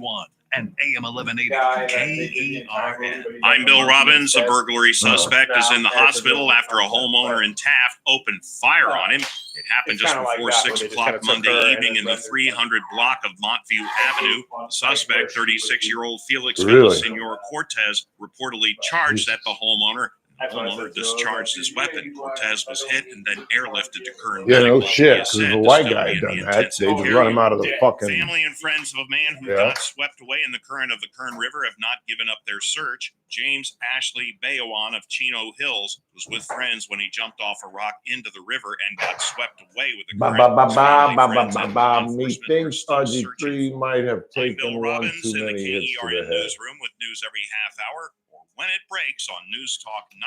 and AM 1180 KERN. I'm Bill Robbins. A burglary suspect is in the hospital after a homeowner in Taft opened fire on him. It happened just before 6 o'clock Monday evening in the 300 block of Montview Avenue. The suspect, 36-year-old Felix Villasenor Cortez, reportedly charged at the homeowner. The homeowner discharged his weapon. Cortez was hit and then airlifted to Kern Yeah, Medical. no shit, because He is the said white to guy still done be in the that. intensive They just care run him out of the unit. fucking. Family and friends of a man who got swept away in the current of the Kern River have not given up their search. James Ashley Bayowan of Chino Hills was with friends when he jumped off a rock into the river and got swept away with the current. Methinks RG3 might have taken one too in the many hits to KERN the head. newsroom with news every half hour or when it breaks on News Talk Just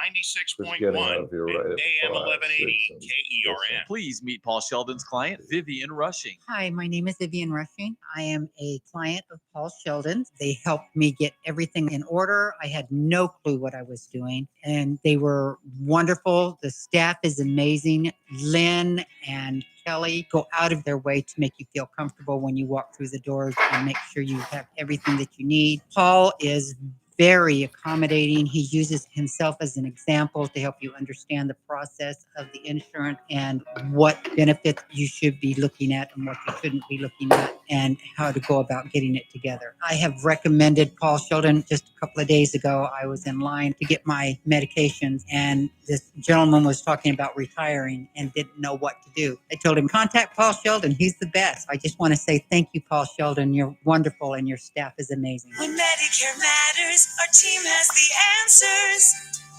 96.1 getting out of here right and at AM 5, 1180 6, and KERN. Please meet Paul Sheldon's client, Vivian Rushing. Hi, my name is Vivian Rushing. I am a client of Paul Sheldon. They helped me get everything in order. I had no clue what I was doing, and they were wonderful. The staff is amazing. Lynn and Kelly go out of their way to make you feel comfortable when you walk through the doors and make sure you have everything that you need. Paul is very accommodating. He uses himself as an example to help you understand the process of the insurance and what benefits you should be looking at and what you shouldn't be looking at and how to go about getting it together. I have recommended Paul Sheldon. Just a couple of days ago, I was in line to get my medications, and this gentleman was talking about retiring and didn't know what to do. I told him, contact Paul Sheldon. He's the best. I just want to say thank you, Paul Sheldon. You're wonderful and your staff is amazing. When Medicare matters, our team has the answers.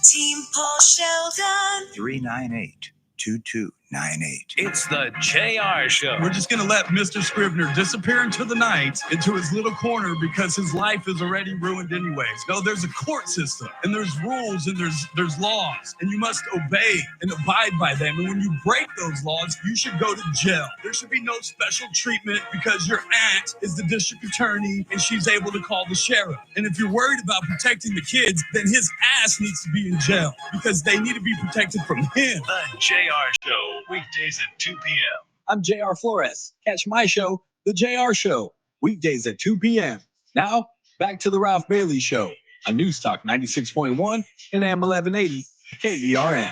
Team Paul Sheldon. 398-2298. It's the JR Show. We're just going to let Mr. Scrivener disappear into the night, into his little corner, because his life is already ruined anyways. No, there's a court system, and there's rules, and there's laws, and you must obey and abide by them. And when you break those laws, you should go to jail. There should be no special treatment because your aunt is the district attorney, and she's able to call the sheriff. And if you're worried about protecting the kids, then his ass needs to be in jail because they need to be protected from him. The JR Show, weekdays at 2 p.m. I'm JR Flores. Catch my show, The JR Show, weekdays at 2 p.m. Now, back to the Ralph Bailey Show on News Talk 96.1 and AM 1180 KERN.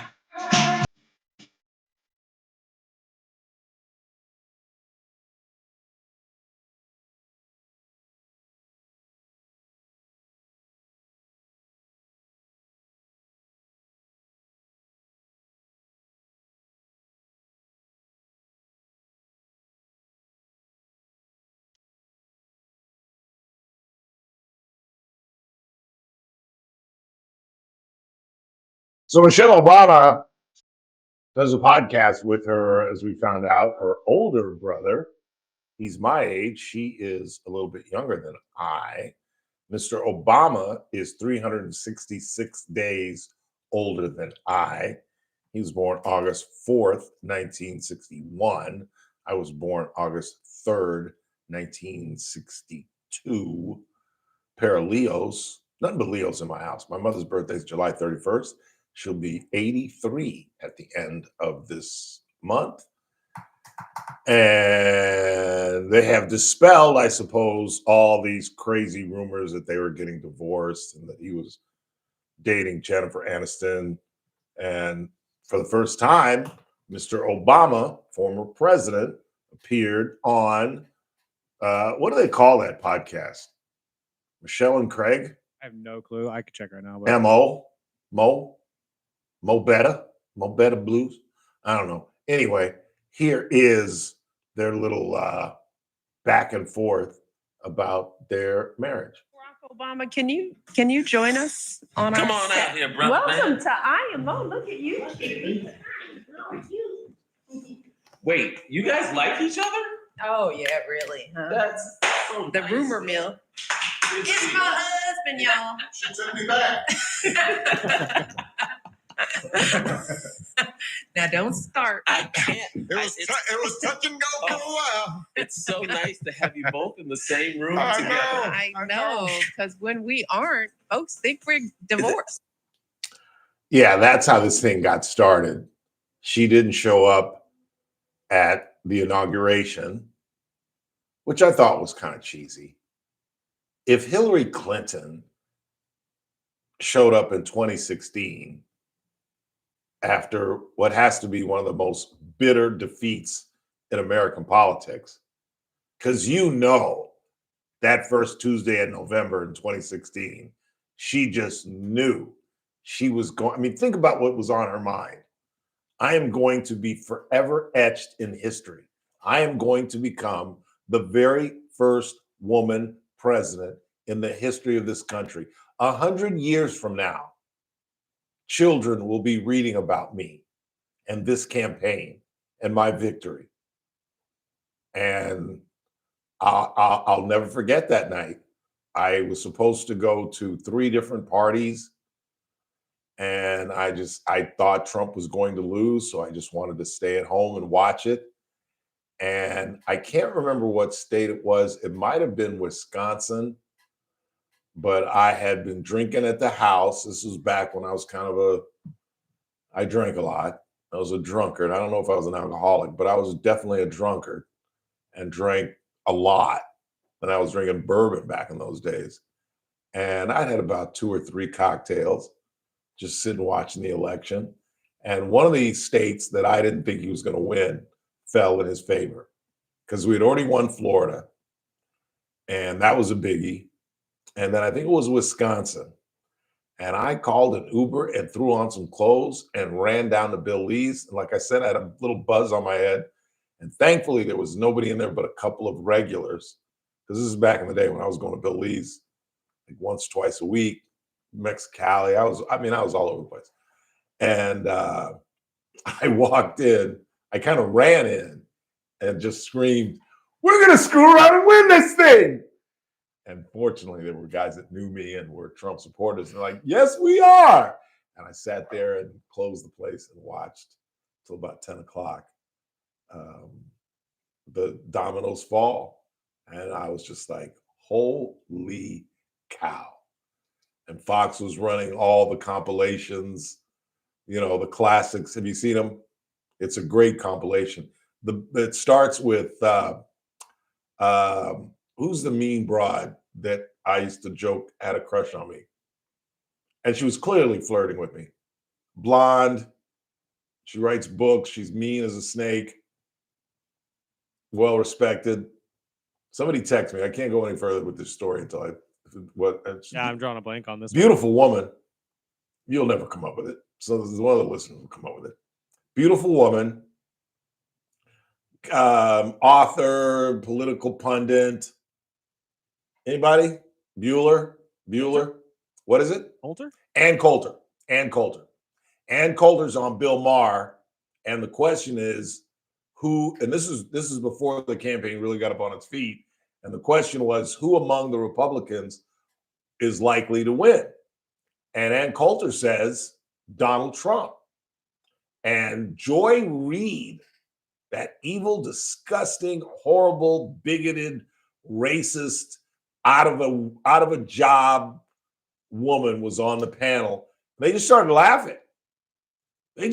So Michelle Obama does a podcast with her, as we found out, her older brother. He's my age. She is a little bit younger than I. Mr. Obama is 366 days older than I. He was born August 4th, 1961. I was born August 3rd, 1962. Pair of Leos. Nothing but Leos in my house. My mother's birthday is July 31st. She'll be 83 at the end of this month. And they have dispelled, I suppose, all these crazy rumors that they were getting divorced and that he was dating Jennifer Aniston. And for the first time, Mr. Obama, former president, appeared on, what do they call that podcast? Michelle and Craig? I have no clue. I could check right now. But Mo Better Blues. I don't know. Anyway, here is their little back and forth about their marriage. Obama, can you join us on Come our on set? out here, brother. Welcome man. to IMO. Look at you. Wait, you guys like each other? Oh yeah, really? Huh? That's so The nice. rumor mill. It's my husband, y'all. She took me back. Now don't start. I can't. It was touch and go for a while. It's so nice to have you both in the same room I together. I know, because when we aren't, folks think we're divorced. Yeah, that's how this thing got started. She didn't show up at the inauguration, which I thought was kind of cheesy. If Hillary Clinton showed up in 2016 after what has to be one of the most bitter defeats in American politics, because you know that first Tuesday in November in 2016, she just knew she was going. I mean, think about what was on her mind. I am going to be forever etched in history. I am going to become the very first woman president in the history of this country. 100 years from now, children will be reading about me and this campaign and my victory. And I'll never forget that night. I was supposed to go to 3 different parties, and I thought Trump was going to lose, so I just wanted to stay at home and watch it. And I can't remember what state it was. It might have been Wisconsin, but I had been drinking at the house. This was back when I was I drank a lot. I was a drunkard. I don't know if I was an alcoholic, but I was definitely a drunkard and drank a lot. And I was drinking bourbon back in those days. And I'd had about 2 or 3 cocktails, just sitting watching the election. And one of these states that I didn't think he was going to win fell in his favor because we had already won Florida. And that was a biggie. And then I think it was Wisconsin. And I called an Uber and threw on some clothes and ran down to Bill Lee's. And like I said, I had a little buzz on my head. And thankfully, there was nobody in there but a couple of regulars. Because this is back in the day when I was going to Bill Lee's like once, twice a week, Mexicali. I was all over the place. And I walked in. I kind of ran in and just screamed, "We're going to screw around and win this thing." And fortunately, there were guys that knew me and were Trump supporters. And they're like, "Yes, we are." And I sat there and closed the place and watched till about 10 o'clock the dominoes fall. And I was just like, holy cow. And Fox was running all the compilations, the classics. Have you seen them? It's a great compilation. It starts with who's the mean broad that I used to joke had a crush on me? And she was clearly flirting with me. Blonde. She writes books. She's mean as a snake. Well respected. Somebody text me. I can't go any further with this story until I'm drawing a blank on this. Beautiful woman. You'll never come up with it. So this is one of the listeners will come up with it. Beautiful woman. Author, political pundit. Anybody? Bueller? What is it? Coulter? Ann Coulter. Ann Coulter's on Bill Maher. And the question is, who, and this is before the campaign really got up on its feet. And the question was, who among the Republicans is likely to win? And Ann Coulter says, Donald Trump. And Joy Reid, that evil, disgusting, horrible, bigoted, racist, out of a job woman was on the panel. They just started laughing. And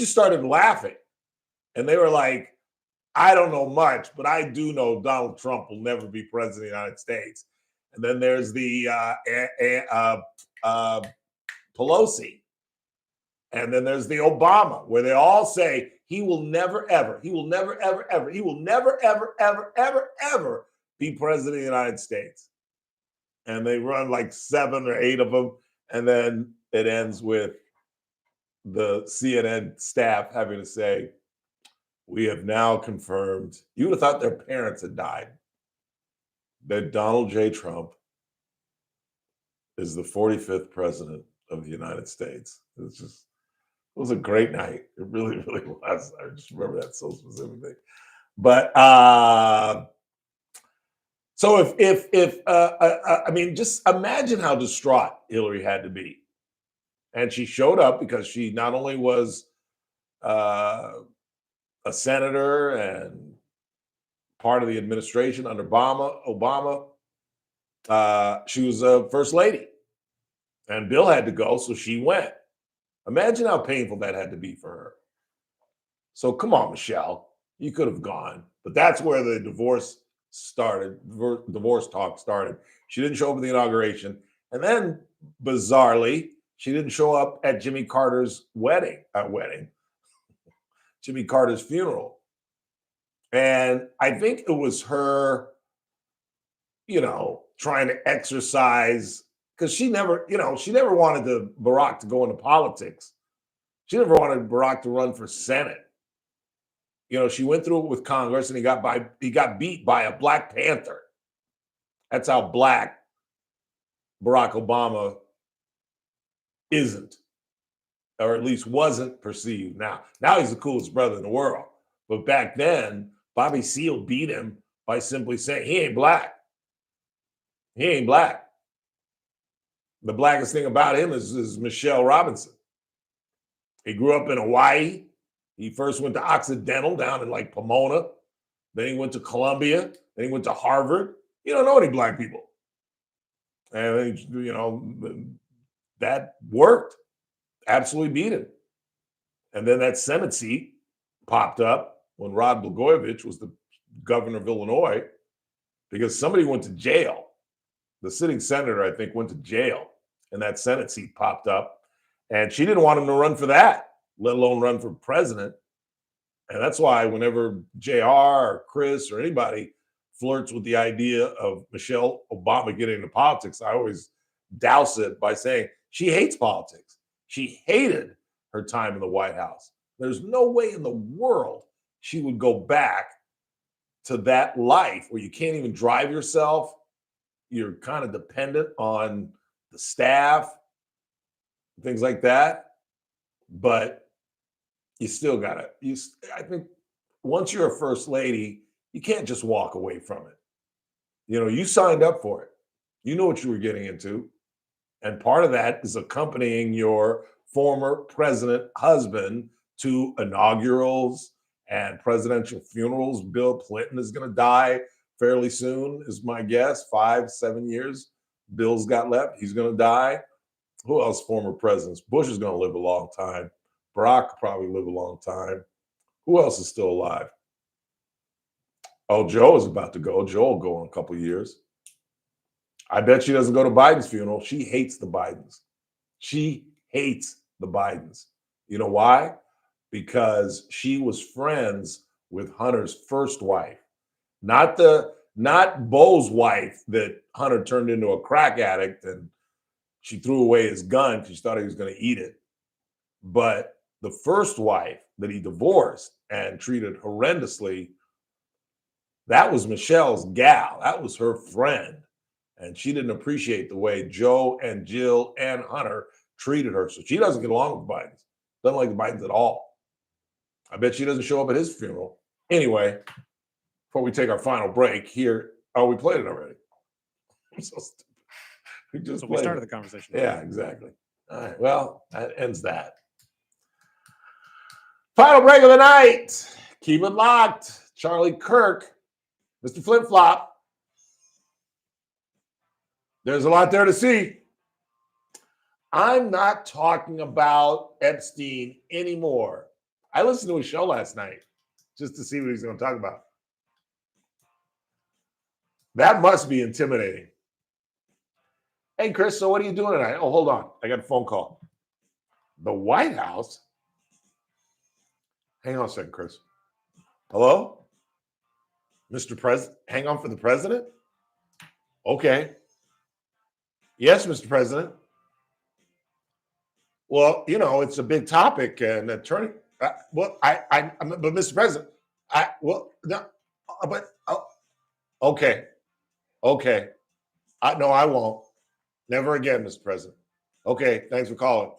they were like, I don't know much, but I do know Donald Trump will never be president of the United States. And then there's the Pelosi. And then there's the Obama, where they all say he will never, ever be president of the United States. And they run like 7 or 8 of them. And then it ends with the CNN staff having to say, we have now confirmed, you would have thought their parents had died, that Donald J. Trump is the 45th president of the United States. It was a great night. It really, really was. I just remember that so specifically. But so I mean, just imagine how distraught Hillary had to be. And she showed up because she not only was a senator and part of the administration under Obama, she was a first lady. And Bill had to go, so she went. Imagine how painful that had to be for her. So come on, Michelle, you could have gone. But that's where the divorce talk started. She didn't show up at the inauguration. And then, bizarrely, she didn't show up at Jimmy Carter's Jimmy Carter's funeral. And I think it was her, trying to exercise, because she never wanted Barack to go into politics. She never wanted Barack to run for Senate. She went through it with Congress, and he got beat by a Black Panther. That's how black Barack Obama isn't, or at least wasn't perceived. Now he's the coolest brother in the world. But back then, Bobby Seale beat him by simply saying he ain't black. He ain't black. The blackest thing about him is Michelle Robinson. He grew up in Hawaii. He first went to Occidental down in like Pomona. Then he went to Columbia. Then he went to Harvard. You don't know any black people. And, that worked. Absolutely beat him. And then that Senate seat popped up when Rod Blagojevich was the governor of Illinois, because somebody went to jail. The sitting senator, I think, went to jail, and that Senate seat popped up. And she didn't want him to run for that, let alone run for president. And that's why whenever JR or Chris or anybody flirts with the idea of Michelle Obama getting into politics, I always douse it by saying she hates politics. She hated her time in the White House. There's no way in the world she would go back to that life where you can't even drive yourself. You're kind of dependent on the staff, things like that. But you still gotta, I think once you're a first lady, you can't just walk away from it. You signed up for it. You know what you were getting into. And part of that is accompanying your former president husband to inaugurals and presidential funerals. Bill Clinton is going to die fairly soon, is my guess. 5-7 years Bill's got left. He's going to die. Who else? Former presidents. Bush is going to live a long time. Barack will probably live a long time. Who else is still alive? Oh, Joe is about to go. Joe will go in a couple of years. I bet she doesn't go to Biden's funeral. She hates the Bidens. She hates the Bidens. You know why? Because she was friends with Hunter's first wife, not Bo's wife that Hunter turned into a crack addict and she threw away his gun because she thought he was going to eat it. But the first wife that he divorced and treated horrendously, that was Michelle's gal. That was her friend. And she didn't appreciate the way Joe and Jill and Hunter treated her. So she doesn't get along with the Bidens. Doesn't like the Bidens at all. I bet she doesn't show up at his funeral. Anyway, before we take our final break here, we played it already. I'm so stupid. We started the conversation. Yeah, exactly. All right. Well, that ends that. Final break of the night. Keep it locked. Charlie Kirk, Mr. Flip Flop. There's a lot there to see. I'm not talking about Epstein anymore. I listened to his show last night just to see what he's going to talk about. That must be intimidating. Hey, Chris, so what are you doing tonight? Oh, hold on. I got a phone call. The White House? Hang on a second, Chris. Hello? Mr. President? Hang on for the president? Okay. Yes, Mr. President. Well, it's a big topic, and attorney. But Mr. President, okay. No, I won't. Never again, Mr. President. Okay, thanks for calling.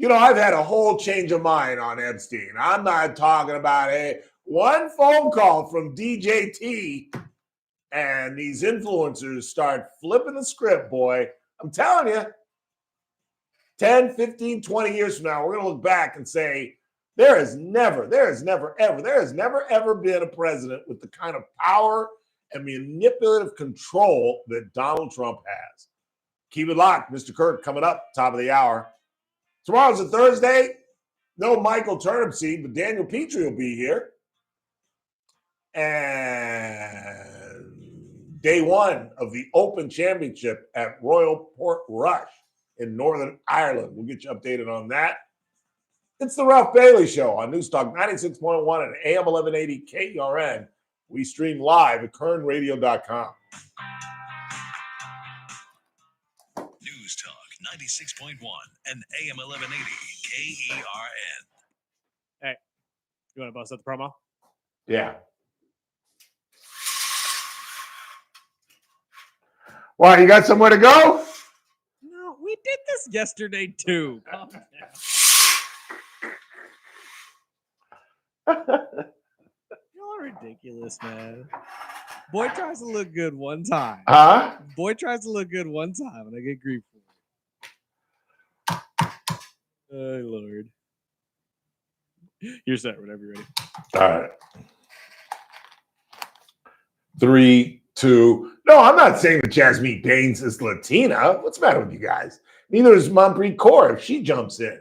I've had a whole change of mind on Epstein. I'm not talking about one phone call from DJT, and these influencers start flipping the script, boy. I'm telling you. 10, 15, 20 years from now, we're going to look back and say, there has never ever been a president with the kind of power and manipulative control that Donald Trump has. Keep it locked. Mr. Kirk coming up, top of the hour. Tomorrow's a Thursday. No Michael Turnipseed, but Daniel Petrie will be here. And day one of the Open Championship at Royal Portrush in Northern Ireland. We'll get you updated on that. It's the Ralph Bailey Show on Newstalk 96.1 and AM 1180 KERN. We stream live at kernradio.com. News Talk 96.1 and AM 1180 KERN. Hey, you want to bust out the promo? Yeah. Why, you got somewhere to go? No, we did this yesterday too. Calm down. Y'all are ridiculous, man. Boy tries to look good one time. Huh? Boy tries to look good one time, and I get grief for it. Oh, Lord. You're set whenever you're ready. All right. 3, 2. No, I'm not saying that Jasmine Baines is Latina. What's the matter with you guys? Neither is Manpreet Kaur if she jumps in.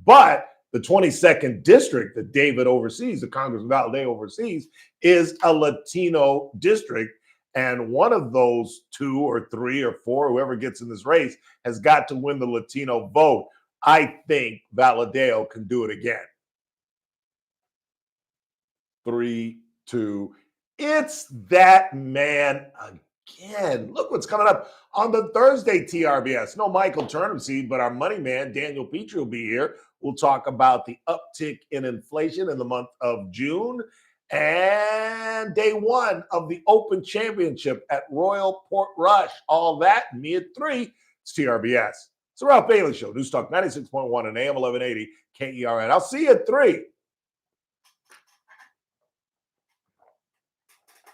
But the 22nd district that David oversees, the Congressman Valadez oversees, is a Latino district. And one of those 2 or 3 or 4, whoever gets in this race, has got to win the Latino vote. I think Valadez can do it again. 3, 2. It's that man again. Look what's coming up on the Thursday TRBS. No Michael Turnipseed, but our money man, Daniel Petrie, will be here. We'll talk about the uptick in inflation in the month of June and day one of the Open Championship at Royal Portrush. All that, me at 3. It's TRBS. It's the Ralph Bailey Show. News Talk 96.1 and AM 1180 KERN. I'll see you at 3.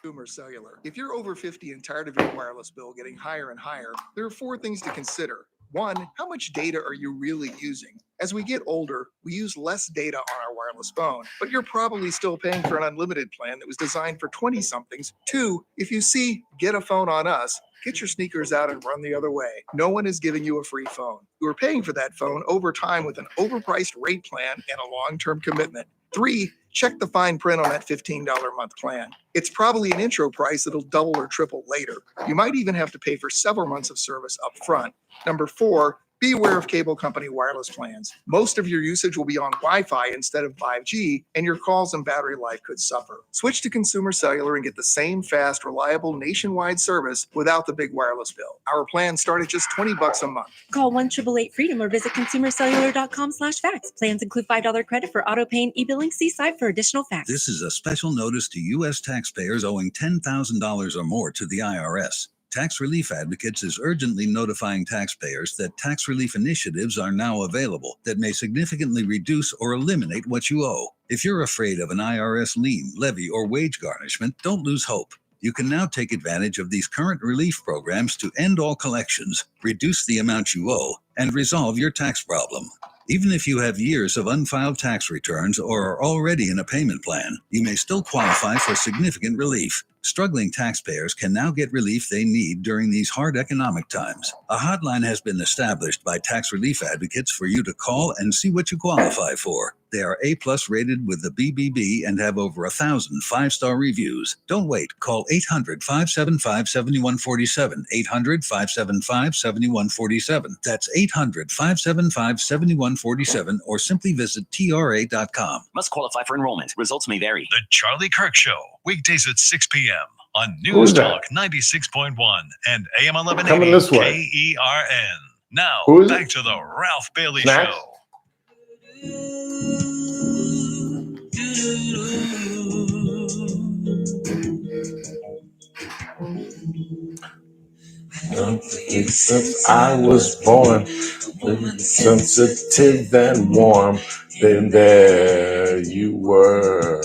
Consumer Cellular. If you're over 50 and tired of your wireless bill getting higher and higher, there are 4 things to consider. 1, how much data are you really using? As we get older, we use less data on our wireless phone, but you're probably still paying for an unlimited plan that was designed for 20-somethings. 2, if you see get a phone on us, get your sneakers out and run the other way. No one is giving you a free phone. You are paying for that phone over time with an overpriced rate plan and a long-term commitment. 3, check the fine print on that $15 a month plan. It's probably an intro price that'll double or triple later. You might even have to pay for several months of service up front. Number 4, be aware of cable company wireless plans. Most of your usage will be on Wi-Fi instead of 5G, and your calls and battery life could suffer. Switch to Consumer Cellular and get the same fast, reliable nationwide service without the big wireless bill. Our plans start at just $20 a month. Call 1-888-FREEDOM or visit consumercellular.com/facts. Plans include $5 credit for auto pay and e-billing. See site for additional facts. This is a special notice to U.S. taxpayers owing $10,000 or more to the IRS. Tax Relief Advocates is urgently notifying taxpayers that tax relief initiatives are now available that may significantly reduce or eliminate what you owe. If you're afraid of an IRS lien, levy, or wage garnishment, don't lose hope. You can now take advantage of these current relief programs to end all collections, reduce the amount you owe, and resolve your tax problem. Even if you have years of unfiled tax returns or are already in a payment plan, you may still qualify for significant relief. Struggling taxpayers can now get relief they need during these hard economic times. A hotline has been established by Tax Relief Advocates for you to call and see what you qualify for. They are A+ rated with the BBB and have over 1,000 5-star reviews. Don't wait. Call 800-575-7147. 800-575-7147. That's 800-575-7147 or simply visit TRA.com. Must qualify for enrollment. Results may vary. The Charlie Kirk Show, weekdays at 6 p.m. on Who's News that? Talk 96.1 and AM Coming 1180 this way. KERN. Now, Who is it? back to the Ralph Bailey Snacks? Show. Since I was born, sensitive and warm, then there you were.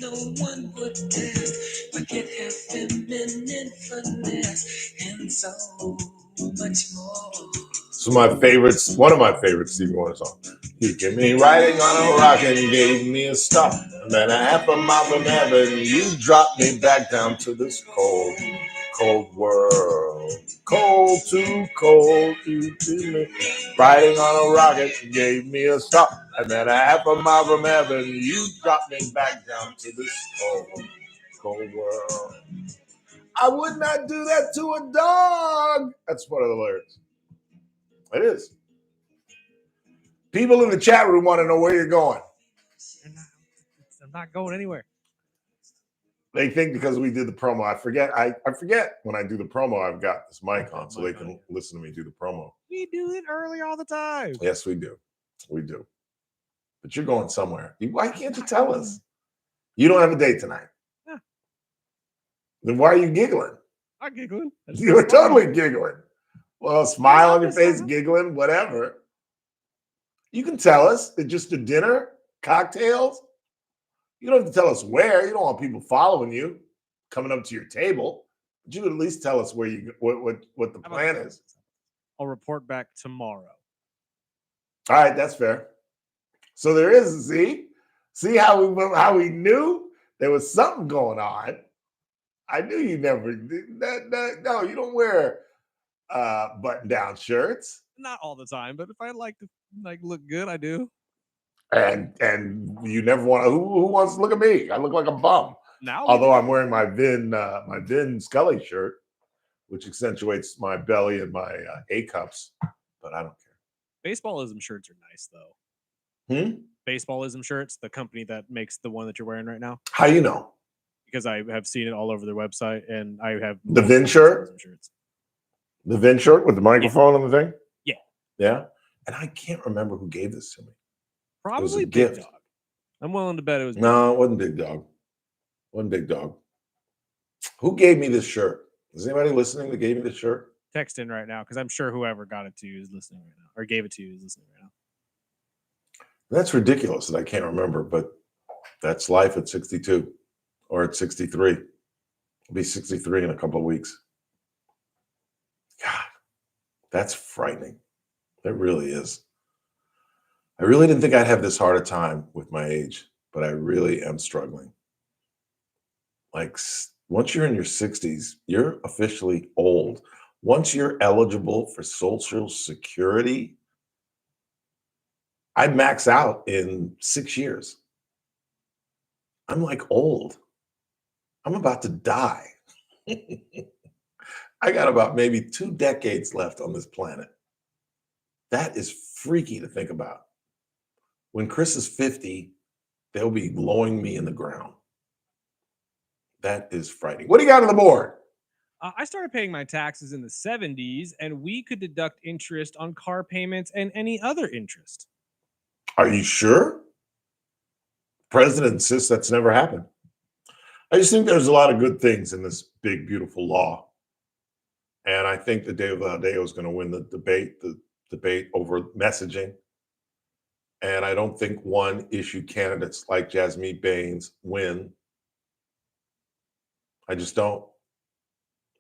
No one would test, but yet have feminine finesse and so much more. So my favorites, one of my favorite Stevie Wonder songs. You get me riding on a rock and gave me a stop. And then a half a mile from heaven, you dropped me back down to this cold, cold world. Cold, too cold, you did me. Riding on a rocket, gave me a stop. And then a half a mile from heaven, you dropped me back down to this cold, cold world. I would not do that to a dog. That's one of the lyrics. It is. People in the chat room want to know where you're going. I'm not going anywhere. They think because we did the promo. I forget when I do the promo, I've got this mic on so they can listen to me do the promo. We do it early all the time. Yes, we do. We do. But you're going somewhere. Why can't you tell us? You don't have a date tonight. Yeah. Then why are you giggling? I'm giggling. You're totally giggling. Well, smile on your face, giggling, whatever. You can tell us. It's just a dinner, cocktails. You don't have to tell us where. You don't want people following you, coming up to your table. But you could at least tell us where you what the plan is. I'll report back tomorrow. All right, that's fair. So there is. See how we knew there was something going on. I knew you never. No, you don't wear button-down shirts. Not all the time, but if I like to look good, I do. And you never want to. Who wants to look at me? I look like a bum. Now, although I'm wearing my Vin Scully shirt, which accentuates my belly and my A cups, but I don't care. Baseballism shirts are nice though. Baseballism shirts, the company that makes the one that you're wearing right now. How you know? Because I have seen it all over their website, and I have the Vin shirt. The Vin shirt with the microphone on the thing. Yeah. Yeah. And I can't remember who gave this to me. Probably Big Big Dog. I'm willing to bet it was. No, it wasn't Big Dog. Wasn't Big Dog. Who gave me this shirt? Is anybody listening that gave me this shirt? Text in right now because I'm sure whoever got it to you is listening right now, or gave it to you is listening right now. That's ridiculous that I can't remember, but that's life at 62 or at 63. I'll be 63 in a couple of weeks. God, that's frightening. It really is. I really didn't think I'd have this hard a time with my age, but I really am struggling. Like, once you're in your 60s, you're officially old. Once you're eligible for Social Security, I max out in 6 years. I'm like old. I'm about to die. I got about maybe 2 decades left on this planet. That is freaky to think about. When Chris is 50, they'll be blowing me in the ground. That is frightening. What do you got on the board? I started paying my taxes in the 70s, and we could deduct interest on car payments and any other interest. Are you sure? President insists that's never happened. I just think there's a lot of good things in this big, beautiful law. And I think that Dave Valdeo is going to win the debate over messaging. And I don't think one-issue candidates like Jasmeet Bains win. I just don't.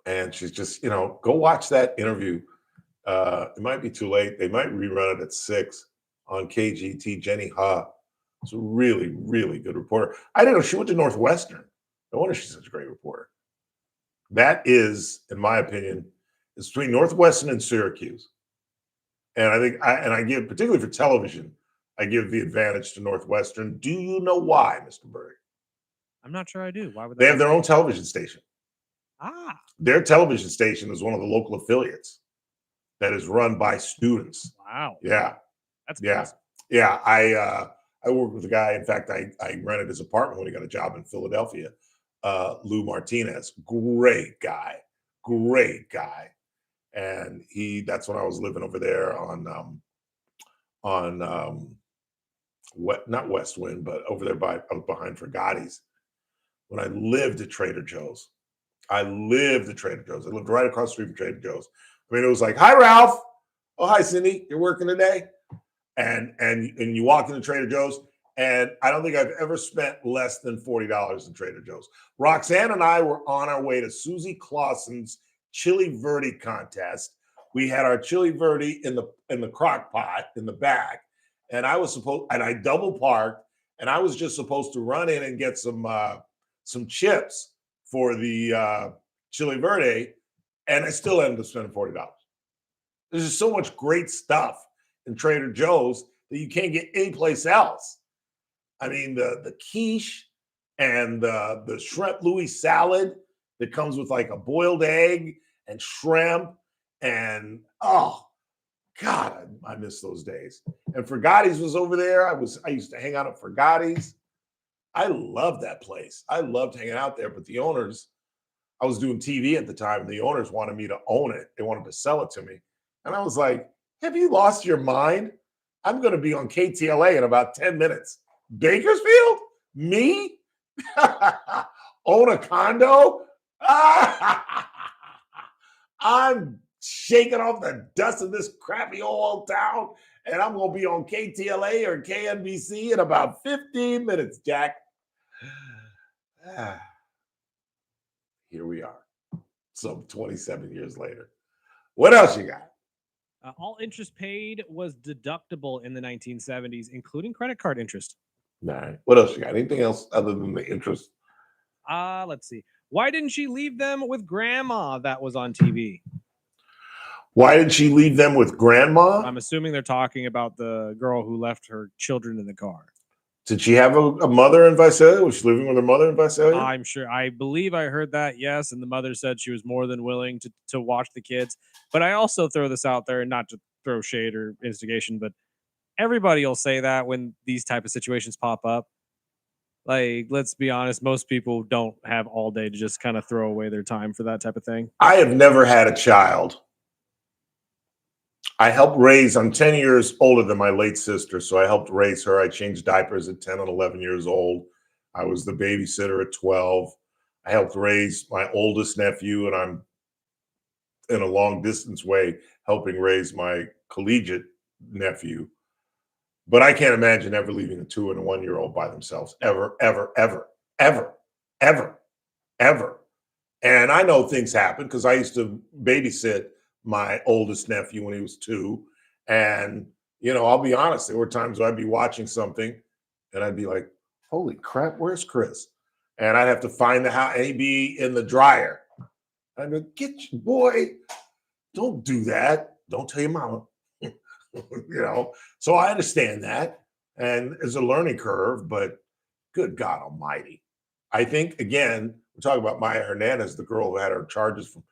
And she's just, go watch that interview. It might be too late. They might rerun it at 6 on KGT. Jenny Ha. It's a really, really good reporter. I didn't know she went to Northwestern. No wonder she's such a great reporter. That is, in my opinion, it's between Northwestern and Syracuse. And I think, I give, particularly for television, I give the advantage to Northwestern. Do you know why, Mr. Berg? I'm not sure I do. Why would they have their own television station? Ah. Their television station is one of the local affiliates that is run by students. Wow. Yeah. That's awesome. Yeah. I worked with a guy. In fact, I rented his apartment when he got a job in Philadelphia. Lou Martinez, great guy, great guy. And that's when I was living over there on not West Wind, but over there behind Forgotti's. When I lived at Trader Joe's. I lived right across the street from Trader Joe's. I mean, it was like, hi, Ralph. Oh, hi, Cindy. You're working today? And you walk into Trader Joe's, and I don't think I've ever spent less than $40 in Trader Joe's. Roxanne and I were on our way to Susie Clausen's Chili Verde contest. We had our Chili Verde in the crock pot in the back, and I double parked, and I was just supposed to run in and get some chips for the Chili Verde, and I still ended up spending $40. There's just so much great stuff in Trader Joe's that you can't get anyplace else. I mean, the quiche and the shrimp Louis salad that comes with like a boiled egg and shrimp, and oh God, I miss those days. And Forgotti's was over there. I used to hang out at Forgotti's. I loved that place. I loved hanging out there, but the owners, I was doing TV at the time, and the owners wanted me to own it. They wanted to sell it to me. And I was like, have you lost your mind? I'm going to be on KTLA in about 10 minutes. Bakersfield? Me? Own a condo? I'm shaking off the dust of this crappy old town, and I'm going to be on KTLA or KNBC in about 15 minutes, Jack. Here we are, some 27 years later. What else you got? All interest paid was deductible in the 1970s, including credit card interest. All right. What else you got? Anything else other than the interest? Let's see. Why didn't she leave them with grandma? That was on TV. Why did she leave them with grandma? I'm assuming they're talking about the girl who left her children in the car. Did she have a mother in Visalia? Was she living with her mother in Visalia? I'm sure. I believe I heard that, yes. And the mother said she was more than willing to watch the kids. But I also throw this out there, and not to throw shade or instigation, but everybody will say that when these type of situations pop up. Like, let's be honest, most people don't have all day to just kind of throw away their time for that type of thing. I have never had a child. I helped raise, I'm 10 years older than my late sister, so I helped raise her. I changed diapers at 10 and 11 years old. I was the babysitter at 12. I helped raise my oldest nephew, and I'm in a long distance way helping raise my collegiate nephew. But I can't imagine ever leaving a 2 and a 1 year old by themselves, ever, ever, ever, ever, ever, ever. And I know things happen because I used to babysit my oldest nephew when he was 2. And, you know, I'll be honest, there were times where I'd be watching something and I'd be like, holy crap, where's Chris? And I'd have to find the house, and he'd be in the dryer. I'd be, get your boy, don't do that. Don't tell your mama. You know, so I understand that. And it's a learning curve, but good God almighty. I think, again, we're talking about Maya Hernandez, the girl who had her charges from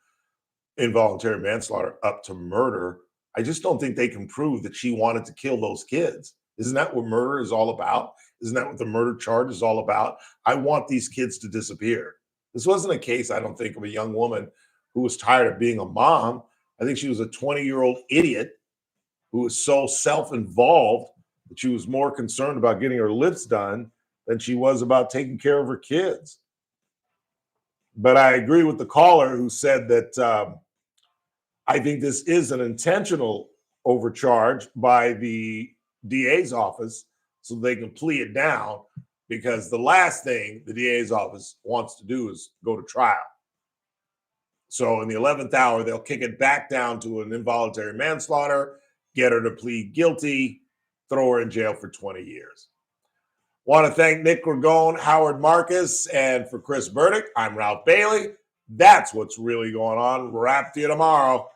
involuntary manslaughter up to murder. I just don't think they can prove that she wanted to kill those kids. Isn't that what murder is all about? Isn't that what the murder charge is all about? I want these kids to disappear. This wasn't a case, I don't think, of a young woman who was tired of being a mom. I think she was a 20-year-old idiot who was so self-involved that she was more concerned about getting her lips done than she was about taking care of her kids. But I agree with the caller who said that I think this is an intentional overcharge by the DA's office so they can plea it down, because the last thing the DA's office wants to do is go to trial. So in the 11th hour, they'll kick it back down to an involuntary manslaughter, get her to plead guilty, throw her in jail for 20 years. Want to thank Nick Ragone, Howard Marcus, and for Chris Burdick, I'm Ralph Bailey. That's what's really going on. Wrap to you tomorrow.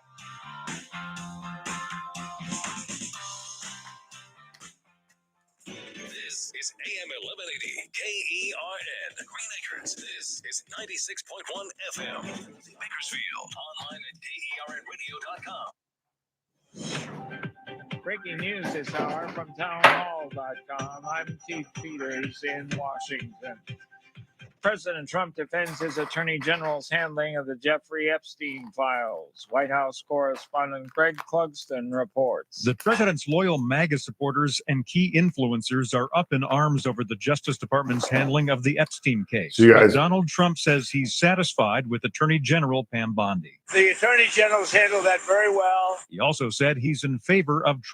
This is AM 1180 KERN Green Acres. This is 96.1 FM Bakersfield. Online at KERNradio.com. Breaking news this hour from townhall.com. I'm Keith Peters in Washington. President Trump defends his attorney general's handling of the Jeffrey Epstein files. White House correspondent Greg Clugston reports. The president's loyal MAGA supporters and key influencers are up in arms over the Justice Department's handling of the Epstein case. See you guys. But Donald Trump says he's satisfied with Attorney General Pam Bondi. The attorney general's handled that very well. He also said he's in favor of